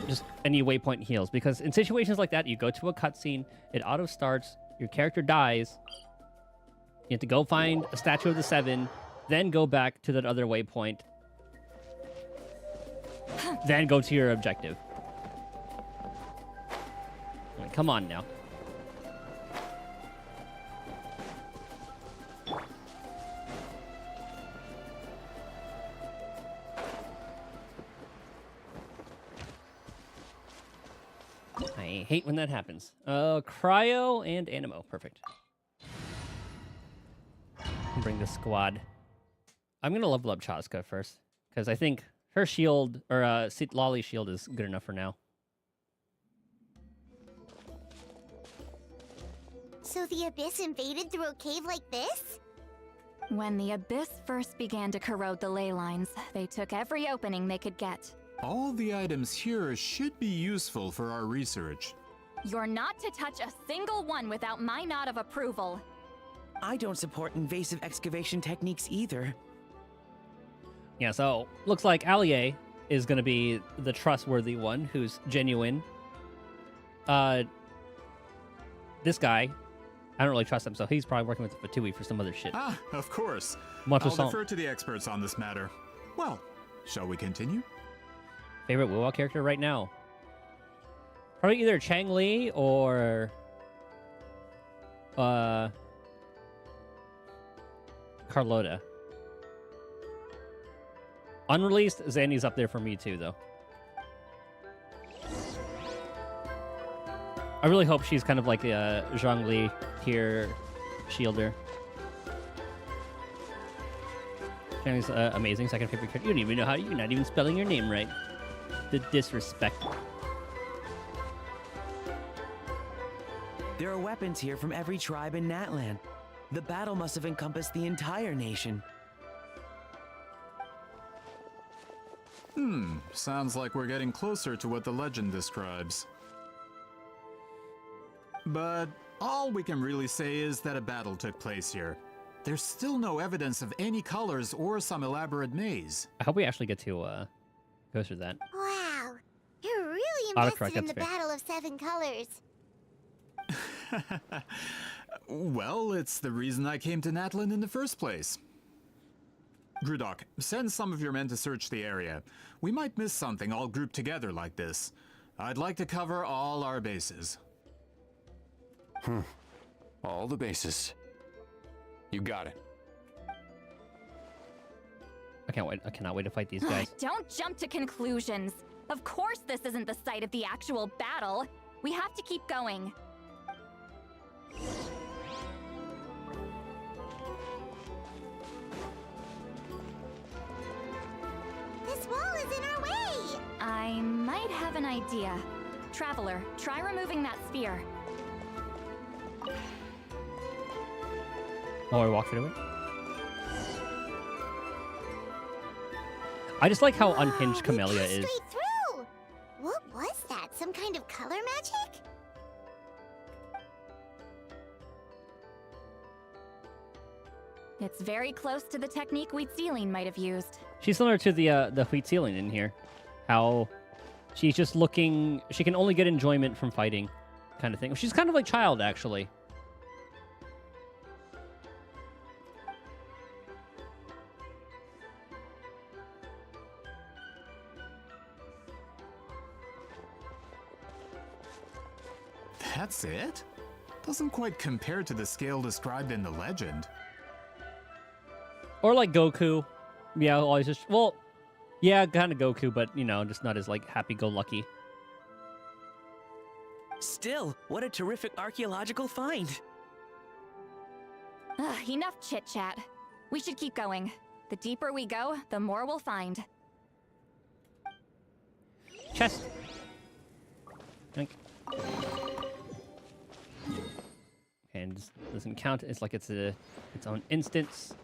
just any waypoint heals. Because in situations like that, you go to a cutscene, it auto-starts, your character dies, you have to go find a statue of the Seven, then go back to that other waypoint. then go to your objective. Like, come on now. I hate when that happens. Cryo and Animo. Perfect. Bring the squad. I'm gonna level up Chaska first, because I think her shield, or Lolly's shield, is good enough for now. So the Abyss invaded through a cave like this? When the Abyss first began to corrode the ley lines, they took every opening they could get. All the items here should be useful for our research. You're not to touch a single one without my nod of approval. I don't support invasive excavation techniques either. Yeah, so looks like Allier is going to be the trustworthy one who's genuine. This guy, I don't really trust him, so he's probably working with the Fatui for some other shit. Ah, of course. I'll defer to the experts on this matter. Well, shall we continue? Favorite WoW character right now? Probably either Chang Li or Carlota. Unreleased, Zandy's up there for me too, though. I really hope she's kind of like a Zhongli tier shielder. Zhang's amazing, second favorite character. You don't even know how, you're not even spelling your name right. The disrespect. There are weapons here from every tribe in Natlan. The battle must have encompassed the entire nation. Sounds like we're getting closer to what the legend describes. But all we can really say is that a battle took place here. There's still no evidence of any colors or some elaborate maze. I hope we actually get to go through that. Wow, you're really Autocorrect, invested in the that's fair. Battle of Seven Colors. Well, it's the reason I came to Natlan in the first place. Grudok, send some of your men to search the area. We might miss something all grouped together like this. I'd like to cover all our bases. All the bases. You got it. I can't wait. I cannot wait to fight these guys. Don't jump to conclusions. Of course this isn't the site of the actual battle. We have to keep going. This wall is in our way! I might have an idea. Traveler, try removing that sphere. Oh, I walk through it. I just like how unhinged Camellia is. Straight through! What was that? Some kind of color magic? It's very close to the technique Wheatsealing might have used. She's similar to the Wheat Ceiling in here. How she's just looking. She can only get enjoyment from fighting, kind of thing. She's kind of like Child, actually. That's it? Doesn't quite compare to the scale described in the legend. Or like Goku. Yeah, always just, well, yeah, kind of Goku, but, you know, just not as, like, happy-go-lucky. Still, what a terrific archaeological find. Enough chit-chat. We should keep going. The deeper we go, the more we'll find. Chest. Think. And this doesn't count. It's like it's its own instance.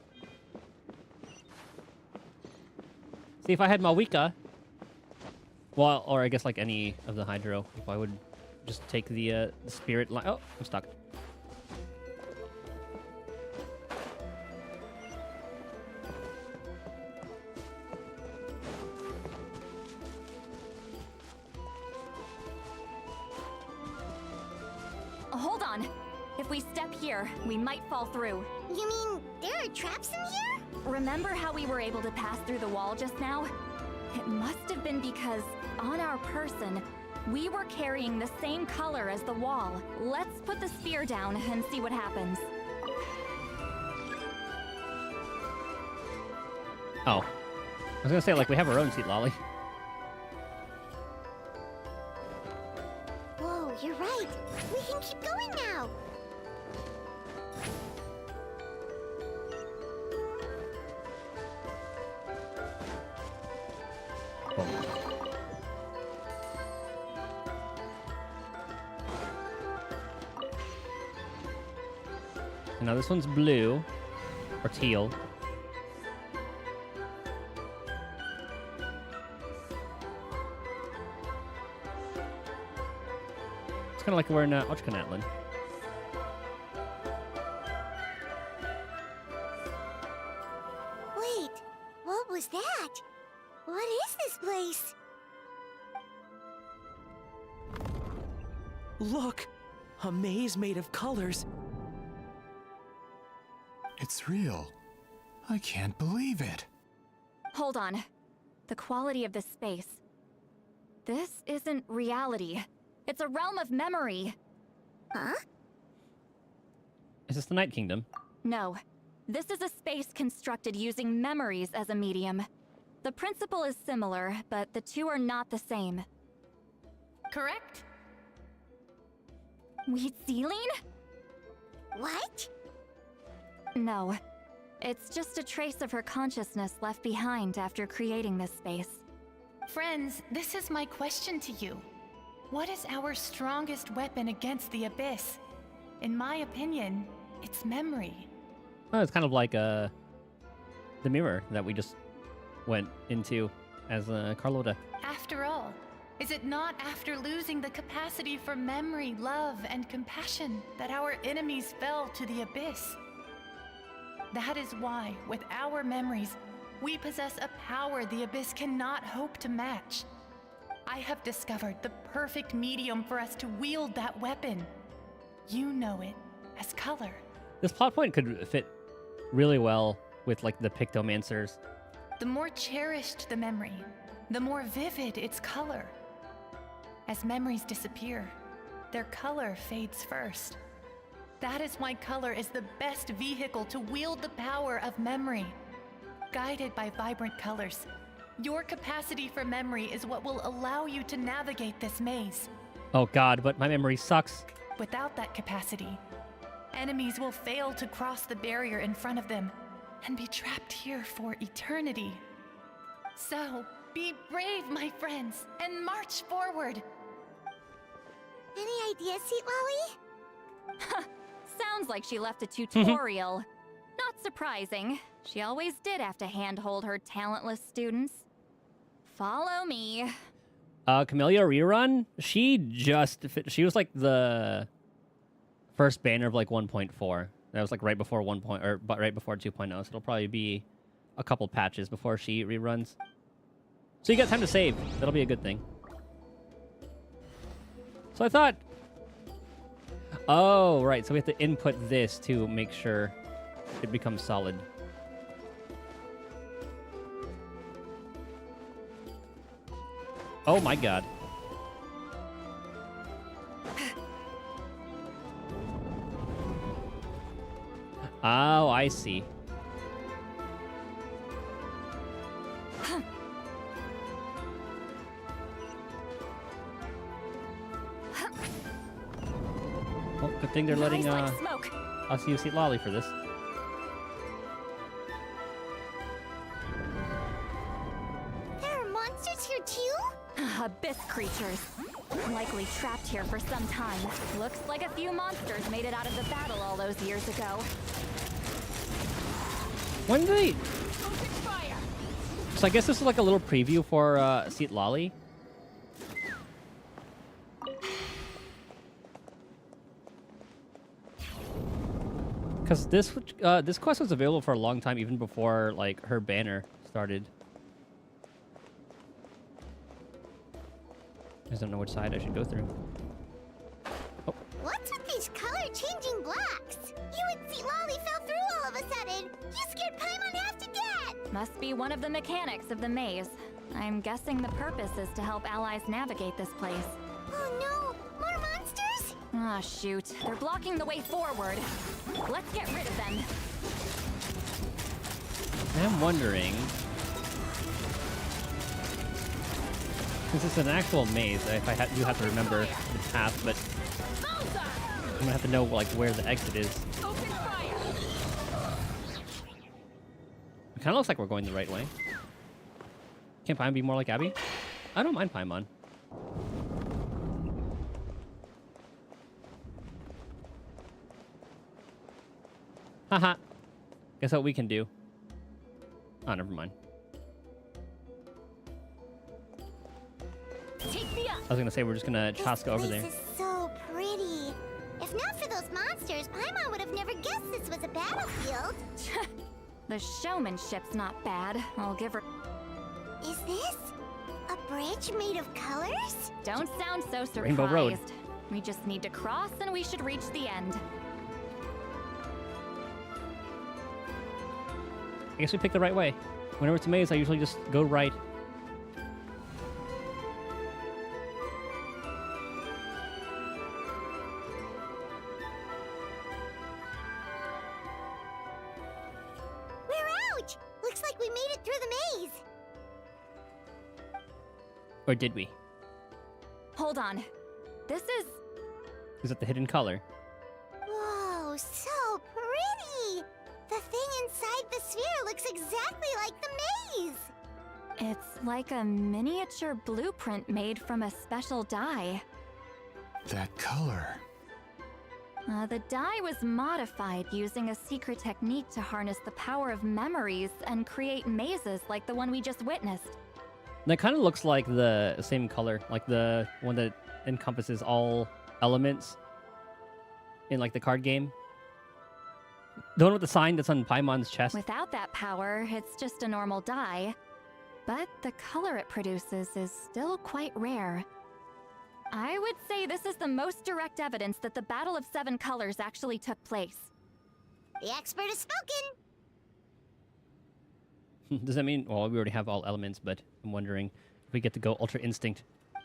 See, if I had Mavuika, well, or I guess like any of the Hydro, if I would just take the spirit line. Oh, I'm stuck. Hold on. If we step here, we might fall through. You mean there are traps in here? Remember how we were able to pass through the wall just now? It must have been because, on our person, we were carrying the same color as the wall. Let's put the sphere down and see what happens. Oh. I was gonna say, like, we have our own seat lolly. Whoa, you're right. We can keep going now. Now this one's blue. Or teal. It's kind of like we're in Ochkanatlan. Wait, what was that? What is this place? Look! A maze made of colors. It's real. I can't believe it. Hold on. The quality of this space. This isn't reality. It's a realm of memory. Huh? Is this the Night Kingdom? No. This is a space constructed using memories as a medium. The principle is similar, but the two are not the same. Correct? Wheat ceiling? What? No. It's just a trace of her consciousness left behind after creating this space. Friends, this is my question to you. What is our strongest weapon against the Abyss? In my opinion, it's memory. Oh, it's kind of like the mirror that we just went into as Carlota. After all, is it not after losing the capacity for memory, love, and compassion that our enemies fell to the Abyss? That is why, with our memories, we possess a power the Abyss cannot hope to match. I have discovered the perfect medium for us to wield that weapon. You know it as color. This plot point could fit really well with, like, the Pictomancers. The more cherished the memory, the more vivid its color. As memories disappear, their color fades first. That is why color is the best vehicle to wield the power of memory. Guided by vibrant colors, your capacity for memory is what will allow you to navigate this maze. Oh god, but my memory sucks. Without that capacity, enemies will fail to cross the barrier in front of them and be trapped here for eternity. So, be brave, my friends, and march forward. Any ideas, Seat Lolly? Sounds like she left a tutorial. Not surprising. She always did have to handhold her talentless students. Follow me. Camellia Rerun? She was like the first banner of like 1.4. That was like right before right before 2.0. So it'll probably be a couple patches before she reruns. So you got time to save. That'll be a good thing. So I thought, oh, right. So we have to input this to make sure it becomes solid. Oh my god. Oh, I see. Well, good thing they're letting Like smoke. us use Seat Lolly for this. There are monsters here too? Abyss creatures. Likely trapped here for some time. Looks like a few monsters made it out of the battle all those years ago. When did they... So I guess this is like a little preview for Seat Lolly. Because this quest was available for a long time, even before like her banner started. I just don't know which side I should go through. Oh. What's with these color-changing blocks? You and Seat Lolly fell through all of a sudden. You scared Paimon half to death. Must be one of the mechanics of the maze. I'm guessing the purpose is to help allies navigate this place. Oh no! More monsters? Ah, shoot. They're blocking the way forward. Let's get rid of them. I'm wondering, since it's an actual maze, if I do have to remember the path, but I'm gonna have to know like where the exit is. It kind of looks like we're going the right way. Can't Paimon be more like Abby? I don't mind Paimon. Haha. Guess what we can do? Oh, never mind. I was gonna say we're just gonna Chaska over there. This is so pretty. If not for those monsters, Paimon would have never guessed this was a battlefield. The showmanship's not bad. I'll give her. Is this a bridge made of colors? Don't sound so surprised. Rainbow Road. We just need to cross and we should reach the end. I guess we picked the right way. Whenever it's a maze, I usually just go right. We're out! Looks like we made it through the maze. Or did we? Hold on. This is... Is it the hidden color? Whoa, so pretty! The thing inside the sphere looks exactly like the maze! It's like a miniature blueprint made from a special dye. That color. The dye was modified using a secret technique to harness the power of memories and create mazes like the one we just witnessed. That kind of looks like the same color, like the one that encompasses all elements in like the card game. The one with the sign that's on Paimon's chest. Without that power, it's just a normal dye. But the color it produces is still quite rare. I would say this is the most direct evidence that the Battle of Seven Colors actually took place. The expert has spoken! Does that mean, well, we already have all elements, but I'm wondering if we get to go Ultra Instinct. Are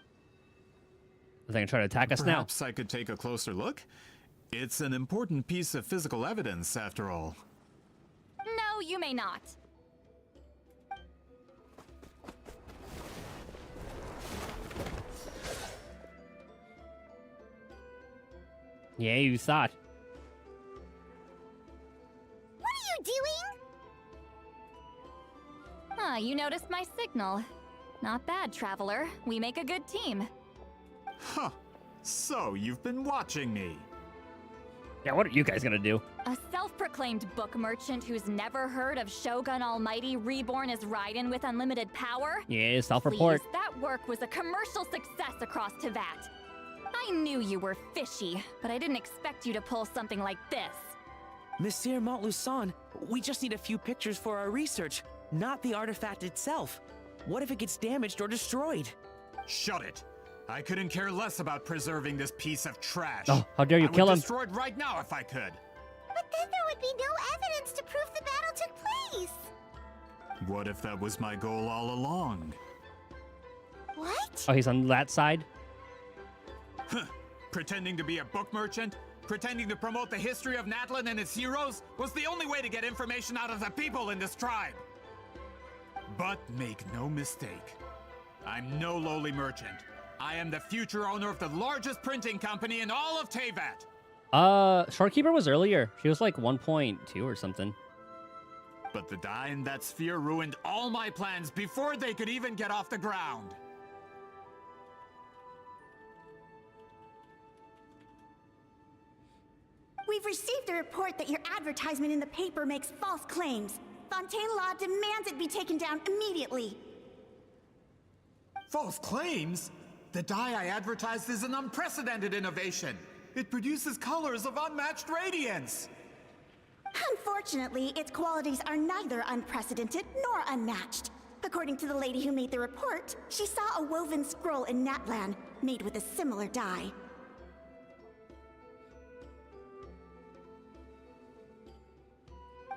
they gonna try to attack us now? Perhaps I could take a closer look? It's an important piece of physical evidence, after all. No, you may not. Yeah, you thought. What are you doing? Ah, you noticed my signal. Not bad, Traveler. We make a good team. Huh. So, you've been watching me. Yeah, what are you guys gonna do? A self-proclaimed book merchant who's never heard of Shogun Almighty reborn as Raiden with unlimited power? Yeah, self-report. Please, that work was a commercial success across Teyvat. I knew you were fishy, but I didn't expect you to pull something like this. Monsieur Montluçon, we just need a few pictures for our research, not the artifact itself. What if it gets damaged or destroyed? Shut it. I couldn't care less about preserving this piece of trash. Oh, how dare you kill I him? would destroy it right now if I could. But then there would be no evidence to prove the battle took place! What if that was my goal all along? What? Oh, he's on that side? Huh. Pretending to be a book merchant? Pretending to promote the history of Natlan and its heroes was the only way to get information out of the people in this tribe. But make no mistake, I'm no lowly merchant. I am the future owner of the largest printing company in all of Teyvat. Shorekeeper was earlier. She was like 1.2 or something. But the dye in that sphere ruined all my plans before they could even get off the ground. We've received a report that your advertisement in the paper makes false claims. Fontaine Law demands it be taken down immediately. False claims? The dye I advertised is an unprecedented innovation. It produces colors of unmatched radiance. Unfortunately, its qualities are neither unprecedented nor unmatched. According to the lady who made the report, she saw a woven scroll in Natlan made with a similar dye.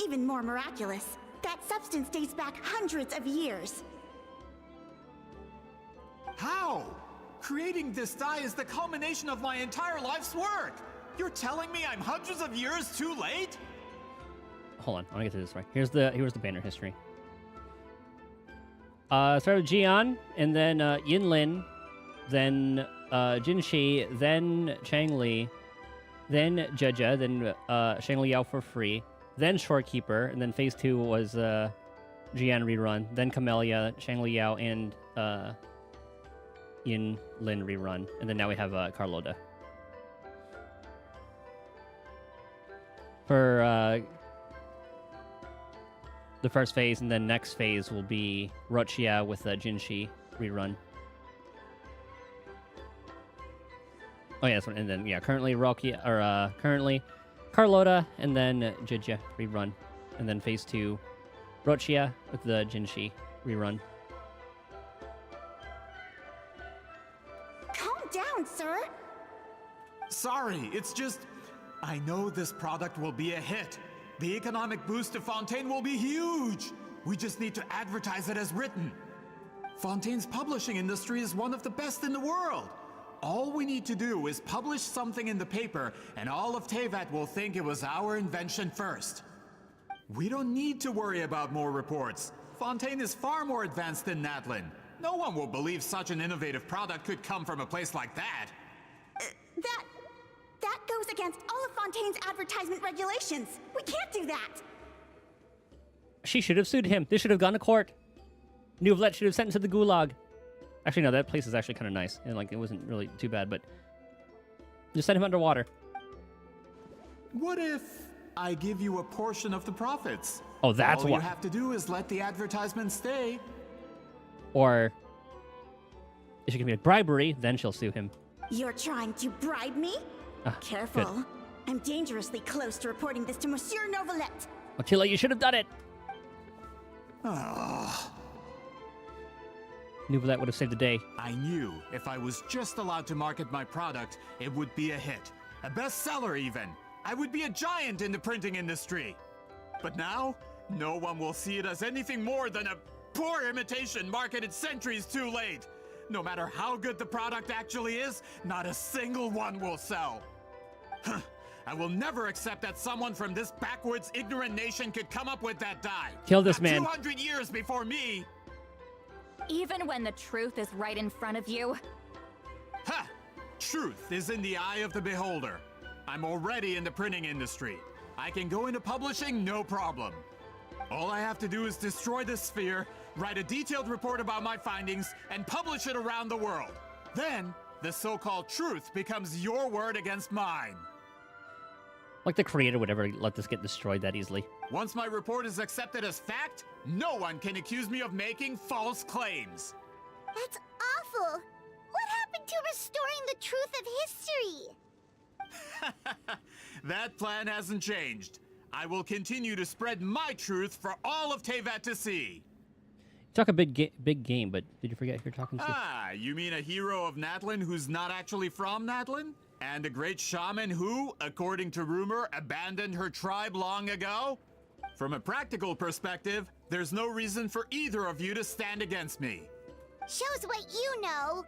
Even more miraculous, that substance dates back hundreds of years. How? Creating this dye is the culmination of my entire life's work. You're telling me I'm hundreds of years too late? Hold on, I want to get to this right. Here's the banner history. Started with Jian, and then Yinlin, then Jinshi, then Changli, then Jeja, then Shang Liao for free, then Shorekeeper, and then phase 2 was Jian rerun, then Camellia, Shang Liao, and Yinlin rerun, and then now we have Carlotta. For the first phase, and then next phase will be Rochia with Jinshi rerun. Oh yeah, and then yeah, currently Rocky or currently Carlotta, and then Jija rerun, and then phase 2, Rochia with the Jinshi rerun. Calm down, sir. Sorry, it's just I know this product will be a hit. The economic boost to Fontaine will be huge. We just need to advertise it as written. Fontaine's publishing industry is one of the best in the world. All we need to do is publish something in the paper, and all of Teyvat will think it was our invention first. We don't need to worry about more reports. Fontaine is far more advanced than Natlan. No one will believe such an innovative product could come from a place like that. That goes against all of Fontaine's advertisement regulations. We can't do that. She should have sued him. This should have gone to court. Nouvlet should have sent him to the gulag. Actually, no, that place is actually kind of nice. And, like, it wasn't really too bad, but just send him underwater. What if I give you a portion of the profits? Oh, that's all what. All you have to do is let the advertisement stay. Or if she can be a bribery, then she'll sue him. You're trying to bribe me? Careful. Good. I'm dangerously close to reporting this to Monsieur Novelette. Attila, you should have done it. Novelette would have saved the day. I knew if I was just allowed to market my product, it would be a hit. A bestseller, even. I would be a giant in the printing industry. But now, no one will see it as anything more than a poor imitation marketed centuries too late. No matter how good the product actually is, not a single one will sell. I will never accept that someone from this backwoods, ignorant nation could come up with that dye. Kill this man. 200 years before me. Even when the truth is right in front of you. Ha! Truth is in the eye of the beholder. I'm already in the printing industry. I can go into publishing, no problem. All I have to do is destroy the sphere, write a detailed report about my findings, and publish it around the world. Then, the so-called truth becomes your word against mine. Like the creator would ever let this get destroyed that easily. Once my report is accepted as fact, no one can accuse me of making false claims. That's awful. What happened to restoring the truth of history? That plan hasn't changed. I will continue to spread my truth for all of Teyvat to see. Talk a big game, but did you forget who you're talking to? Ah, you mean a hero of Natlan who's not actually from Natlan? And a great shaman who, according to rumor, abandoned her tribe long ago? From a practical perspective, there's no reason for either of you to stand against me. Shows what you know.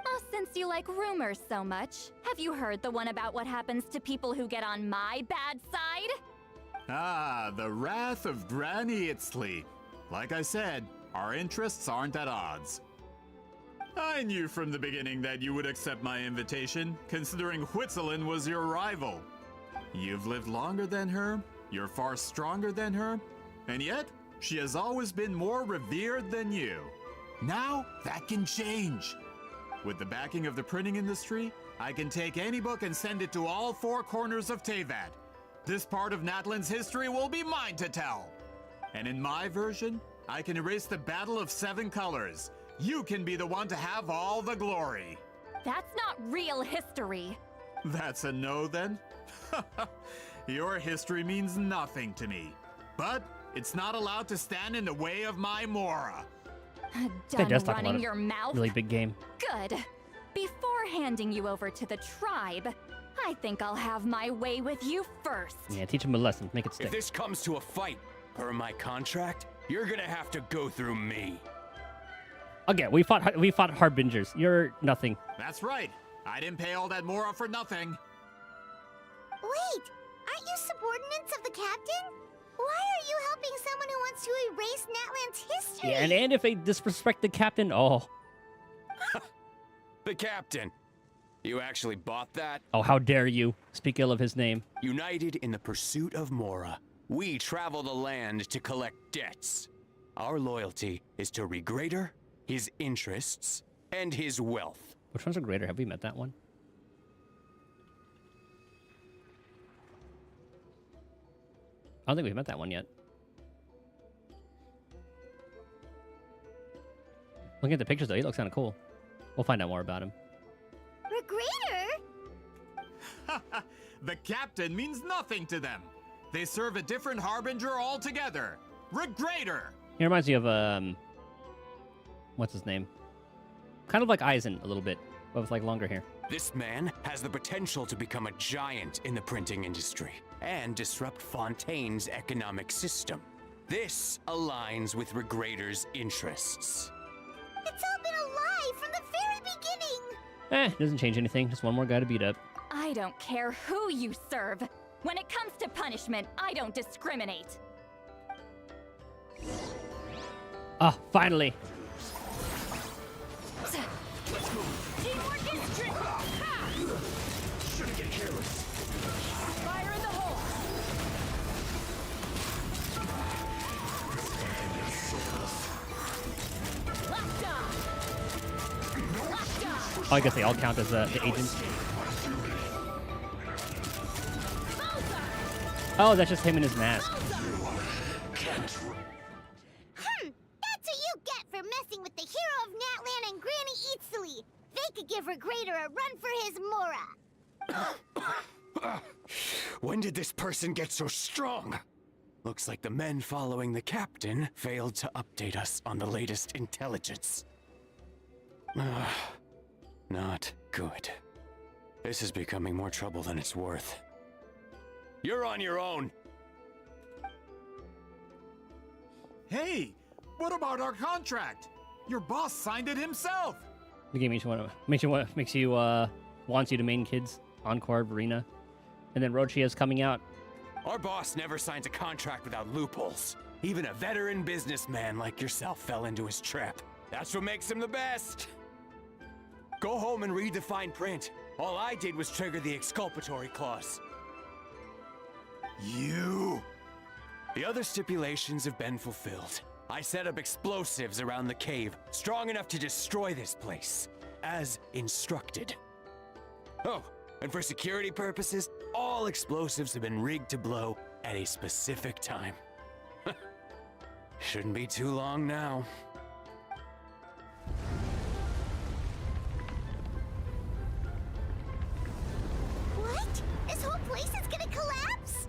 Oh, since you like rumors so much, have you heard the one about what happens to people who get on my bad side? Ah, the wrath of Granny Itzley. Like I said, our interests aren't at odds. I knew from the beginning that you would accept my invitation, considering Huitzilin was your rival. You've lived longer than her, you're far stronger than her, and yet, she has always been more revered than you. Now, that can change. With the backing of the printing industry, I can take any book and send it to all four corners of Teyvat. This part of Natlan's history will be mine to tell. And in my version, I can erase the Battle of Seven Colors. You can be the one to have all the glory. That's not real history. That's a no, then? Your history means nothing to me. But it's not allowed to stand in the way of my Mora. Done running your mouth? Really big game. Good. Before handing you over to the tribe, I think I'll have my way with you first. Yeah, teach him a lesson. Make it stick. If this comes to a fight, per my contract, you're gonna have to go through me. Again, we fought harbingers. You're nothing. That's right. I didn't pay all that Mora for nothing. Wait, aren't you subordinates of the captain? Why are you helping someone who wants to erase Natlan's history? Yeah, and if they disrespect the captain, oh. The captain. You actually bought that? Oh, how dare you speak ill of his name. United in the pursuit of Mora, we travel the land to collect debts. Our loyalty is to Regrader, his interests, and his wealth. Which one's Regrader? Have we met that one? I don't think we've met that one yet. Looking at the pictures, though, he looks kind of cool. We'll find out more about him. Regrader? The captain means nothing to them. They serve a different harbinger altogether. Regrader! He reminds me of, what's his name? Kind of like Eisen, a little bit, but with, like, longer hair. This man has the potential to become a giant in the printing industry and disrupt Fontaine's economic system. This aligns with Regrader's interests. It's all been a lie from the very beginning! Doesn't change anything. Just one more guy to beat up. I don't care who you serve. When it comes to punishment, I don't discriminate. Ah, finally. Teamwork is tricky. Shouldn't get careless. Fire in the hole. Oh, I guess they all count as the agents. Oh, that's just him in his mask. That's what you get for messing with the hero of Natlan and Granny Eatsley. They could give Regrader a run for his Mora. When did this person get so strong? Looks like the men following the captain failed to update us on the latest intelligence. Not good. This is becoming more trouble than it's worth. You're on your own. Hey, what about our contract? Your boss signed it himself. The game wants you to main kids Encore Arena, and then Rochia's coming out. Our boss never signs a contract without loopholes. Even a veteran businessman like yourself fell into his trap. That's what makes him the best. Go home and read the fine print. All I did was trigger the exculpatory clause. You... The other stipulations have been fulfilled. I set up explosives around the cave, strong enough to destroy this place, as instructed. Oh, and for security purposes, all explosives have been rigged to blow at a specific time. Shouldn't be too long now. What? This whole place is gonna collapse?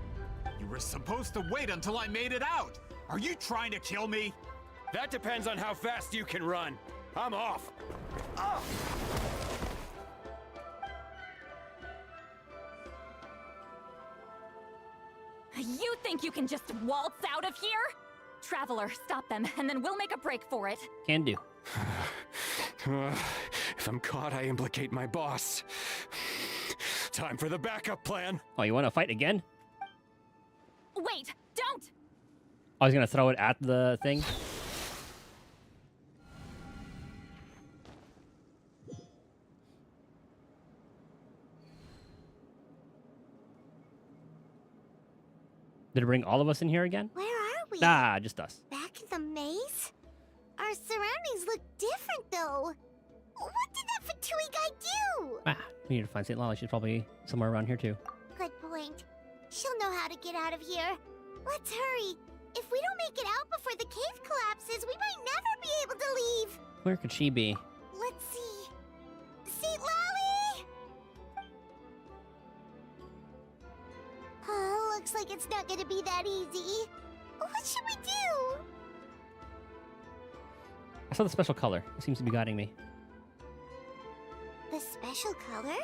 You were supposed to wait until I made it out. Are you trying to kill me? That depends on how fast you can run. I'm off. Oh. You think you can just waltz out of here? Traveler, stop them, and then we'll make a break for it. Can do. If I'm caught, I implicate my boss. Time for the backup plan. Oh, you want to fight again? Wait, don't! I was gonna throw it at the thing. Did it bring all of us in here again? Where are we? Ah, just us. Back in the maze? Our surroundings look different, though. What did that Fatui guy do? Ah, we need to find St. Lala. She's probably somewhere around here too. Good point. She'll know how to get out of here. Let's hurry. If we don't make it out before the cave collapses, we might never be able to leave. Where could she be? Let's see. St. Lally! Oh, looks like it's not gonna be that easy. What should we do? I saw the special color. It seems to be guiding me. The special color?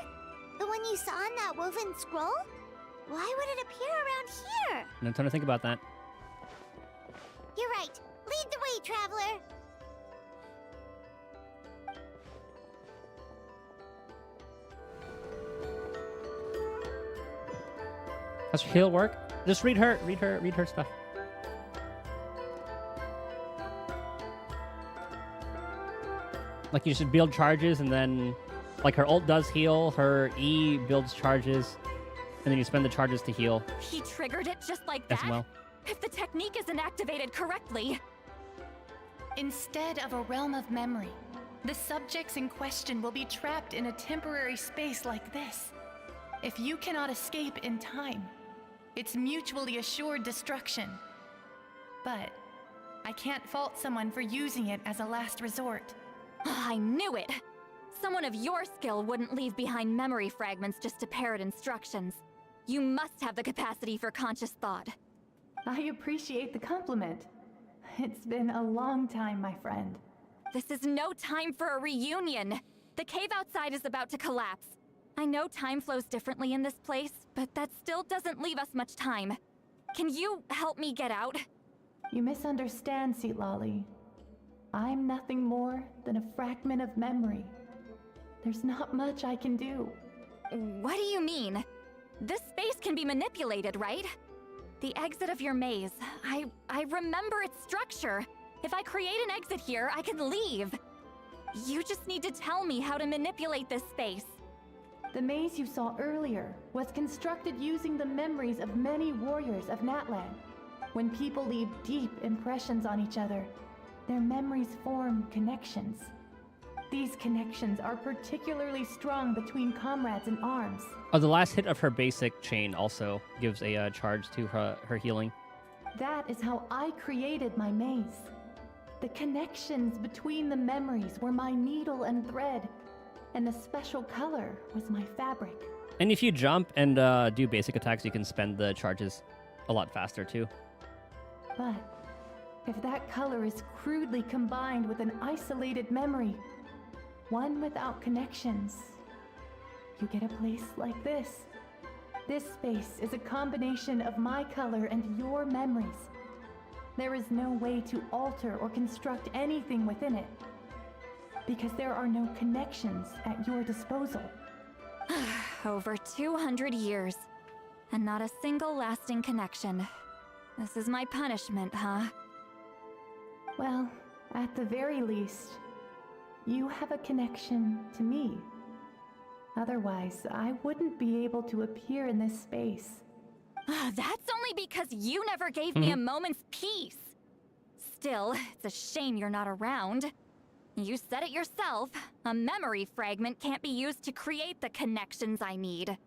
The one you saw in that woven scroll? Why would it appear around here? No time to think about that. You're right. Lead the way, traveler. How's heal work? Just read her stuff. Like you should build charges and then, like her ult does heal, her E builds charges, and then you spend the charges to heal. He triggered it just like as that? well. If the technique isn't activated correctly. Instead of a realm of memory, the subjects in question will be trapped in a temporary space like this. If you cannot escape in time, it's mutually assured destruction. But I can't fault someone for using it as a last resort. I knew it! Someone of your skill wouldn't leave behind memory fragments just to parrot instructions. You must have the capacity for conscious thought. I appreciate the compliment. It's been a long time, my friend. This is no time for a reunion. The cave outside is about to collapse. I know time flows differently in this place, but that still doesn't leave us much time. Can you help me get out? You misunderstand, Seatlali. I'm nothing more than a fragment of memory. There's not much I can do. What do you mean? This space can be manipulated, right? The exit of your maze. I remember its structure. If I create an exit here, I can leave. You just need to tell me how to manipulate this space. The maze you saw earlier was constructed using the memories of many warriors of Natlan. When people leave deep impressions on each other, their memories form connections. These connections are particularly strong between comrades in arms. Oh, the last hit of her basic chain also gives a charge to her healing. That is how I created my maze. The connections between the memories were my needle and thread, and the special color was my fabric. And if you jump and do basic attacks, you can spend the charges a lot faster too. But if that color is crudely combined with an isolated memory, one without connections, you get a place like this. This space is a combination of my color and your memories. There is no way to alter or construct anything within it, because there are no connections at your disposal. Over 200 years, and not a single lasting connection. This is my punishment, huh? Well, at the very least, you have a connection to me. Otherwise, I wouldn't be able to appear in this space. That's only because you never gave me a moment's peace. Still, it's a shame you're not around. You said it yourself. A memory fragment can't be used to create the connections I need.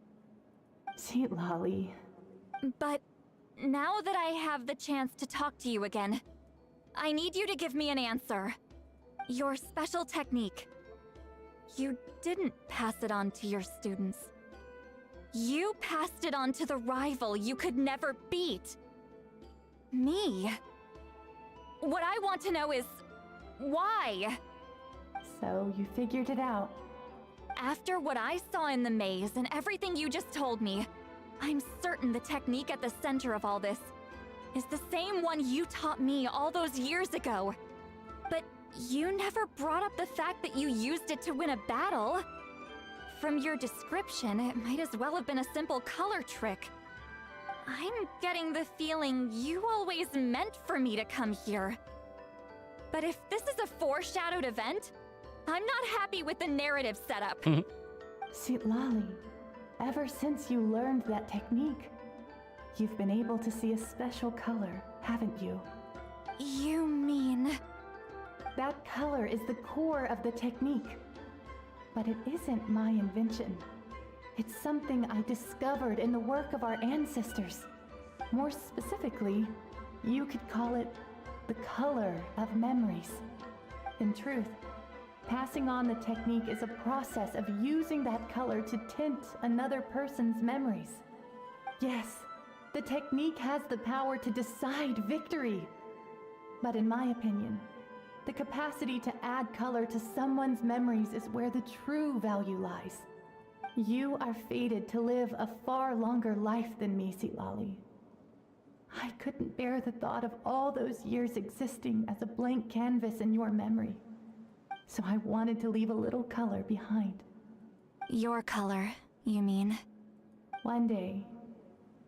Seatlali. But now that I have the chance to talk to you again, I need you to give me an answer. Your special technique. You didn't pass it on to your students. You passed it on to the rival you could never beat. Me. What I want to know is, why? So you figured it out. After what I saw in the maze and everything you just told me, I'm certain the technique at the center of all this is the same one you taught me all those years ago. But you never brought up the fact that you used it to win a battle. From your description, it might as well have been a simple color trick. I'm getting the feeling you always meant for me to come here. But if this is a foreshadowed event, I'm not happy with the narrative setup. Seatlali, ever since you learned that technique, you've been able to see a special color, haven't you? You mean... That color is the core of the technique. But it isn't my invention. It's something I discovered in the work of our ancestors. More specifically, you could call it the color of memories. In truth, passing on the technique is a process of using that color to tint another person's memories. Yes, the technique has the power to decide victory. But in my opinion, the capacity to add color to someone's memories is where the true value lies. You are fated to live a far longer life than me, Seatlali. I couldn't bear the thought of all those years existing as a blank canvas in your memory. So I wanted to leave a little color behind. Your color, you mean? One day,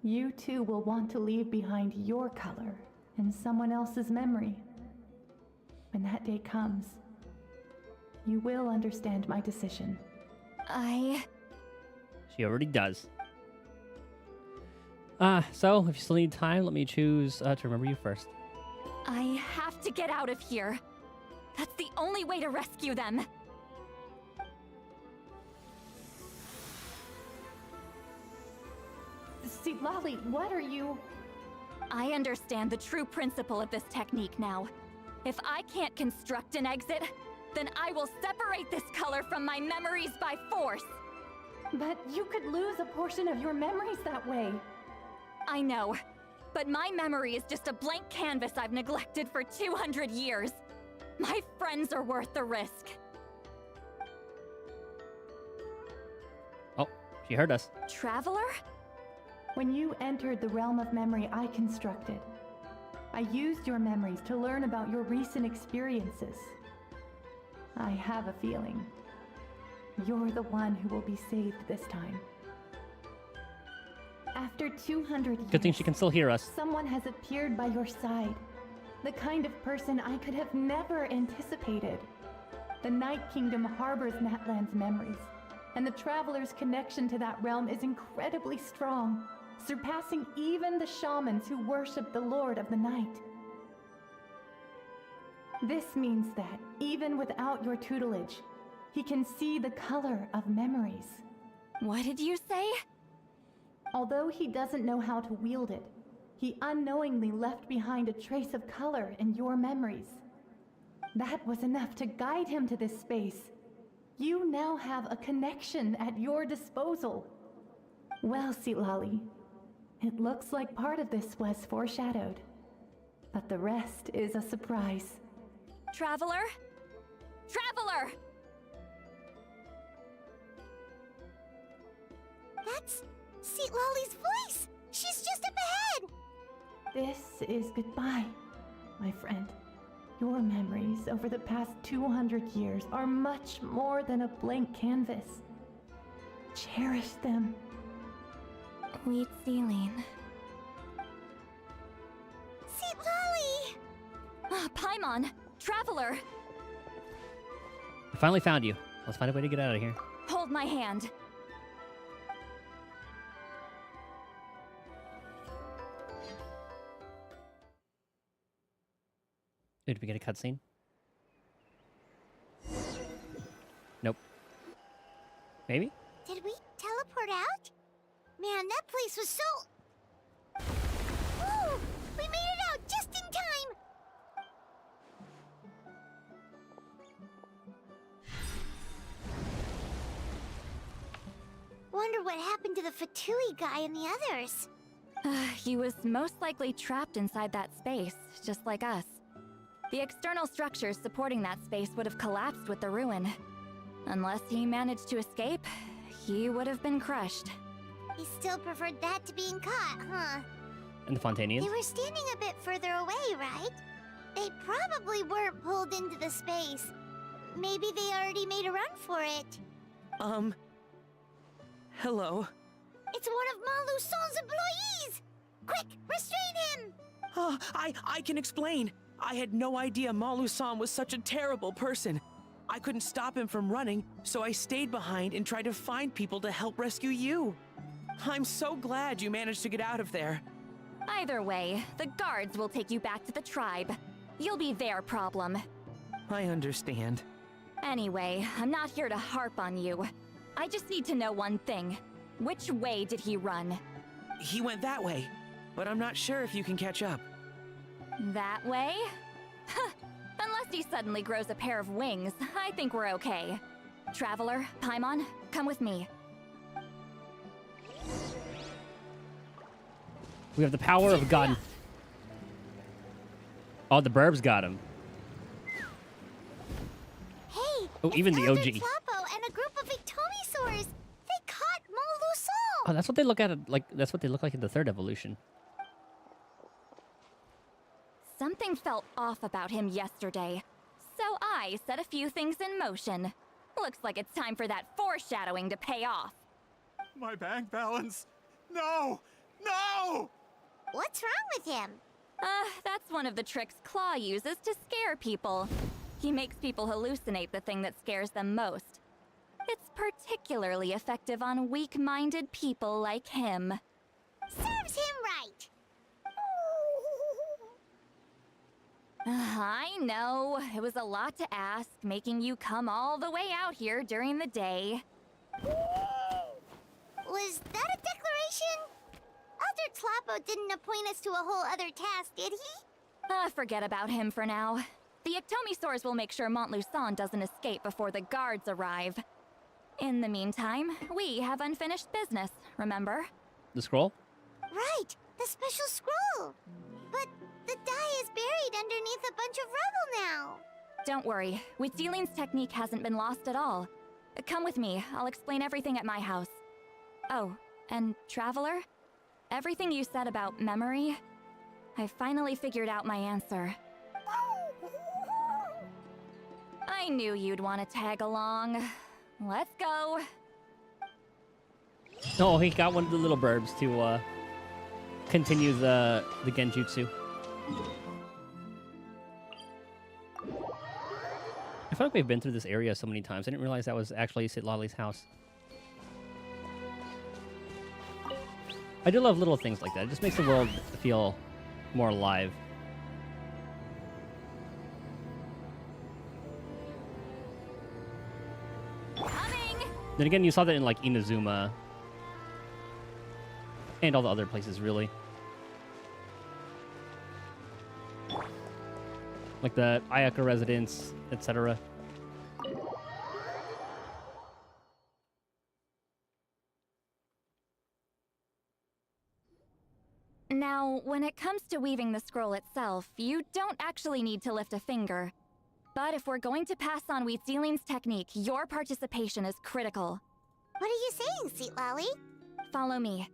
You too will want to leave behind your color in someone else's memory. When that day comes, you will understand my decision. She already does. So if you still need time, let me choose to remember you first. I have to get out of here. That's the only way to rescue them. Citlali, what are you? I understand the true principle of this technique now. If I can't construct an exit, then I will separate this color from my memories by force. But you could lose a portion of your memories that way. I know, but my memory is just a blank canvas I've neglected for 200 years. My friends are worth the risk. Oh, she heard us. Traveler? When you entered the realm of memory I constructed, I used your memories to learn about your recent experiences. I have a feeling you're the one who will be saved this time. After 200 years, Good thing she can still hear us. someone has appeared by your side. The kind of person I could have never anticipated. The Night Kingdom harbors Natlan's memories, and the Traveler's connection to that realm is incredibly strong, surpassing even the shamans who worship the Lord of the Night. This means that, even without your tutelage, he can see the color of memories. What did you say? Although he doesn't know how to wield it, he unknowingly left behind a trace of color in your memories. That was enough to guide him to this space. You now have a connection at your disposal. Well, Citlali, it looks like part of this was foreshadowed, but the rest is a surprise. Traveler? Traveler! That's Citlali's voice! She's just up ahead! This is goodbye, my friend. Your memories over the past 200 years are much more than a blank canvas. Cherish them. Wheat ceiling. Citlali! Paimon! Traveler! I finally found you. Let's find a way to get out of here. Hold my hand. Did we get a cutscene? Nope. Maybe? Did we teleport out? Man, that place was so... Ooh! We made it out just in time! Wonder what happened to the Fatui guy and the others. He was most likely trapped inside that space, just like us. The external structures supporting that space would have collapsed with the ruin. Unless he managed to escape, he would have been crushed. He still preferred that to being caught, huh? And the Fontanians? They were standing a bit further away, right? They probably weren't pulled into the space. Maybe they already made a run for it. Hello? It's one of Malu Son's employees! Quick, restrain him! Oh, I can explain. I had no idea Malu-san was such a terrible person. I couldn't stop him from running, so I stayed behind and tried to find people to help rescue you. I'm so glad you managed to get out of there. Either way, the guards will take you back to the tribe. You'll be their problem. I understand. Anyway, I'm not here to harp on you. I just need to know one thing. Which way did he run? He went that way, but I'm not sure if you can catch up. That way? Unless he suddenly grows a pair of wings, I think we're okay. Traveler, Paimon, come with me. We have the power of a gun. Oh, the burbs got him. Hey! Oh, even the OG. Tlapo and a group of Victomisaurs! They caught Malu Son! Oh, that's what they look at. Like that's what they look like in the third evolution. Something felt off about him yesterday, so I set a few things in motion. Looks like it's time for that foreshadowing to pay off. My bank balance! No! No! What's wrong with him? That's one of the tricks Claw uses to scare people. He makes people hallucinate the thing that scares them most. It's particularly effective on weak-minded people like him. Serves him right. I know. It was a lot to ask, making you come all the way out here during the day. Was that a declaration? Elder Tlapo didn't appoint us to a whole other task, did he? Forget about him for now. The Ectomisaurs will make sure Montluçon doesn't escape before the guards arrive. In the meantime, we have unfinished business, remember? The scroll? Right, the special scroll. But the die is buried underneath a bunch of rubble now. Don't worry, Witzeline's technique hasn't been lost at all. Come with me, I'll explain everything at my house. Oh, and Traveler? Everything you said about memory, I finally figured out my answer. I knew you'd want to tag along. Let's go. Oh, he got one of the little burbs to continue the genjutsu. I feel like we've been through this area so many times. I didn't realize that was actually Citlali's house. I do love little things like that. It just makes the world feel more alive. Coming! Then again, you saw that in like Inazuma and all the other places, really. Like the Ayaka residence, etc. Now, when it comes to weaving the scroll itself, you don't actually need to lift a finger. But if we're going to pass on Witzeline's technique, your participation is critical. What are you saying, Citlali? Follow me.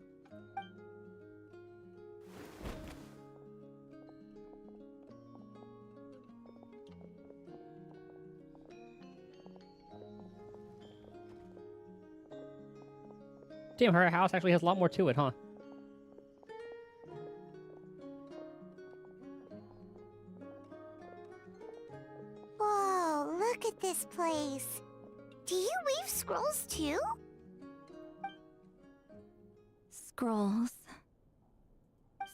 Damn, her house actually has a lot more to it, huh? Whoa, look at this place. Do you weave scrolls too? Scrolls.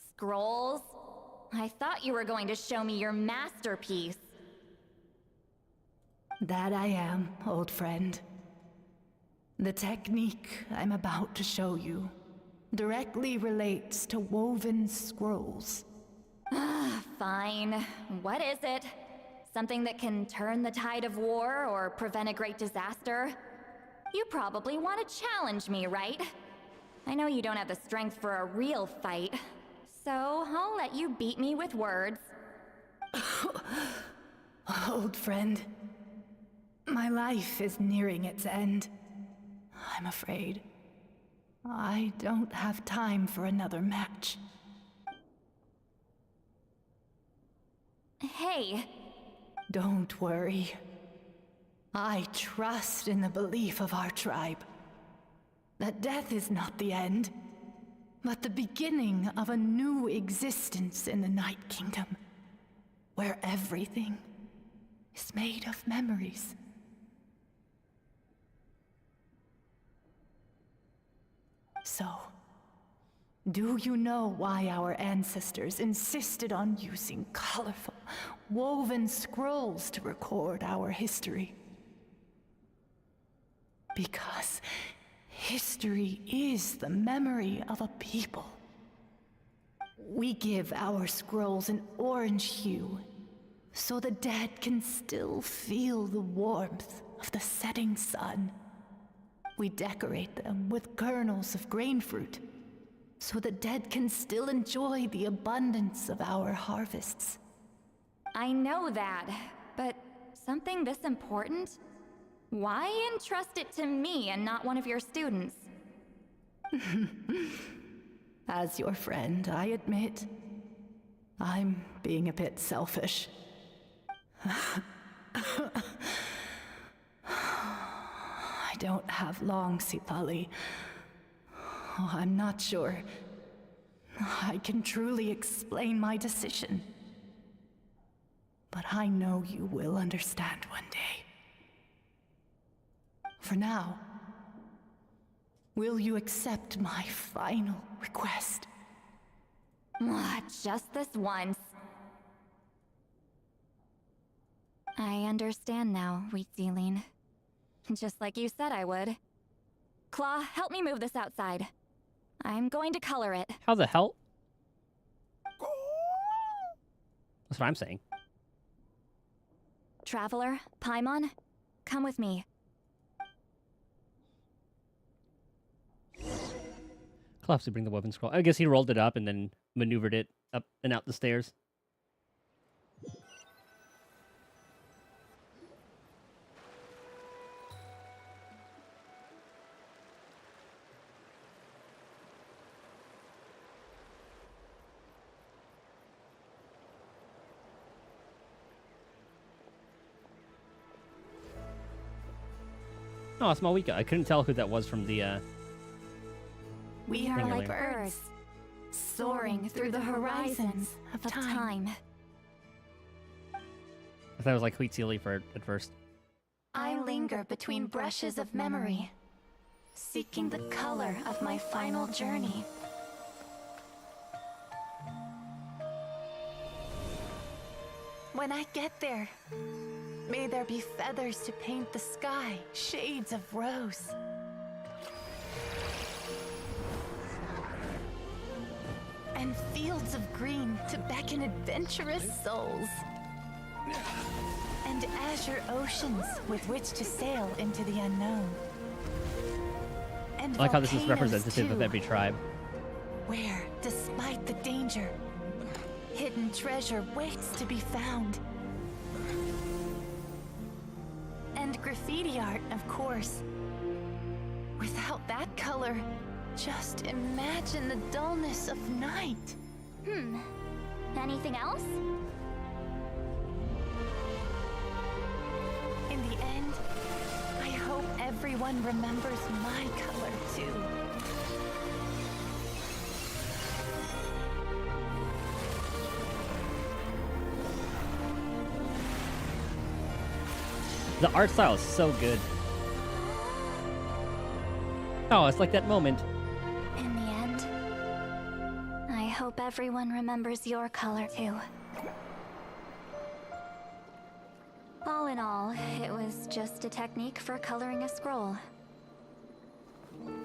Scrolls? I thought you were going to show me your masterpiece. That I am, old friend. The technique I'm about to show you directly relates to woven scrolls. Fine. What is it? Something that can turn the tide of war or prevent a great disaster? You probably want to challenge me, right? I know you don't have the strength for a real fight, so I'll let you beat me with words. Old friend, my life is nearing its end. I'm afraid I don't have time for another match. Hey. Don't worry. I trust in the belief of our tribe that death is not the end, but the beginning of a new existence in the Night Kingdom, where everything is made of memories. So, do you know why our ancestors insisted on using colorful, woven scrolls to record our history? Because history is the memory of a people. We give our scrolls an orange hue, so the dead can still feel the warmth of the setting sun. We decorate them with kernels of grain fruit, so the dead can still enjoy the abundance of our harvests. I know that, but something this important? Why entrust it to me and not one of your students? As your friend, I admit, I'm being a bit selfish. I don't have long, Citlali. Oh, I'm not sure I can truly explain my decision. But I know you will understand one day. For now, will you accept my final request? Just this once. I understand now, Wheatsealing. Just like you said I would. Claw, help me move this outside. I'm going to color it. How the hell? That's what I'm saying. Traveler, Paimon, come with me. I'll have to bring the woven scroll. I guess he rolled it up and then maneuvered it up and out the stairs. Oh, it's Mavuika. I couldn't tell who that was from the, We are thing like earlier. birds, soaring through the horizons of time. I thought it was like Wheatsealy at first. I linger between brushes of memory, seeking the color of my final journey. When I get there, may there be feathers to paint the sky, shades of rose. And fields of green to beckon adventurous souls. And azure oceans with which to sail into the unknown. And I like how this is volcanoes, representative of too, every tribe. where, despite the danger, hidden treasure waits to be found. And graffiti art, of course. Without that color, just imagine the dullness of night. Anything else? In the end, I hope everyone remembers my color too. The art style is so good. Oh, it's like that moment. In the end, I hope everyone remembers your color too. All in all, it was just a technique for coloring a scroll.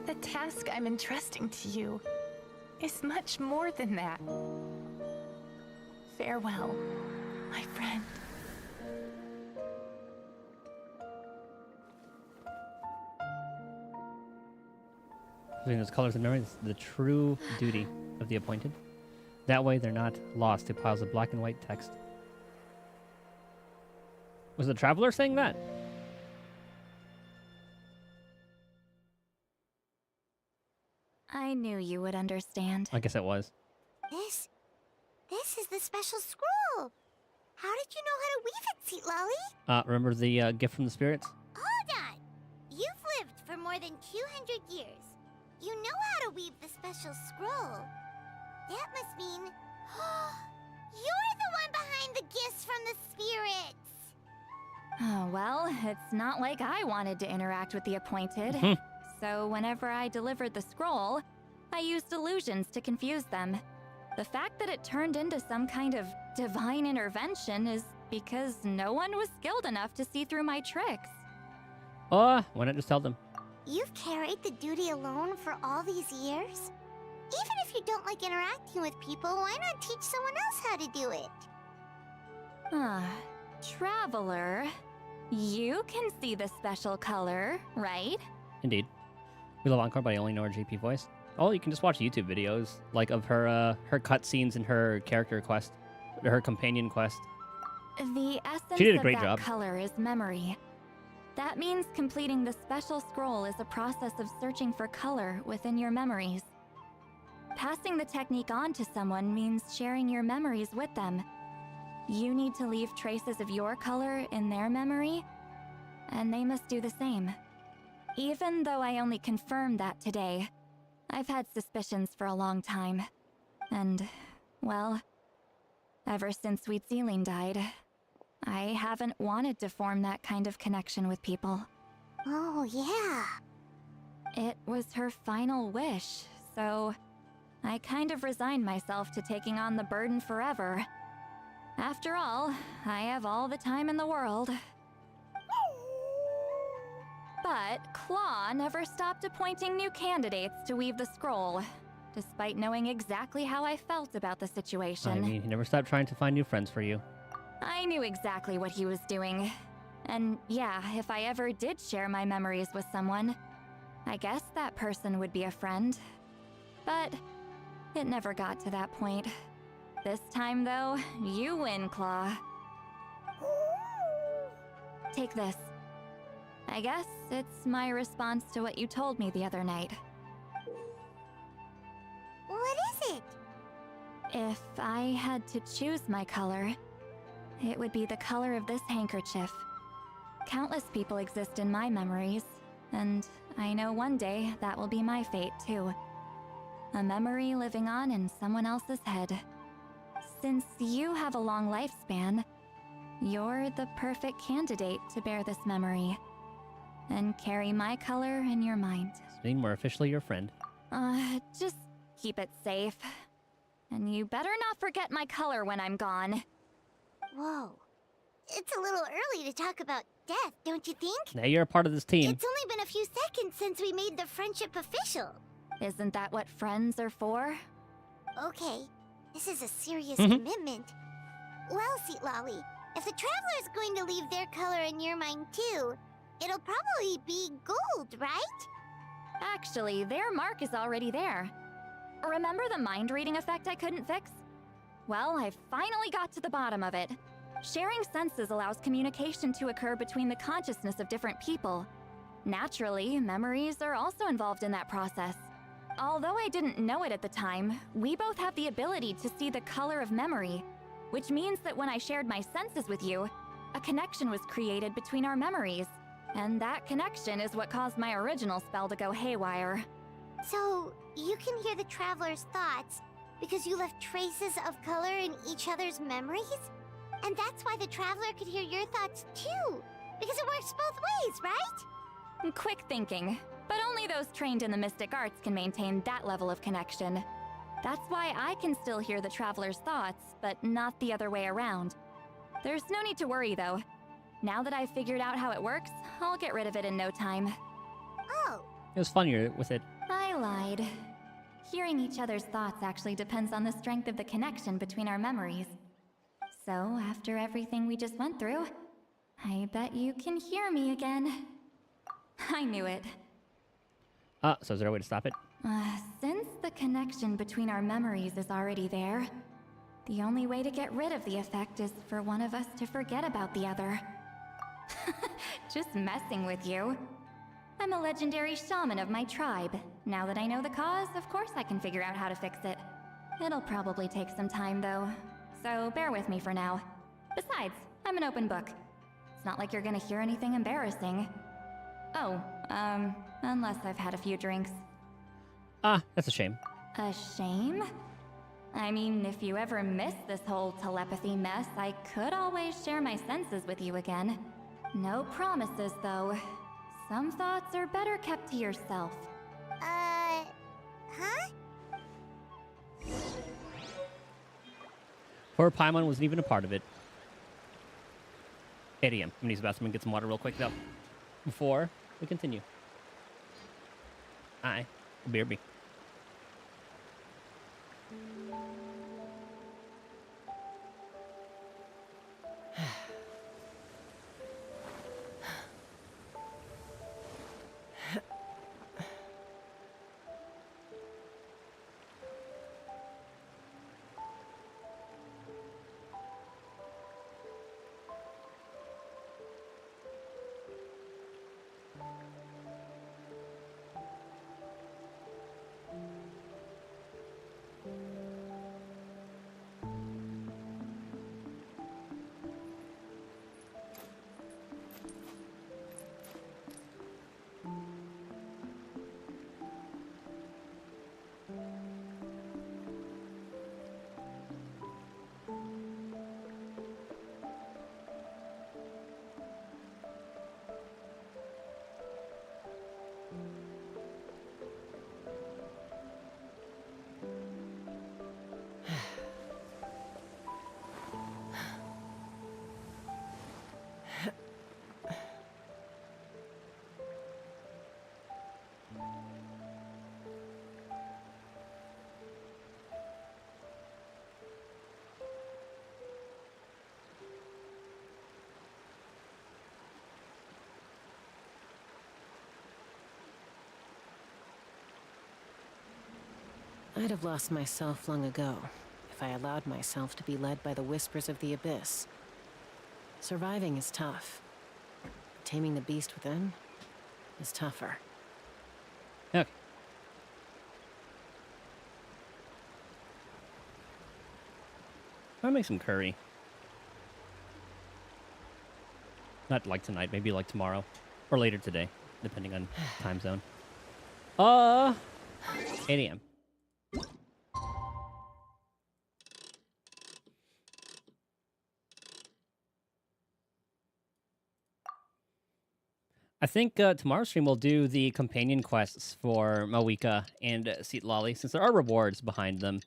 The task I'm entrusting to you is much more than that. Farewell, my friend. Using those colors and memories is the true duty of the appointed. That way they're not lost to piles of black and white text. Was the Traveler saying that? I knew you would understand. I guess it was. This is the special scroll. How did you know how to weave it, Seat Lolly? Remember the gift from the spirits? Hold on. You've lived for more than 200 years. You know how to weave the special scroll. That must mean you're the one behind the gifts from the spirits. Oh, well, it's not like I wanted to interact with the appointed. So whenever I delivered the scroll, I used illusions to confuse them. The fact that it turned into some kind of divine intervention is because no one was skilled enough to see through my tricks. Why not just tell them? You've carried the duty alone for all these years? Even if you don't like interacting with people, why not teach someone else how to do it? Traveler, you can see the special color, right? Indeed. We love Encore, but I only know her JP voice. Oh, you can just watch YouTube videos, like of her cutscenes and her character quest, her companion quest. The essence She did a of great that job. color is memory. That means completing the special scroll is a process of searching for color within your memories. Passing the technique on to someone means sharing your memories with them. You need to leave traces of your color in their memory, and they must do the same. Even though I only confirmed that today, I've had suspicions for a long time. And, well, ever since Sweet Celine died, I haven't wanted to form that kind of connection with people. Oh, yeah. It was her final wish, so I kind of resigned myself to taking on the burden forever. After all, I have all the time in the world. But Claw never stopped appointing new candidates to weave the scroll, despite knowing exactly how I felt about the situation. I mean, he never stopped trying to find new friends for you. I knew exactly what he was doing. And yeah, if I ever did share my memories with someone, I guess that person would be a friend. But it never got to that point. This time, though, you win, Claw. Take this. I guess it's my response to what you told me the other night. What is it? If I had to choose my color, it would be the color of this handkerchief. Countless people exist in my memories, and I know one day that will be my fate too. A memory living on in someone else's head. Since you have a long lifespan, you're the perfect candidate to bear this memory and carry my color in your mind. Being more officially your friend. Just keep it safe. And you better not forget my color when I'm gone. Whoa. It's a little early to talk about death, don't you think? Now you're a part of this team. It's only been a few seconds since we made the friendship official. Isn't that what friends are for? Okay, this is a serious commitment. Well, Sweet Lolly, if the Traveler's going to leave their color in your mind too, it'll probably be gold, right? Actually, their mark is already there. Remember the mind reading effect I couldn't fix? Well, I finally got to the bottom of it. Sharing senses allows communication to occur between the consciousness of different people. Naturally, memories are also involved in that process. Although I didn't know it at the time, we both have the ability to see the color of memory, which means that when I shared my senses with you, a connection was created between our memories. And that connection is what caused my original spell to go haywire. So, you can hear the Traveler's thoughts because you left traces of color in each other's memories? And that's why the Traveler could hear your thoughts too, because it works both ways, right? Quick thinking, but only those trained in the mystic arts can maintain that level of connection. That's why I can still hear the Traveler's thoughts, but not the other way around. There's no need to worry though. Now that I've figured out how it works, I'll get rid of it in no time. Oh. It was funnier with it. I lied. Hearing each other's thoughts actually depends on the strength of the connection between our memories. So, after everything we just went through, I bet you can hear me again. I knew it. So is there a way to stop it? Since the connection between our memories is already there, the only way to get rid of the effect is for one of us to forget about the other. Just messing with you. I'm a legendary shaman of my tribe. Now that I know the cause, of course I can figure out how to fix it. It'll probably take some time though, so bear with me for now. Besides, I'm an open book. It's not like you're gonna hear anything embarrassing. Oh, unless I've had a few drinks. That's a shame. A shame? I mean, if you ever miss this whole telepathy mess, I could always share my senses with you again. No promises, though. Some thoughts are better kept to yourself. Huh? Poor Paimon wasn't even a part of it. 8 AM. I'm gonna use the bathroom and get some water real quick, though. Before we continue. Aye. BRB. I'd have lost myself long ago if I allowed myself to be led by the whispers of the abyss. Surviving is tough. Taming the beast within is tougher. Okay. I'll make some curry. Not like tonight, maybe like tomorrow. Or later today, depending on time zone. 8 a.m. I think tomorrow's stream will do the companion quests for Mavuika and Seat Lolly, since there are rewards behind them.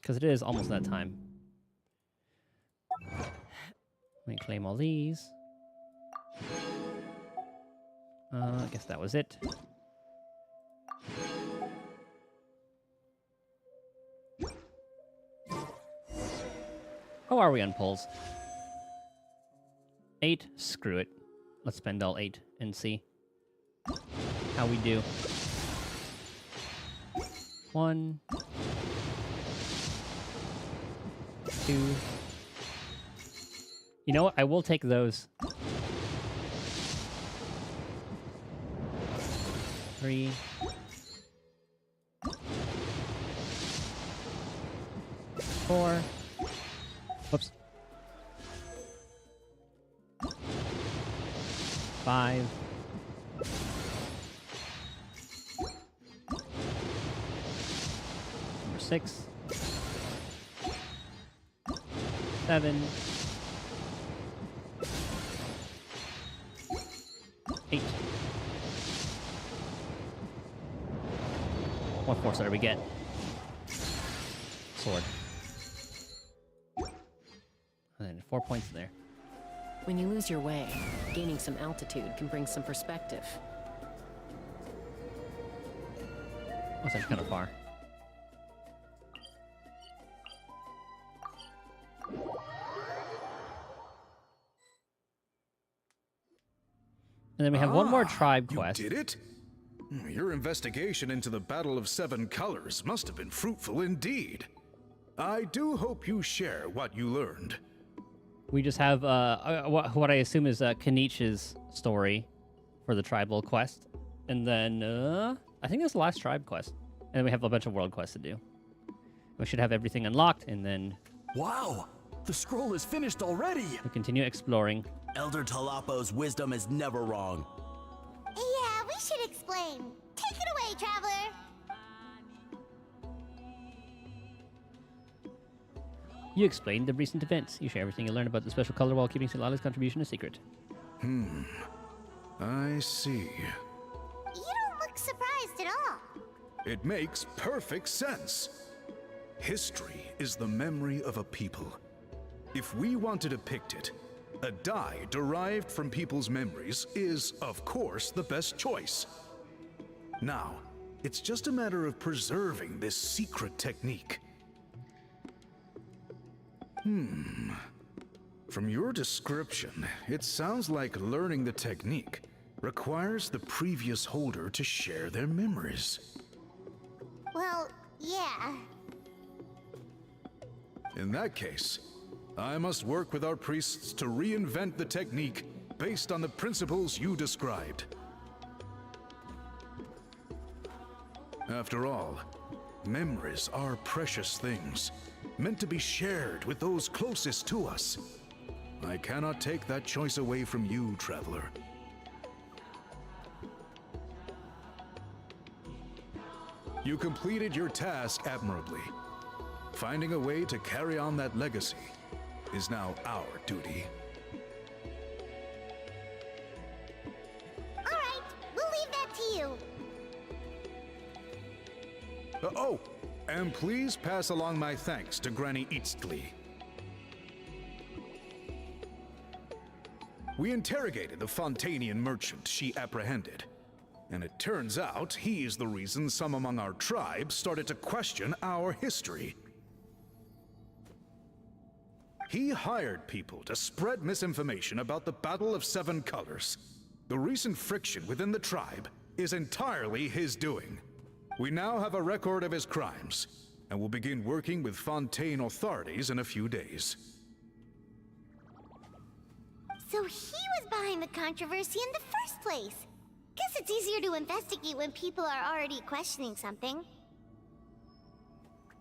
Because it is almost that time. Let me claim all these. I guess that was it. How are we on pulls? 8? Screw it. Let's spend all 8 and see how we do. 1, 2. You know what? I will take those. 3. 4. Whoops. 5. 6. 7. 8. What force did we get? Sword. And then 4 points there. When you lose your way, gaining some altitude can bring some perspective. Oh, that's kind of far. And then we have one more tribe quest. You did it? Your investigation into the Battle of Seven Colors must have been fruitful indeed. I do hope you share what you learned. We just have what I assume is Kanich's story for the tribal quest. And then I think that's the last tribe quest. And then we have a bunch of world quests to do. We should have everything unlocked, and then... Wow! The scroll is finished already! We continue exploring. Elder Talapo's wisdom is never wrong. Yeah, we should explain. Take it away, Traveler. You explain the recent events. You share everything you learn about the special color while keeping Silala's contribution a secret. I see. You don't look surprised at all. It makes perfect sense. History is the memory of a people. If we want to depict it, a die derived from people's memories is, of course, the best choice. Now, it's just a matter of preserving this secret technique. From your description, it sounds like learning the technique requires the previous holder to share their memories. Well, yeah. In that case, I must work with our priests to reinvent the technique based on the principles you described. After all, memories are precious things, meant to be shared with those closest to us. I cannot take that choice away from you, Traveler. You completed your task admirably. Finding a way to carry on that legacy is now our duty. All right, we'll leave that to you. Oh, and please pass along my thanks to Granny Eastly. We interrogated the Fontanian merchant she apprehended, and it turns out he's the reason some among our tribe started to question our history. He hired people to spread misinformation about the Battle of Seven Colors. The recent friction within the tribe is entirely his doing. We now have a record of his crimes, and will begin working with Fontaine authorities in a few days. So he was behind the controversy in the first place. Guess it's easier to investigate when people are already questioning something.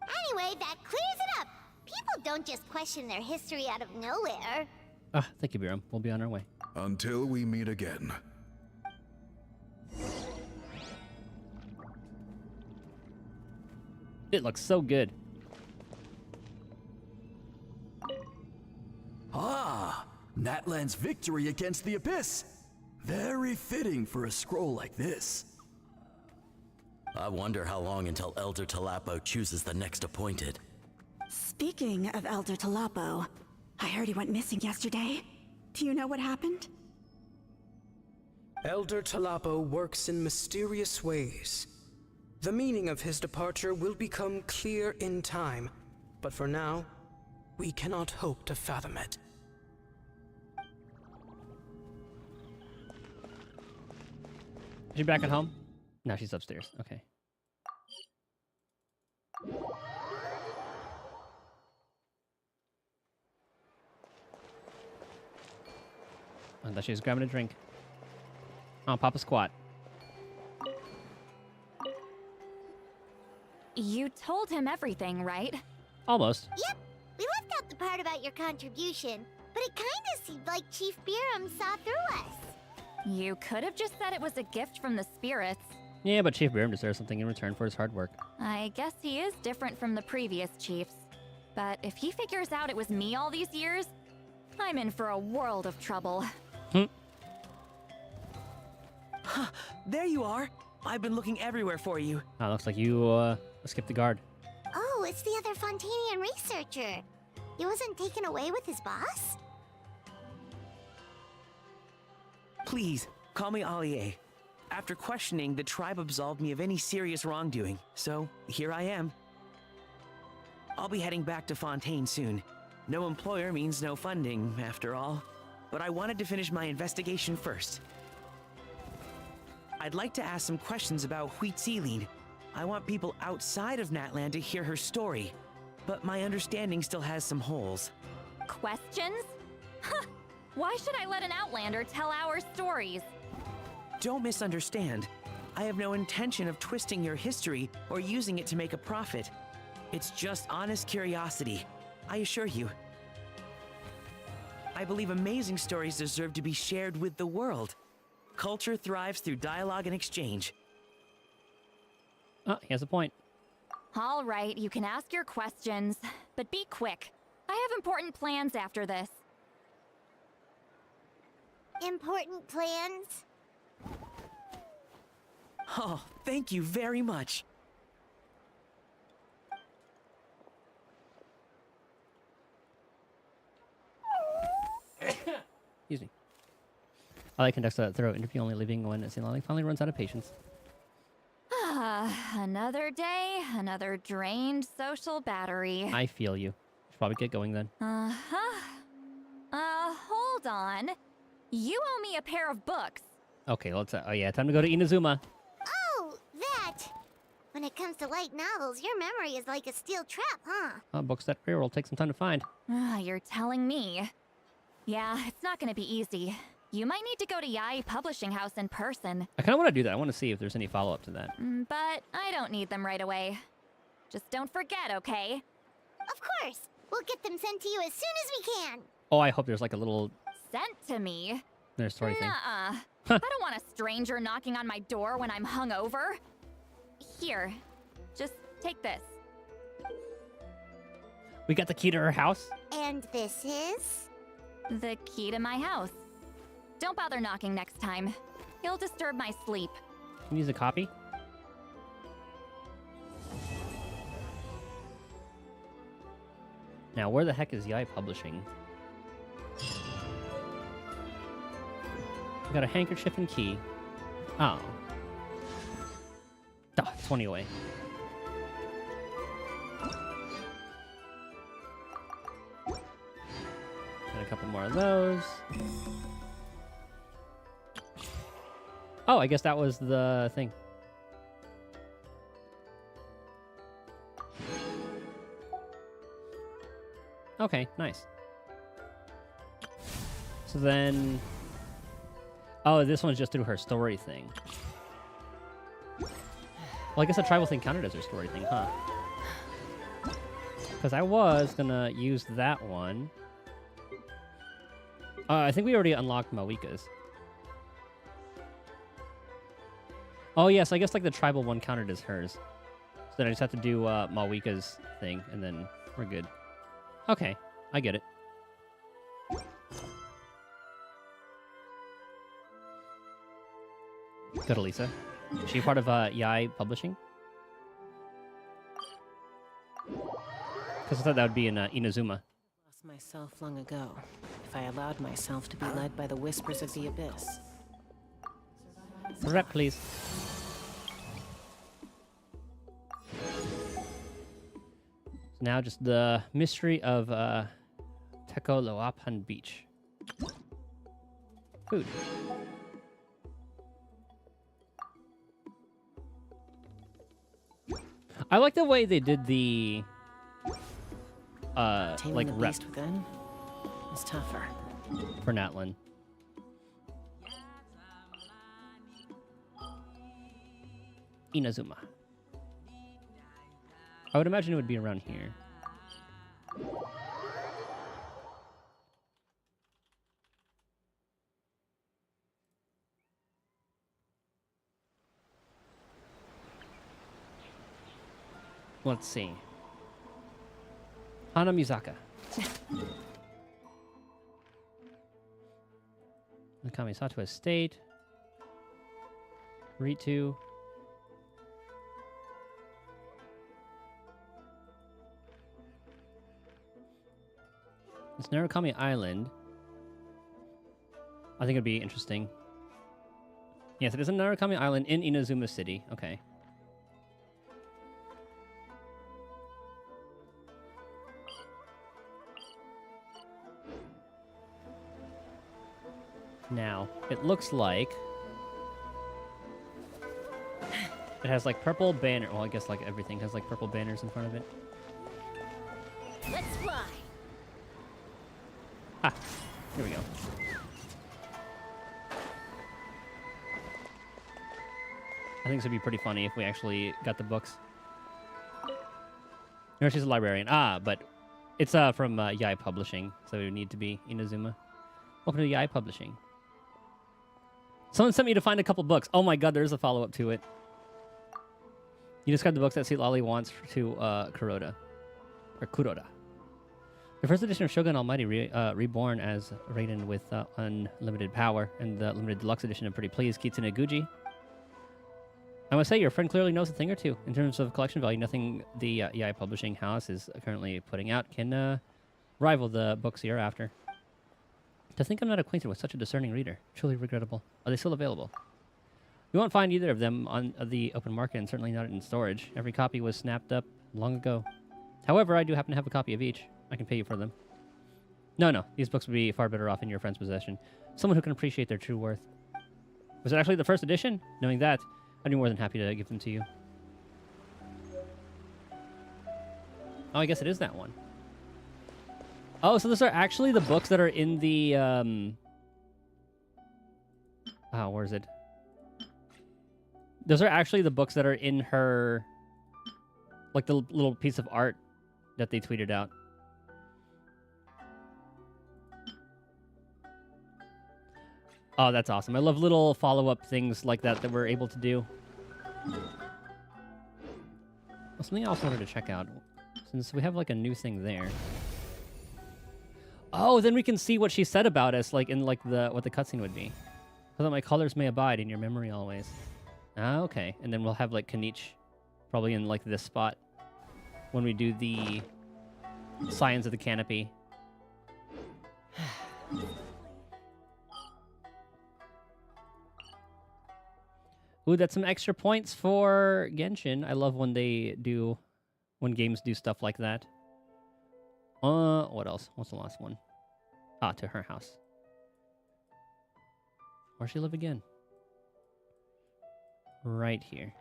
Anyway, that clears it up. People don't just question their history out of nowhere. Ah, thank you, Biram. We'll be on our way. Until we meet again. It looks so good. Ah, Natlan's victory against the Abyss. Very fitting for a scroll like this. I wonder how long until Elder Talapo chooses the next appointed. Speaking of Elder Talapo, I heard he went missing yesterday. Do you know what happened? Elder Talapo works in mysterious ways. The meaning of his departure will become clear in time, but for now, we cannot hope to fathom it. Is she back at home? No, she's upstairs. Okay. I thought she was grabbing a drink. Oh, Papa Squat. You told him everything, right? Almost. Yep, we left out the part about your contribution, but it kinda seemed like Chief Biram saw through us. You could have just said it was a gift from the spirits. Yeah, but Chief Biram deserves something in return for his hard work. I guess he is different from the previous chiefs. But if he figures out it was me all these years, I'm in for a world of trouble. Huh, there you are. I've been looking everywhere for you. Ah, looks like you skipped the guard. Oh, it's the other Fontanian researcher. He wasn't taken away with his boss? Please, call me Allier. After questioning, the tribe absolved me of any serious wrongdoing, so here I am. I'll be heading back to Fontaine soon. No employer means no funding, after all. But I wanted to finish my investigation first. I'd like to ask some questions about Huitziline. I want people outside of Natlan to hear her story, but my understanding still has some holes. Questions? Huh! Why should I let an Outlander tell our stories? Don't misunderstand. I have no intention of twisting your history or using it to make a profit. It's just honest curiosity, I assure you. I believe amazing stories deserve to be shared with the world. Culture thrives through dialogue and exchange. Oh, he has a point. All right, you can ask your questions, but be quick. I have important plans after this. Important plans? Oh, thank you very much. Excuse me. Ali conducts a thorough interview, only leaving when Silani finally runs out of patience. Another day, another drained social battery. I feel you. Should probably get going then. Hold on. You owe me a pair of books. Okay, let's. Oh yeah, time to go to Inazuma. Oh, that! When it comes to light novels, your memory is like a steel trap, huh? Books that rare will take some time to find. You're telling me. Yeah, it's not gonna be easy. You might need to go to Yai Publishing House in person. I kind of want to do that. I want to see if there's any follow-up to that. But I don't need them right away. Just don't forget, okay? Of course! We'll get them sent to you as soon as we can! Oh, I hope there's like a little... Sent to me? There's story thing. Nuh-uh. I don't want a stranger knocking on my door when I'm hungover. Here, just take this. We got the key to her house? And this is? The key to my house. Don't bother knocking next time. You'll disturb my sleep. Can you use a copy? Now, where the heck is Yai Publishing? We got a handkerchief and key. Oh. Oh, 20 away. Got a couple more of those. Oh, I guess that was the thing. Okay, nice. So then... Oh, this one's just through her story thing. Well, I guess the tribal thing counted as her story thing, huh? Because I was gonna use that one. I think we already unlocked Mavuika's. Oh, yes, I guess like the tribal one counted as hers. So then I just have to do Mavuika's thing, and then we're good. Okay, I get it. Go to Lisa. Is she part of Yai Publishing? Because I thought that would be in Inazuma. Lost myself long ago, if I allowed myself to be led by the whispers of the abyss. Rep, please. Now just the mystery of Tekoloapan Beach. Food. I like the way they did the Taming like the rep beast within is tougher. for Natlin. Inazuma. I would imagine it would be around here. Let's see. Hanamizaka. The Kamisato Estate. Ritu. It's Narukami Island. I think it'd be interesting. Yes, it is a Narukami Island in Inazuma City. Okay. Now, it looks like it has like purple banner. Well, I guess like everything has like purple banners in front of it. Let's fly. Ah, here we go. I think this would be pretty funny if we actually got the books. No, she's a librarian. Ah, but it's from Yai Publishing, so it would need to be Inazuma. Welcome to Yai Publishing. Someone sent me to find a couple books. Oh my god, there's a follow-up to it. You describe the books that Sweet Lolly wants to Kuroda. Or Kuroda. The first edition of Shogun Almighty reborn as Raiden with unlimited power, and the limited deluxe edition I'm pretty pleased. Kitsune Guji. I must say, your friend clearly knows a thing or two. In terms of collection value, nothing the Yai Publishing House is currently putting out can rival the books you're after. To think I'm not acquainted with such a discerning reader. Truly regrettable. Are they still available? You won't find either of them on the open market, and certainly not in storage. Every copy was snapped up long ago. However, I do happen to have a copy of each. I can pay you for them. No. These books would be far better off in your friend's possession. Someone who can appreciate their true worth. Was it actually the first edition? Knowing that, I'd be more than happy to give them to you. Oh, I guess it is that one. Oh, so those are actually the books that are in the, oh, where is it? Those are actually the books that are in her, like the little piece of art that they tweeted out. Oh, that's awesome. I love little follow-up things like that that we're able to do. Something I also wanted to check out, since we have like a new thing there. Oh, then we can see what she said about us, like in like what the cutscene would be. So that my colors may abide in your memory always. Ah, okay. And then we'll have like Kanich probably in like this spot when we do the Scions of the Canopy. Ooh, that's some extra points for Genshin. I love when when games do stuff like that. What else? What's the last one? Ah, to her house. Where'd she live again? right here.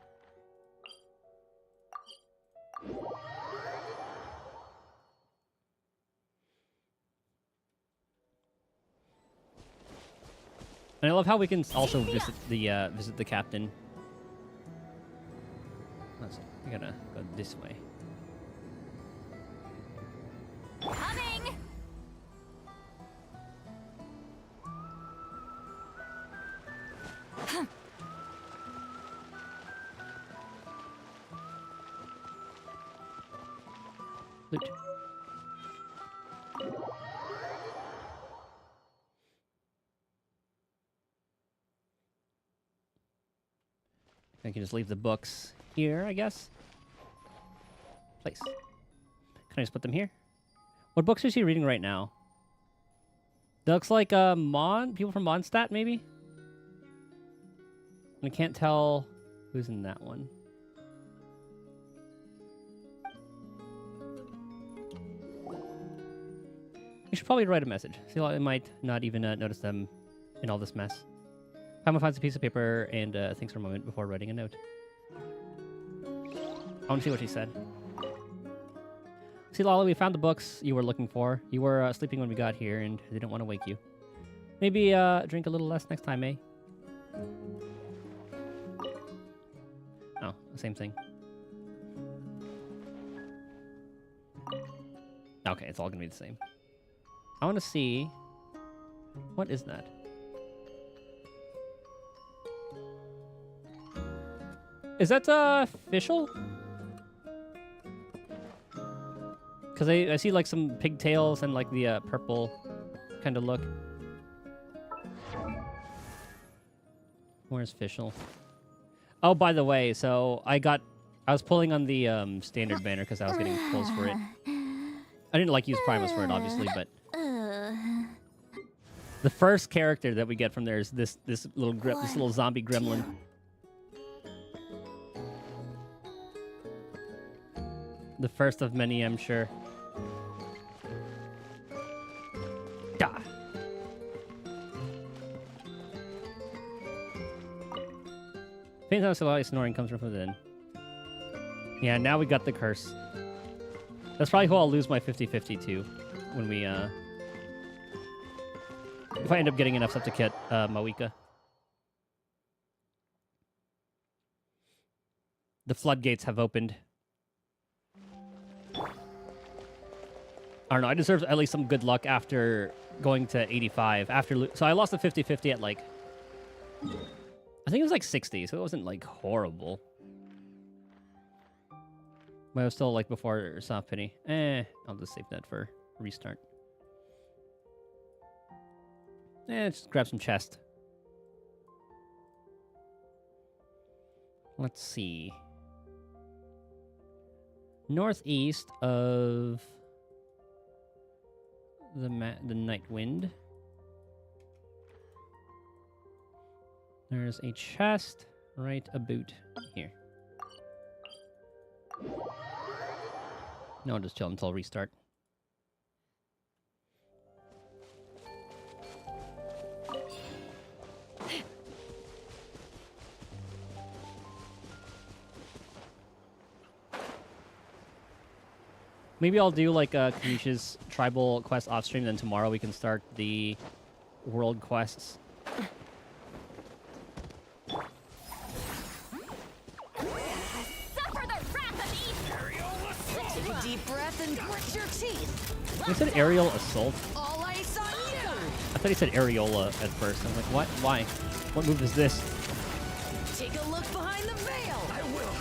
And I love how we can also visit the captain. Let's see. We gotta go this way. Coming! Loot. I can just leave the books here, I guess. Place. Can I just put them here? What books is he reading right now? That looks like people from Mondstadt, maybe? I can't tell who's in that one. You should probably write a message. See, I might not even notice them in all this mess. Paimon finds a piece of paper and thinks for a moment before writing a note. I want to see what she said. See, Lala, we found the books you were looking for. You were sleeping when we got here and they didn't want to wake you. Maybe drink a little less next time, eh? Oh, same thing. Okay, it's all going to be the same. I want to see... What is that? Is that official? Because I see like some pigtails and like the purple kind of look. Where's Fischl? Oh, by the way, so I was pulling on the standard banner because I was getting pulls for it. I didn't like use Primus for it, obviously, but the first character that we get from there is this little zombie gremlin. The first of many, I'm sure. Die. Pains on Solari snoring comes from within. Yeah, now we got the curse. That's probably who I'll lose my 50-50 to when we, if I end up getting enough stuff to get Mavuika. The floodgates have opened. I don't know, I deserve at least some good luck after going to 85. So I lost the 50-50 at like... I think it was like 60, so it wasn't like horrible. But it was still like before Soft Penny. I'll just save that for restart. Just grab some chest. Let's see. Northeast of the Night Wind. There's a chest right about here. No, I'll just chill until restart. Maybe I'll do like Kanisha's tribal quest off stream, then tomorrow we can start the world quests. Suffer the wrath of Ether! Take a deep breath and grit your teeth. He said aerial assault. All ice on you! I thought he said areola at first. I'm like, what? Why? What move is this? Take a look behind the veil! I will.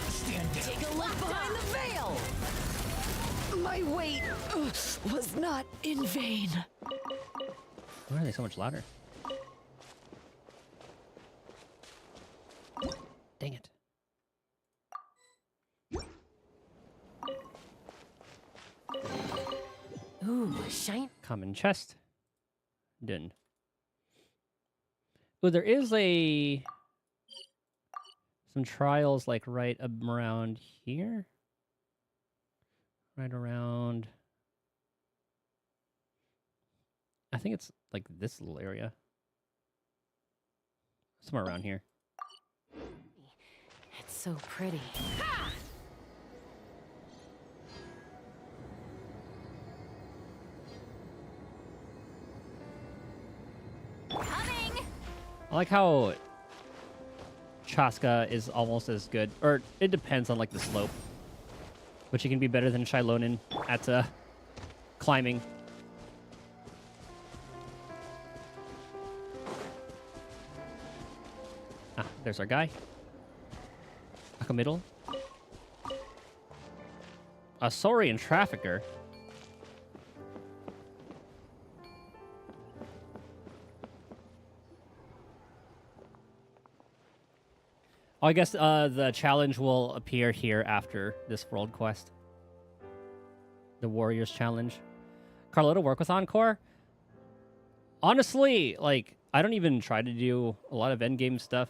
Stand down. Take a look behind the veil! My wait was not in vain. Why are they so much louder? Dang it. Ooh, shine. Common chest. Done. Oh, there is some trials like right around here. Right around... I think it's like this little area. Somewhere around here. so pretty. Coming! I like how Chaska is almost as good, or it depends on like the slope, but she can be better than Shilonin at climbing. Ah, there's our guy. Middle. A Saurian trafficker. Oh, I guess the challenge will appear here after this world quest. The Warriors Challenge. Carlota work with Encore? Honestly, like, I don't even try to do a lot of endgame stuff.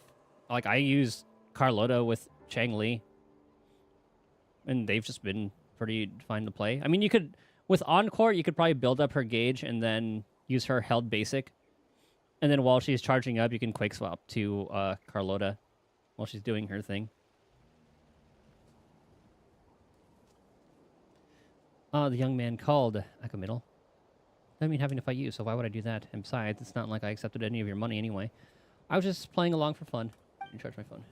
Like, I use Carlota with Chang Li, and they've just been pretty fine to play. I mean, you could, with Encore, you could probably build up her gauge and then use her held basic. And then while she's charging up, you can quick swap to Carlota while she's doing her thing. The young man called Akamiddle. I mean, having to fight you, so why would I do that? And besides, it's not like I accepted any of your money anyway. I was just playing along for fun. You charge my phone.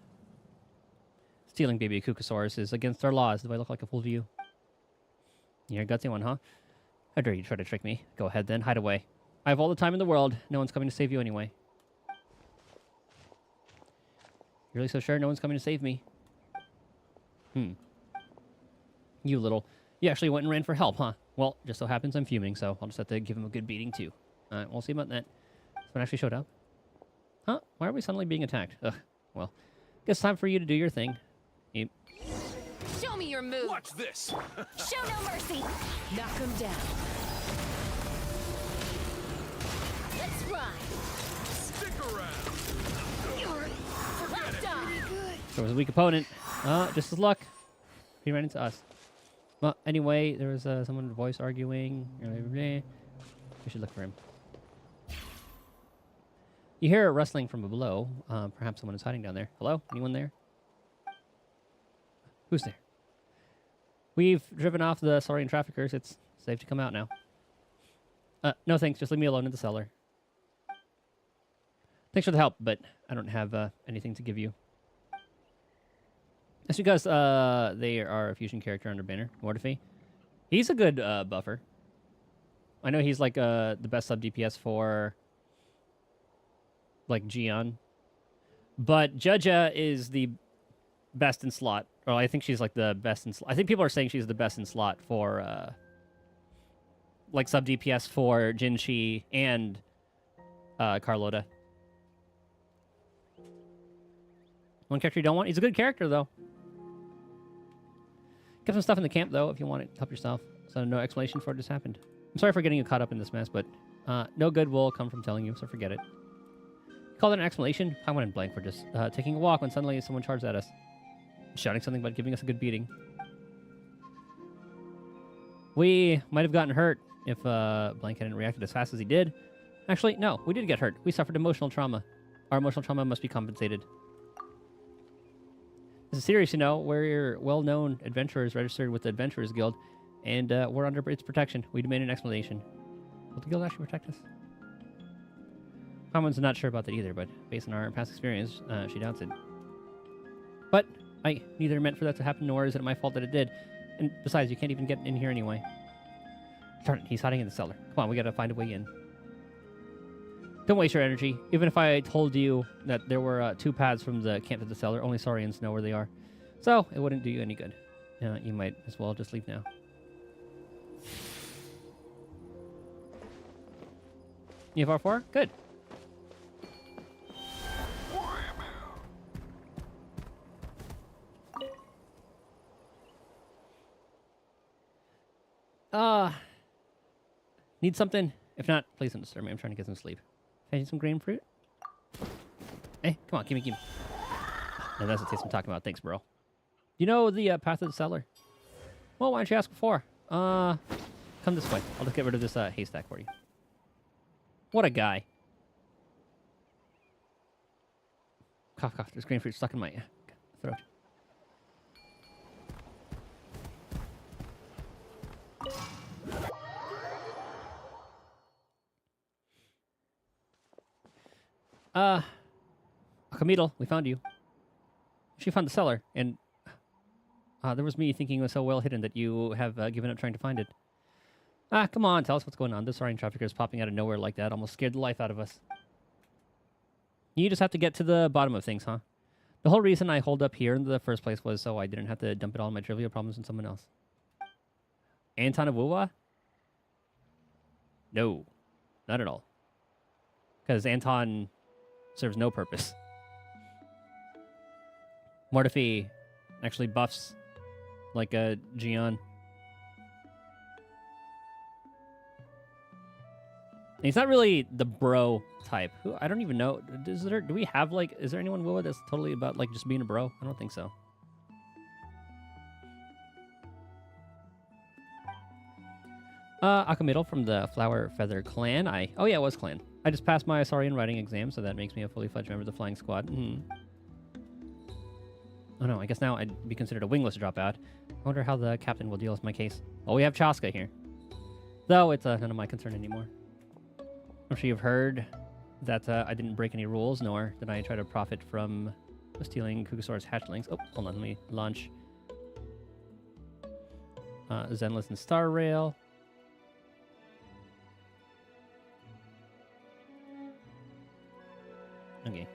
Stealing baby Kukasaurus is against our laws. Do I look like a fool to you? You're a gutsy one, huh? How dare you try to trick me? Go ahead then, hide away. I have all the time in the world. No one's coming to save you anyway. You're really so sure no one's coming to save me? You actually went and ran for help, huh? Well, just so happens I'm fuming, so I'll just have to give him a good beating too. We'll see about that. Someone actually showed up? Huh? Why are we suddenly being attacked? Ugh. Well, guess time for you to do your thing. Yep. Show me your move. Watch this. Show no mercy. Knock him down. Let's ride. Stick around. There was a weak opponent. Just as luck. He ran into us. Well, anyway, there was someone voice arguing. We should look for him. You hear rustling from below. Perhaps someone is hiding down there. Hello? Anyone there? Who's there? We've driven off the Saurian traffickers. It's safe to come out now. No thanks. Just leave me alone in the cellar. Thanks for the help, but I don't have anything to give you. That's because they are a fusion character under banner. Mortifi. He's a good buffer. I know he's like the best sub DPS for like Gion. But Jaja is the best in slot. Or I think she's like the best in slot. I think people are saying she's the best in slot for like sub DPS for Jinshi and Carlota. One character you don't want? He's a good character though. Kept some stuff in the camp, though, if you want it. Help yourself. So no explanation for what just happened. I'm sorry for getting you caught up in this mess, but no good will come from telling you, so forget it. Call that an explanation? I went in blank for just taking a walk when suddenly someone charged at us. Shouting something about giving us a good beating. We might have gotten hurt if Blank hadn't reacted as fast as he did. Actually, no, we did get hurt. We suffered emotional trauma. Our emotional trauma must be compensated. This is serious, you know. We're well-known adventurers registered with the Adventurers Guild, and we're under its protection. We demand an explanation. Will the guild actually protect us? Common's not sure about that either, but based on our past experience, she doubts it. But I neither meant for that to happen, nor is it my fault that it did. And besides, you can't even get in here anyway. Darn it, he's hiding in the cellar. Come on, we gotta find a way in. Don't waste your energy. Even if I told you that there were 2 paths from the camp to the cellar, only Saurians know where they are. So, it wouldn't do you any good. You might as well just leave now. You have R4? Good. Need something? If not, please don't disturb me. I'm trying to get some sleep. Can I eat some grapefruit? Hey, come on, gimme. No, that's the taste I'm talking about. Thanks, bro. You know the path to the cellar? Well, why didn't you ask before? Come this way. I'll just get rid of this haystack for you. What a guy. Cough, cough. There's grapefruit stuck in my throat. Camille, we found you. She found the cellar, and there was me thinking it was so well hidden that you have given up trying to find it. Come on, tell us what's going on. This Saurian trafficker is popping out of nowhere like that. Almost scared the life out of us. You just have to get to the bottom of things, huh? The whole reason I holed up here in the first place was so I didn't have to dump it all my trivia problems on someone else. Anton of Wuwa? No, not at all. Because Anton serves no purpose. Mortifi actually buffs like a Gion. He's not really the bro type. Who I don't even know. Do we have like? Is there anyone Wuwa that's totally about like just being a bro? I don't think so. Akamiddle from the Flower Feather Clan. Oh yeah, it was clan. I just passed my Saurian writing exam, so that makes me a fully fledged member of the Flying Squad. Oh no, I guess now I'd be considered a wingless dropout. I wonder how the captain will deal with my case. Well, we have Chaska here. Though it's none of my concern anymore. I'm sure you've heard that I didn't break any rules, nor did I try to profit from stealing Kugasaur's hatchlings. Oh, hold on, let me launch Zenless and Star Rail. Okay.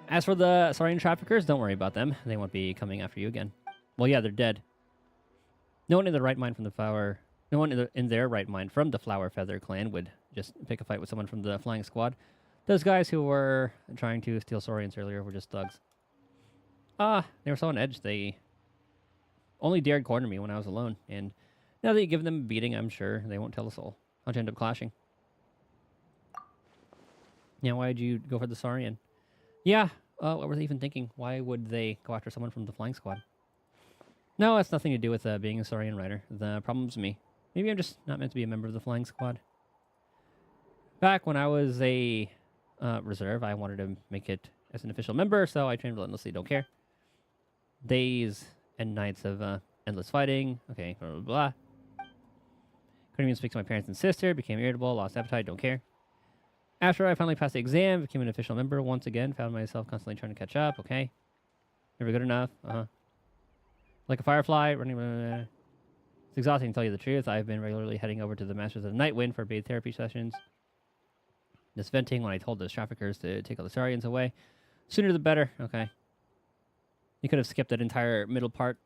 As for the Saurian traffickers, don't worry about them. They won't be coming after you again. Well, yeah, they're dead. No one in their right mind from the Flower... No one in their right mind from the Flower Feather Clan would just pick a fight with someone from the Flying Squad. Those guys who were trying to steal Saurians earlier were just thugs. They were so on edge, they only dared corner me when I was alone. And now that you give them a beating, I'm sure they won't tell a soul. How'd you end up clashing? Yeah, why'd you go for the Saurian? Yeah, what were they even thinking? Why would they go after someone from the Flying Squad? No, it's nothing to do with being a Saurian rider. The problem's me. Maybe I'm just not meant to be a member of the Flying Squad. Back when I was a reserve, I wanted to make it as an official member, so I trained relentlessly, don't care. Days and nights of endless fighting. Okay, blah, blah, blah. Couldn't even speak to my parents and sister, became irritable, lost appetite, don't care. After I finally passed the exam, became an official member once again, found myself constantly trying to catch up, okay. Never good enough, Like a firefly, running... It's exhausting to tell you the truth. I've been regularly heading over to the Masters of the Nightwind for bathe therapy sessions. Just venting when I told those traffickers to take all the Saurians away. Sooner the better, okay. You could have skipped that entire middle part.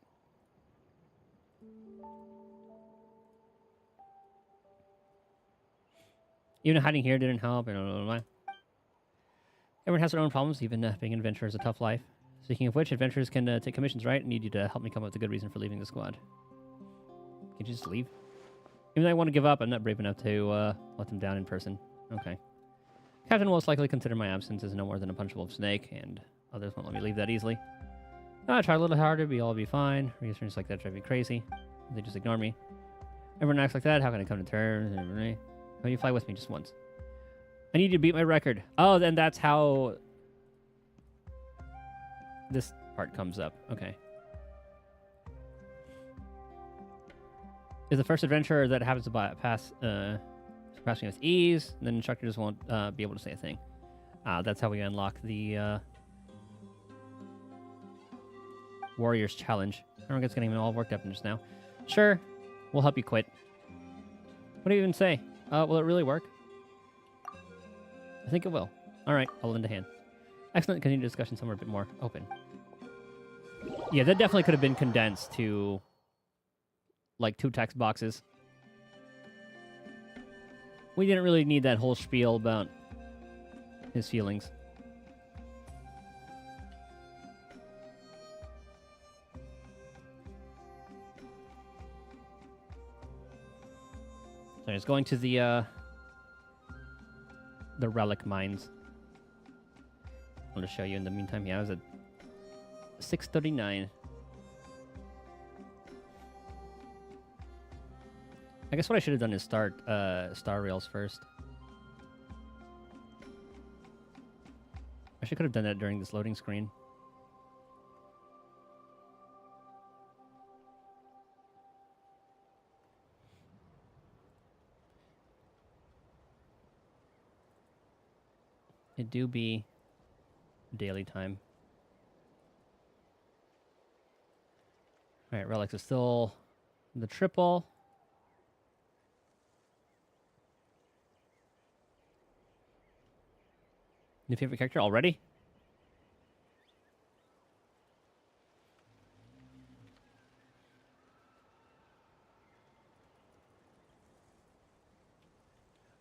Even hiding here didn't help. Everyone has their own problems. Even being an adventurer is a tough life. Speaking of which, adventurers can take commissions, right? I need you to help me come up with a good reason for leaving the squad. Can you just leave? Even though I want to give up, I'm not brave enough to let them down in person. Okay. Captain will most likely consider my absence as no more than a punchable snake, and others won't let me leave that easily. I try a little harder, but all will be fine. Reassurance like that drive me crazy. They just ignore me. Everyone acts like that. How can I come to terms? How you fly with me just once? I need you to beat my record. Oh, then that's how this part comes up. Okay. Is the first adventurer that happens to pass me with ease, then instructors won't be able to say a thing. That's how we unlock the Warriors Challenge. Everyone gets getting all worked up just now. Sure, we'll help you quit. What do you even say? Will it really work? I think it will. All right, I'll lend a hand. Excellent. Continue discussion somewhere a bit more open. Yeah, that definitely could have been condensed to like 2 text boxes. We didn't really need that whole spiel about his feelings. So it's going to the relic mines. I'll just show you in the meantime. Yeah, I was at 6:39. I guess what I should have done is start Star Rails first. I should could have done that during this loading screen. It do be daily time. Alright, Relics is still the triple. New favorite character already?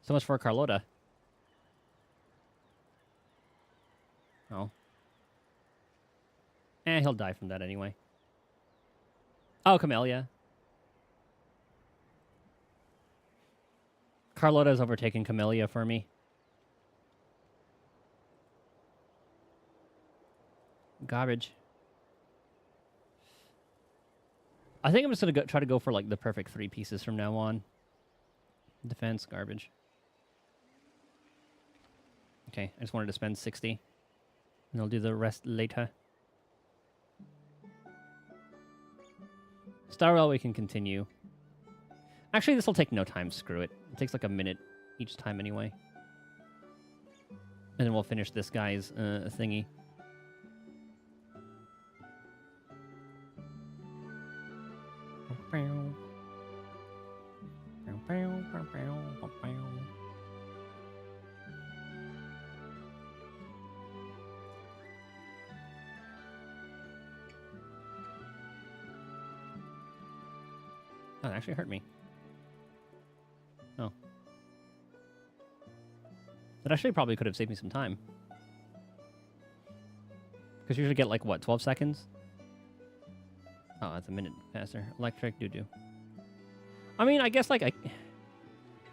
So much for Carlota. Oh. He'll die from that anyway. Oh, Camellia. Carlota's overtaken Camellia for me. Garbage. I think I'm just gonna try to go for like the perfect 3 pieces from now on. Defense, garbage. Okay, I just wanted to spend 60. And I'll do the rest later. Starwell we can continue. Actually, this will take no time. Screw it. It takes like a minute each time anyway. And then we'll finish this guy's thingy. Oh, it actually hurt me. Oh. That actually probably could have saved me some time. Because you usually get like, what, 12 seconds? Oh, that's a minute faster. Electric, doo-doo. I mean, I guess, like, I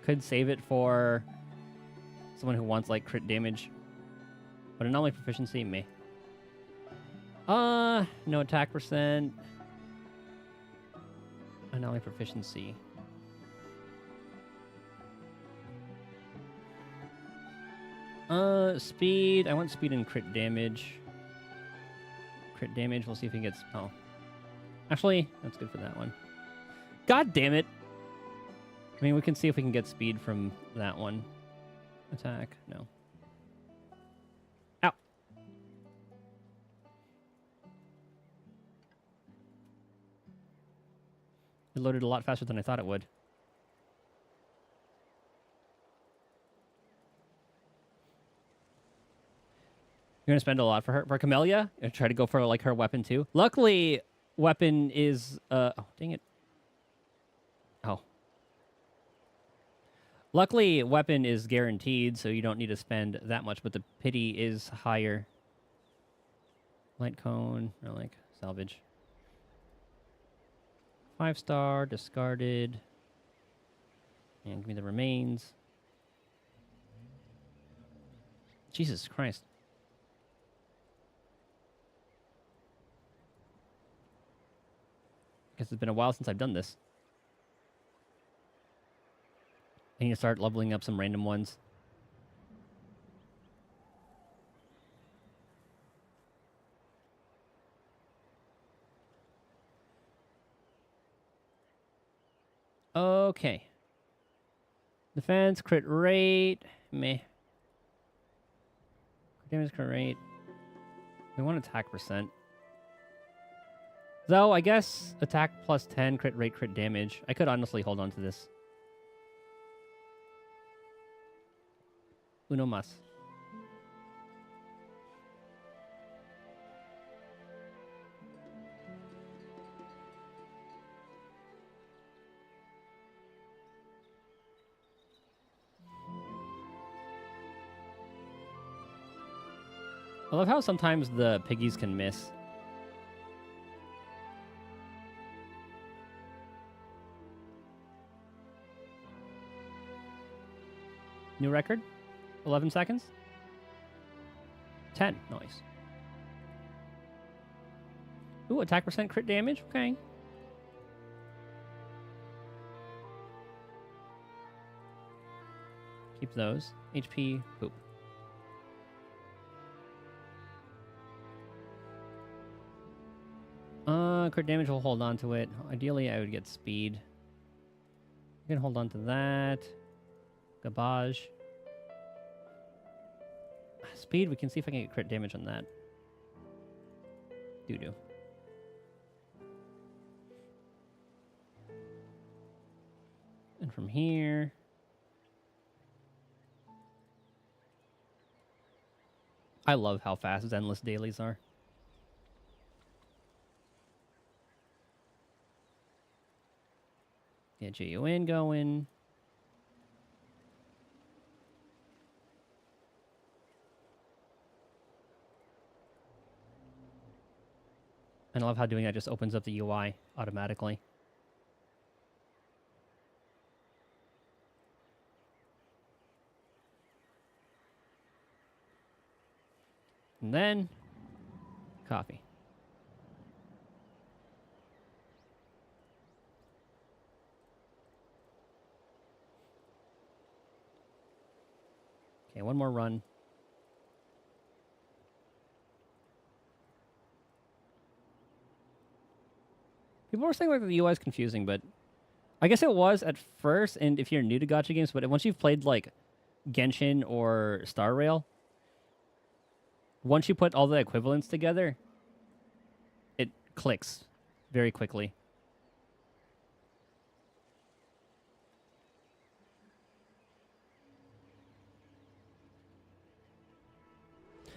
could save it for someone who wants, like, crit damage. But anomaly proficiency, meh. No attack percent. Anomaly proficiency. Speed. I want speed and crit damage. Crit damage, we'll see if he gets... Oh. Actually, that's good for that one. God damn it! I mean, we can see if we can get speed from that one. Attack. No. Ow! It loaded a lot faster than I thought it would. You're gonna spend a lot for her? For Camellia? Try to go for, like, her weapon, too? Luckily, weapon is, oh, dang it. Oh. Luckily, weapon is guaranteed, so you don't need to spend that much, but the pity is higher. Light cone, or, like, salvage. 5-star, discarded. And give me the remains. Jesus Christ. Guess it's been a while since I've done this. I need to start leveling up some random ones. Okay. Defense, crit rate, meh. Damage, crit rate. We want attack percent. Though, I guess attack plus 10, crit rate, crit damage. I could honestly hold on to this. Uno mas. I love how sometimes the piggies can miss. New record? 11 seconds? 10. Nice. Ooh, attack percent, crit damage? Okay. Keep those. HP, poop. Crit damage, will hold on to it. Ideally, I would get speed. You can hold on to that. Garbage. speed. We can see if I can get crit damage on that. Doo-doo. And from here... I love how fast Zenless dailies are. Get GUN going. And I love how doing that just opens up the UI automatically. And then, coffee. Okay, one more run. People were saying like the UI is confusing, but I guess it was at first, and if you're new to gacha games, but once you've played like Genshin or Star Rail, once you put all the equivalents together, it clicks very quickly.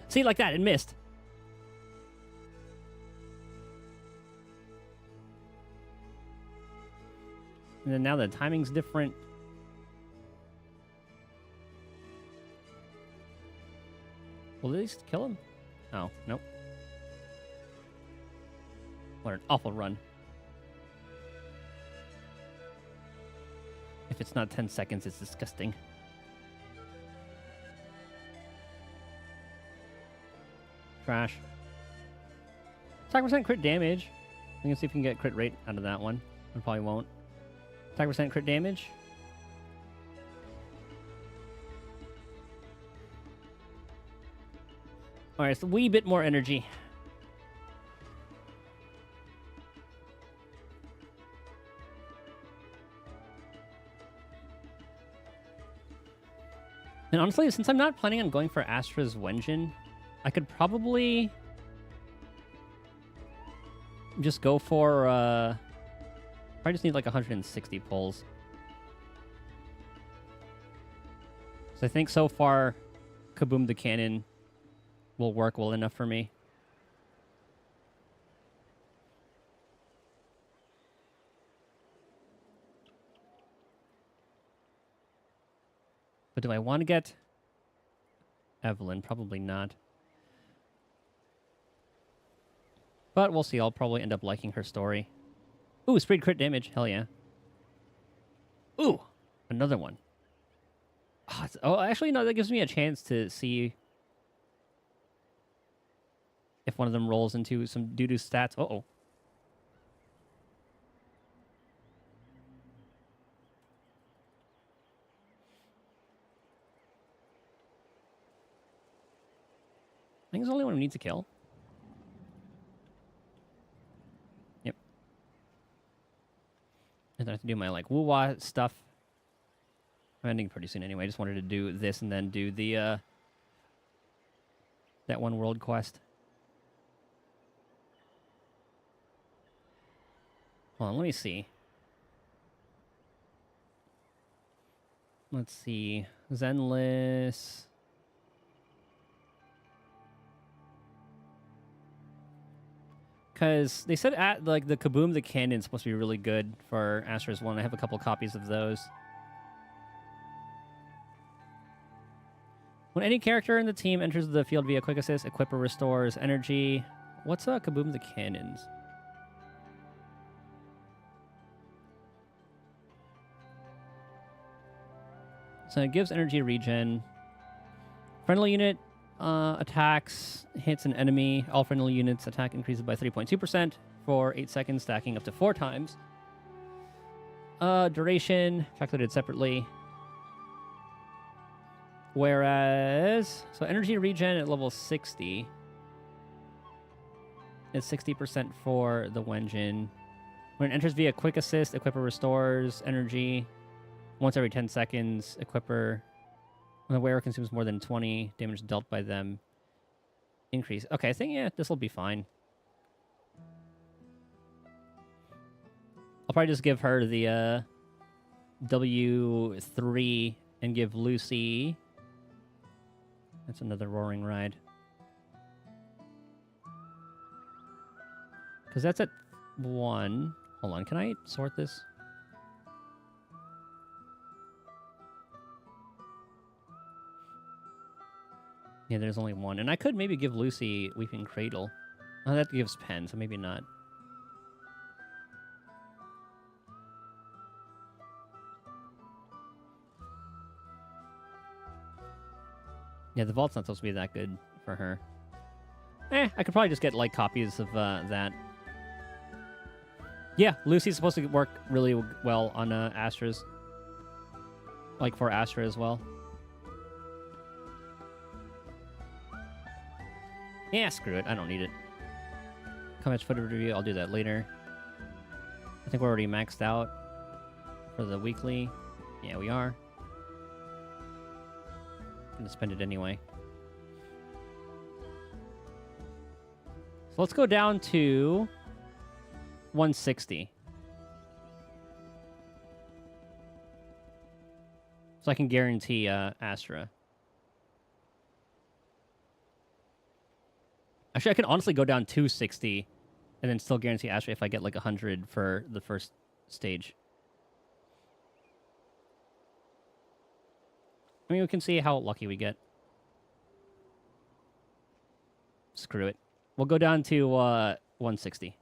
See, like that, it missed. And then now the timing's different. Will these kill him? Oh, nope. What an awful run. If it's not 10 seconds, it's disgusting. Trash. Attack percent crit damage. We can see if we can get crit rate out of that one. We probably won't. Attack percent crit damage. Alright, it's a wee bit more energy. And honestly, since I'm not planning on going for Astra's Wenjin, I could probably just go for, I just need like 160 pulls. So I think so far, Kaboom the Cannon will work well enough for me. But do I want to get Evelyn? Probably not. But we'll see. I'll probably end up liking her story. Ooh, sprayed crit damage. Hell yeah. Ooh, another one. Oh, actually, no, that gives me a chance to see if one of them rolls into some doo-doo stats. Uh-oh. I think it's the only one who needs to kill. Yep. And then I have to do my, like, woo-wah stuff. I'm ending pretty soon anyway. I just wanted to do this and then do the, that one world quest. Hold on, let me see. Let's see. Zenless. Because they said like the Kaboom the Cannon's supposed to be really good for Astra's one. I have a couple copies of those. When any character in the team enters the field via quick assist, equipper restores energy. What's Kaboom the Cannons? So it gives energy regen. Friendly unit attacks, hits an enemy. All friendly units attack increases by 3.2% for 8 seconds, stacking up to 4 times. Duration, calculated separately. Whereas, so energy regen at level 60 is 60% for the Wenjin. When it enters via quick assist, equipper restores energy once every 10 seconds. Equipper, when the wearer consumes more than 20 damage dealt by them, increase. Okay, I think, yeah, this will be fine. I'll probably just give her the W3 and give Lucy... That's another roaring ride. Because that's at 1. Hold on, can I sort this? Yeah, there's only 1. And I could maybe give Lucy Weeping Cradle. Oh, that gives Pen, so maybe not. Yeah, the vault's not supposed to be that good for her. I could probably just get, like, copies of that. Yeah, Lucy's supposed to work really well on Astra's. Like, for Astra as well. Yeah, screw it. I don't need it. Comments footage review. I'll do that later. I think we're already maxed out for the weekly. Yeah, we are. Gonna spend it anyway. So let's go down to 160. So I can guarantee Astra. Actually, I can honestly go down 260 and then still guarantee Astra if I get like 100 for the first stage. I mean, we can see how lucky we get. Screw it. We'll go down to 160.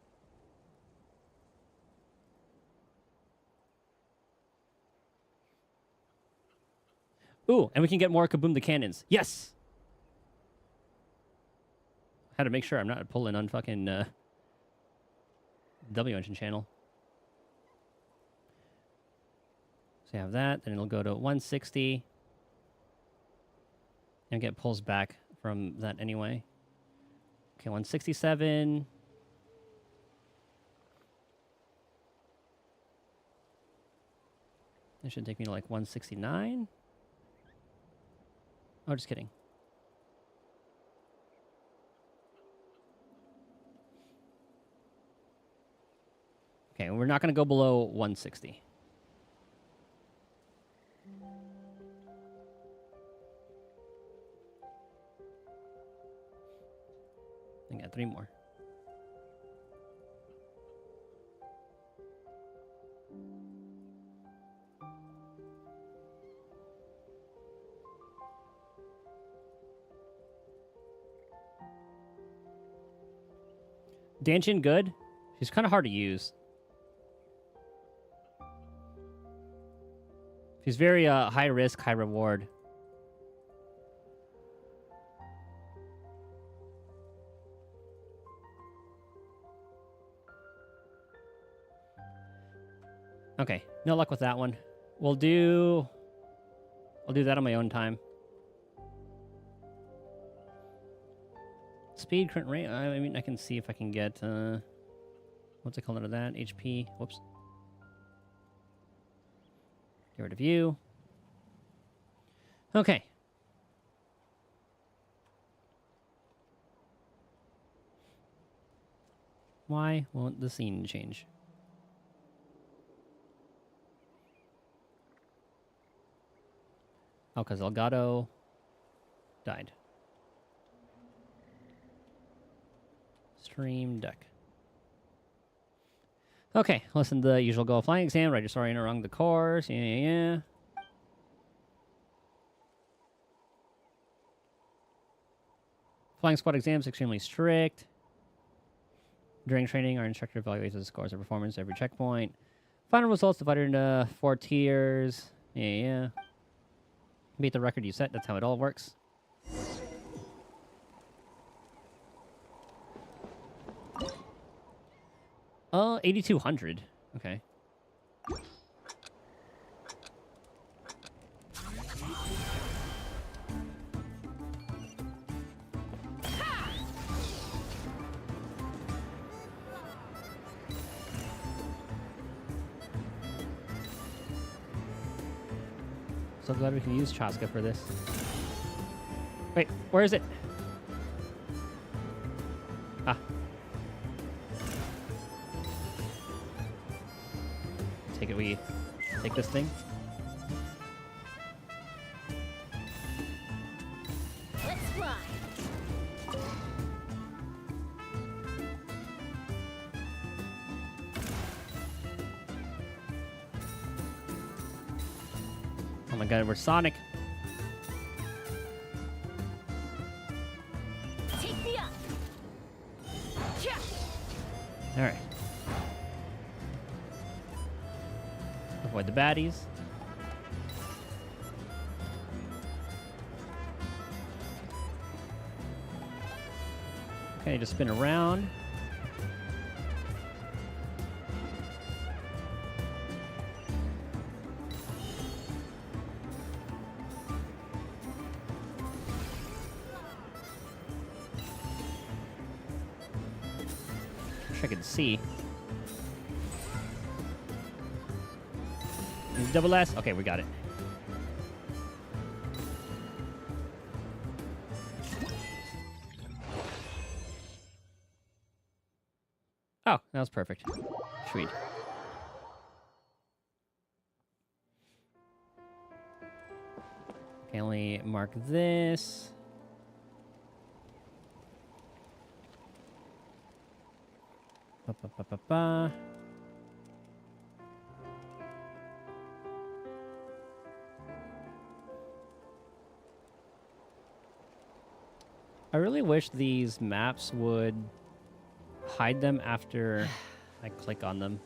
Ooh, and we can get more Kaboom the Cannons. Yes! Had to make sure I'm not pulling on fucking W Engine channel. So you have that, then it'll go to 160. And get pulls back from that anyway. Okay, 167. It should take me to like 169. Oh, just kidding. Okay, we're not going to go below 160. I got 3 more. Danchin good. She's kind of hard to use. She's very high risk, high reward. Okay, no luck with that one. I'll do that on my own time. Speed, current rate. I mean, I can see if I can get what's it called under that? HP. Whoops. Get rid of you. Okay. Why won't the scene change? Oh, because Elgato died. Stream Deck. Okay, listen to the usual go flying exam. Write your story in along the course. Yeah. Flying squad exams extremely strict. During training, our instructor evaluates the scores of performance at every checkpoint. Final results divided into 4 tiers. Yeah. Beat the record you set. That's how it all works. Oh, 8,200. Okay. So glad we can use Chaska for this. Wait, where is it? Ah. Take it, we take this thing. Let's fly. Oh my god, we're Sonic. Take me up. Yeah. All right. Avoid the baddies. Okay, just spin around. Wish I could see. Double S? Okay, we got it. Oh, that was perfect. Sweet. Okay, only mark this. Ba, ba, ba, ba, ba. I really wish these maps would hide them after I click on them,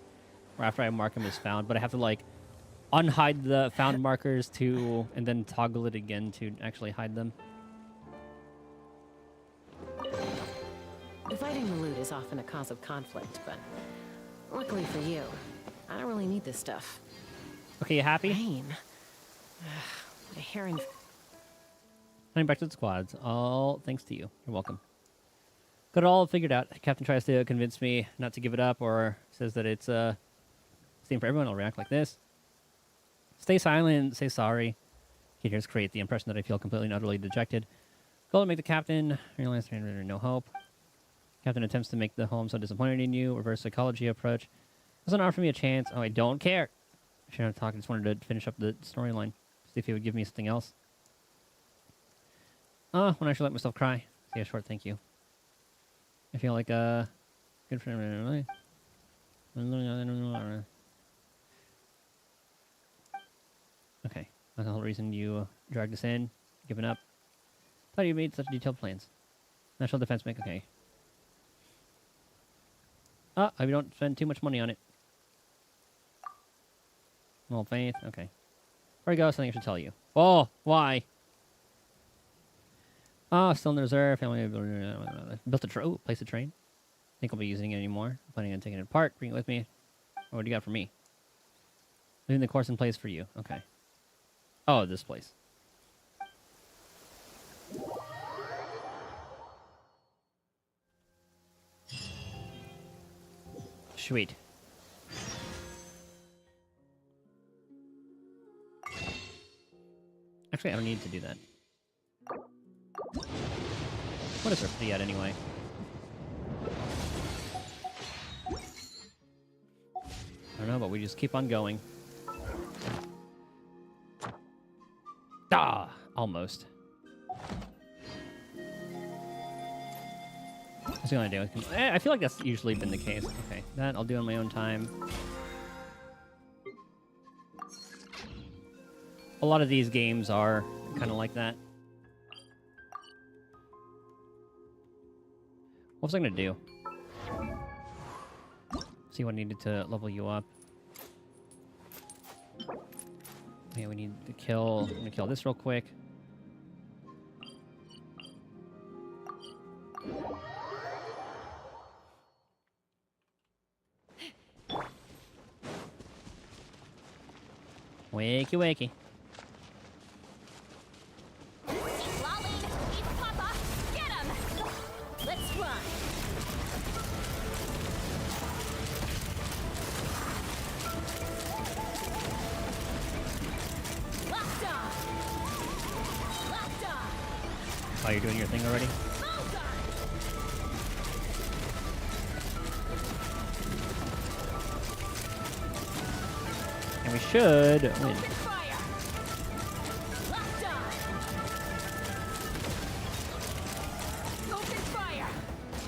or after I mark them as found, but I have to like unhide the found markers to, and then toggle it again to actually hide them. Dividing the loot is often a cause of conflict, but luckily for you, I don't really need this stuff. Okay, you happy? Rain. My hair and... Coming back to the squads, all thanks to you. You're welcome. Got it all figured out. Captain tries to convince me not to give it up, or says that it's same for everyone. I'll react like this. Stay silent, say sorry. Keytears create the impression that I feel completely and utterly dejected. Goal to make the captain realize there's no hope. Captain attempts to make the home so disappointed in you. Reverse psychology approach. Doesn't offer me a chance. Oh, I don't care. I shouldn't have talked. I just wanted to finish up the storyline. See if he would give me something else. When I should let myself cry. Say a short thank you. I feel like good for him. Okay, that's the whole reason you dragged us in. Giving up. Thought you made such detailed plans. National defense make okay. I hope you don't spend too much money on it. Well, faith. Okay. Before I go, something I should tell you. Oh, why? Still in the reserve. Family built a train. Place a train. Think I'll be using it anymore. Planning on taking it apart. Bring it with me. What do you got for me? Leaving the course in place for you. Okay. Oh, this place. Sweet. Actually, I don't need to do that. What is her at anyway? I don't know, but we just keep on going. Ah! Almost. What's the only day? I feel like that's usually been the case. Okay, that I'll do on my own time. A lot of these games are kind of like that. What was I gonna do? See what I needed to level you up. Okay, we need to kill... I'm gonna kill this real quick. Wakey, wakey. Let's run. Locked on. Locked on. Oh, you're doing your thing already? should win.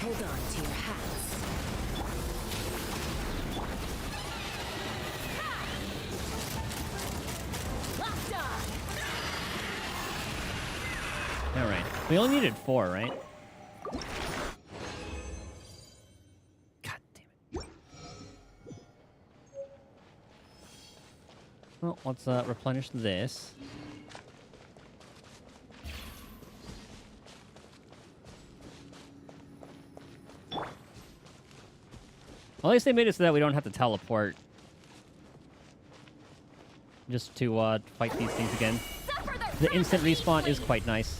Hold on to your hats. All right. We only needed 4, right? God damn it. Well, let's replenish this. At least they made it so that we don't have to teleport. Just to fight these things again. The instant respawn is quite nice.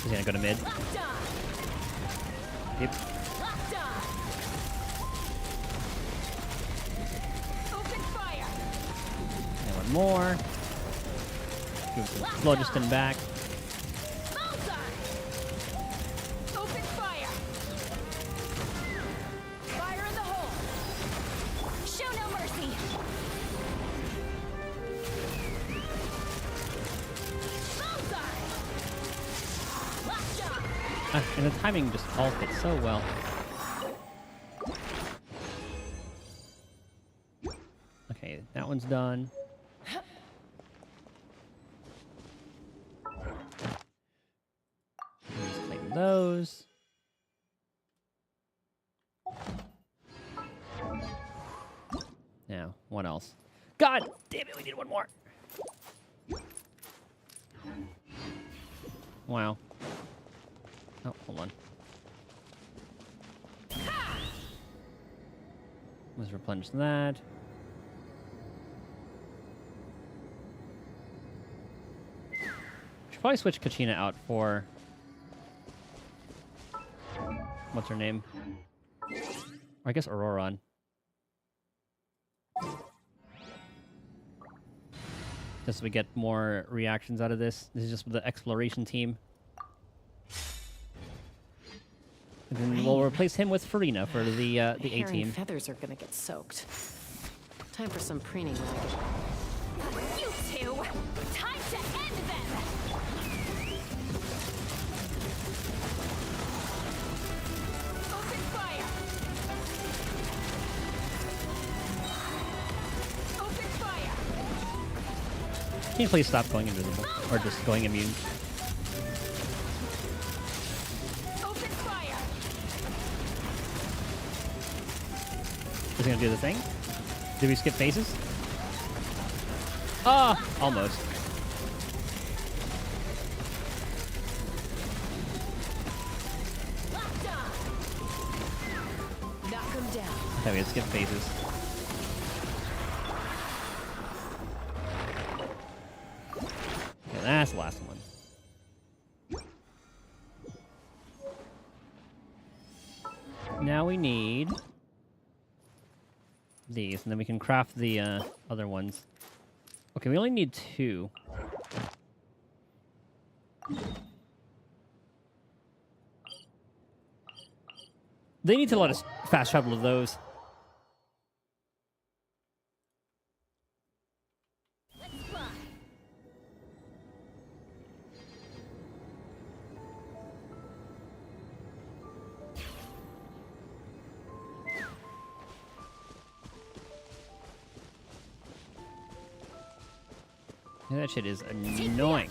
He's gonna go to mid. Yep. And one more. Give some phlogiston back. Open fire! Fire in the hole! Show no mercy! And the timing just all fits so well. Okay, that one's done. Let's claim those. Now, what else? God damn it, we need one more. Wow. Oh, hold on. Let's replenish that. Should probably switch Kachina out for... What's her name? Or I guess Auroron. Just so we get more reactions out of this. This is just the exploration team. And then we'll replace him with Farina for the A Hair and team. feathers are gonna get soaked. Time for some preening when I get... You two! Time to end them! Open fire! Open fire! Can you please stop going invisible? Or just going immune? Open fire! Is he gonna do the thing? Did we skip phases? Ah, almost. Knock him down. I thought we had skipped phases. Okay, that's the last one. Now we need these, and then we can craft the other ones. Okay, we only need 2. They need to let us fast travel to those. Yeah, that shit is annoying.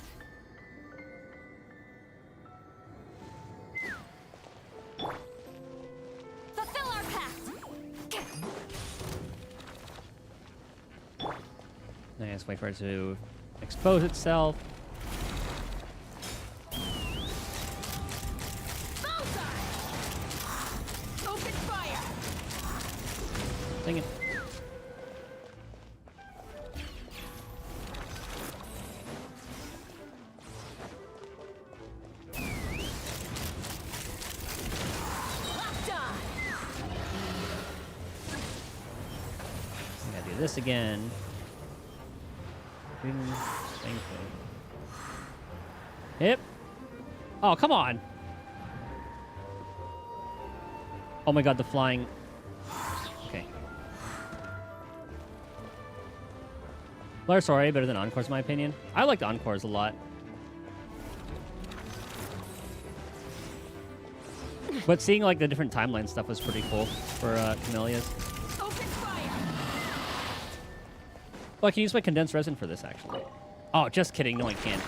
Fulfill our pact! Now just wait for it to expose itself. Open fire! Dang it. This again. Hip. Oh, come on. Oh my god, the flying. Okay. Blur Story better than Encores, in my opinion. I like the Encores a lot. But seeing like the different timeline stuff was pretty cool for Camellias. Oh, I can use my condensed resin for this, actually. Oh, just kidding. No, I can't.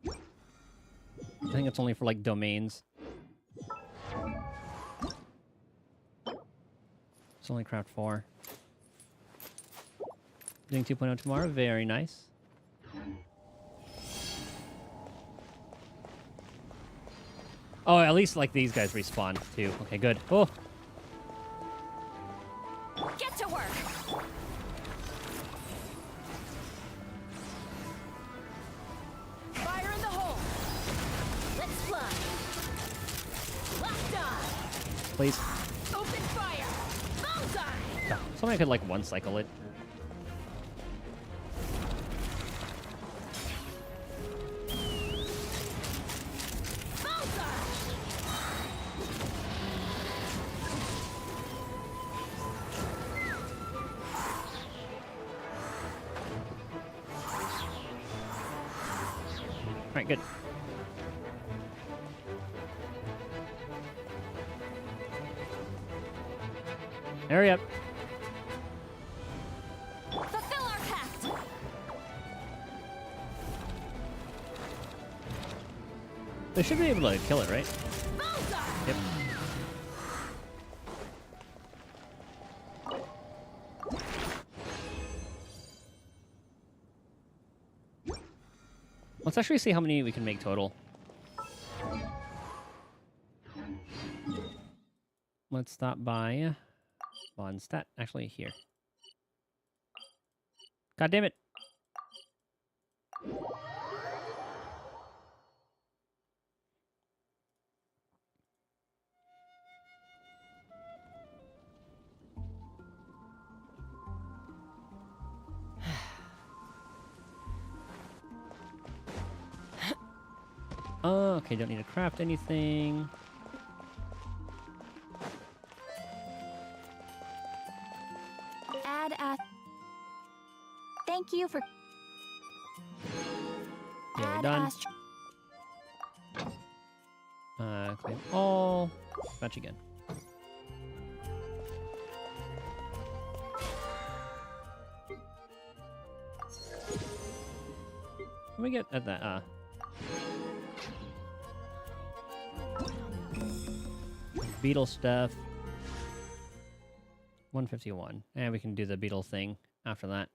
I think it's only for, like, domains. It's only craft 4. Doing 2.0 tomorrow. Very nice. Oh, at least, like, these guys respawn, too. Okay, good. Oh! Get to work! Fire in the hole! Let's fly! Locked on! Please. Open fire! Bullseye! Oh, somebody could, like, one-cycle it. Alright, good. Hurry up. Fulfill our pact! They should be able to kill it, right? Yep. Let's actually see how many we can make total. Let's stop by Mondstadt. Actually, here. God damn it. Okay, don't need to craft anything. Add a... Thank you for... Yeah, we're done. Claim all. Batch again. Let me get at that, beetle stuff. 151. And we can do the beetle thing after that.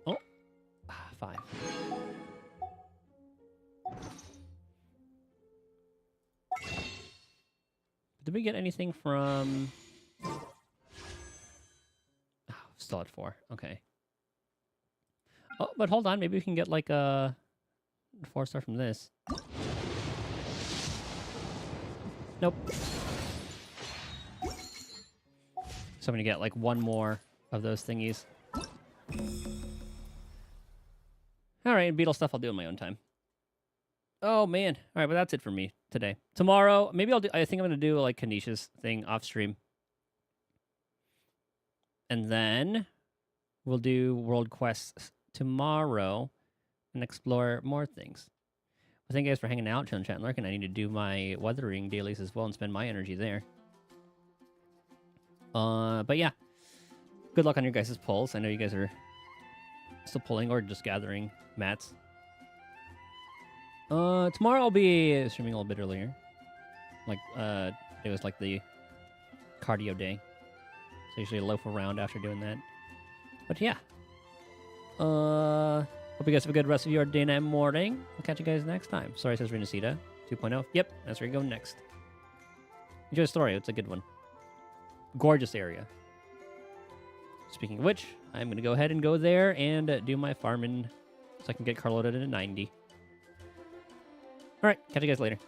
Oh. 5. Did we get anything from... Oh, still at 4. Okay. Oh, but hold on. Maybe we can get like a 4-star from this. Nope. So I'm gonna get like one more of those thingies. Alright, beetle stuff I'll do in my own time. Oh man. Alright, but that's it for me today. Tomorrow, maybe I think I'm gonna do like Kanisha's thing off stream. And then we'll do world quests tomorrow and explore more things. Well, thank you guys for hanging out, chilling, chatting, lurking. I need to do my weathering dailies as well and spend my energy there. But yeah, good luck on your guys' polls. I know you guys are still pulling or just gathering mats. Tomorrow I'll be streaming a little bit earlier. Like, it was like the cardio day. So I usually loaf around after doing that. But yeah. Hope you guys have a good rest of your day, night, morning. I'll catch you guys next time. Sorry, says Renacita 2.0. Yep, that's where you go next. Enjoy the story. It's a good one. Gorgeous area. Speaking of which, I'm going to go ahead and go there and do my farming so I can get Carlota to 90. Alright, catch you guys later.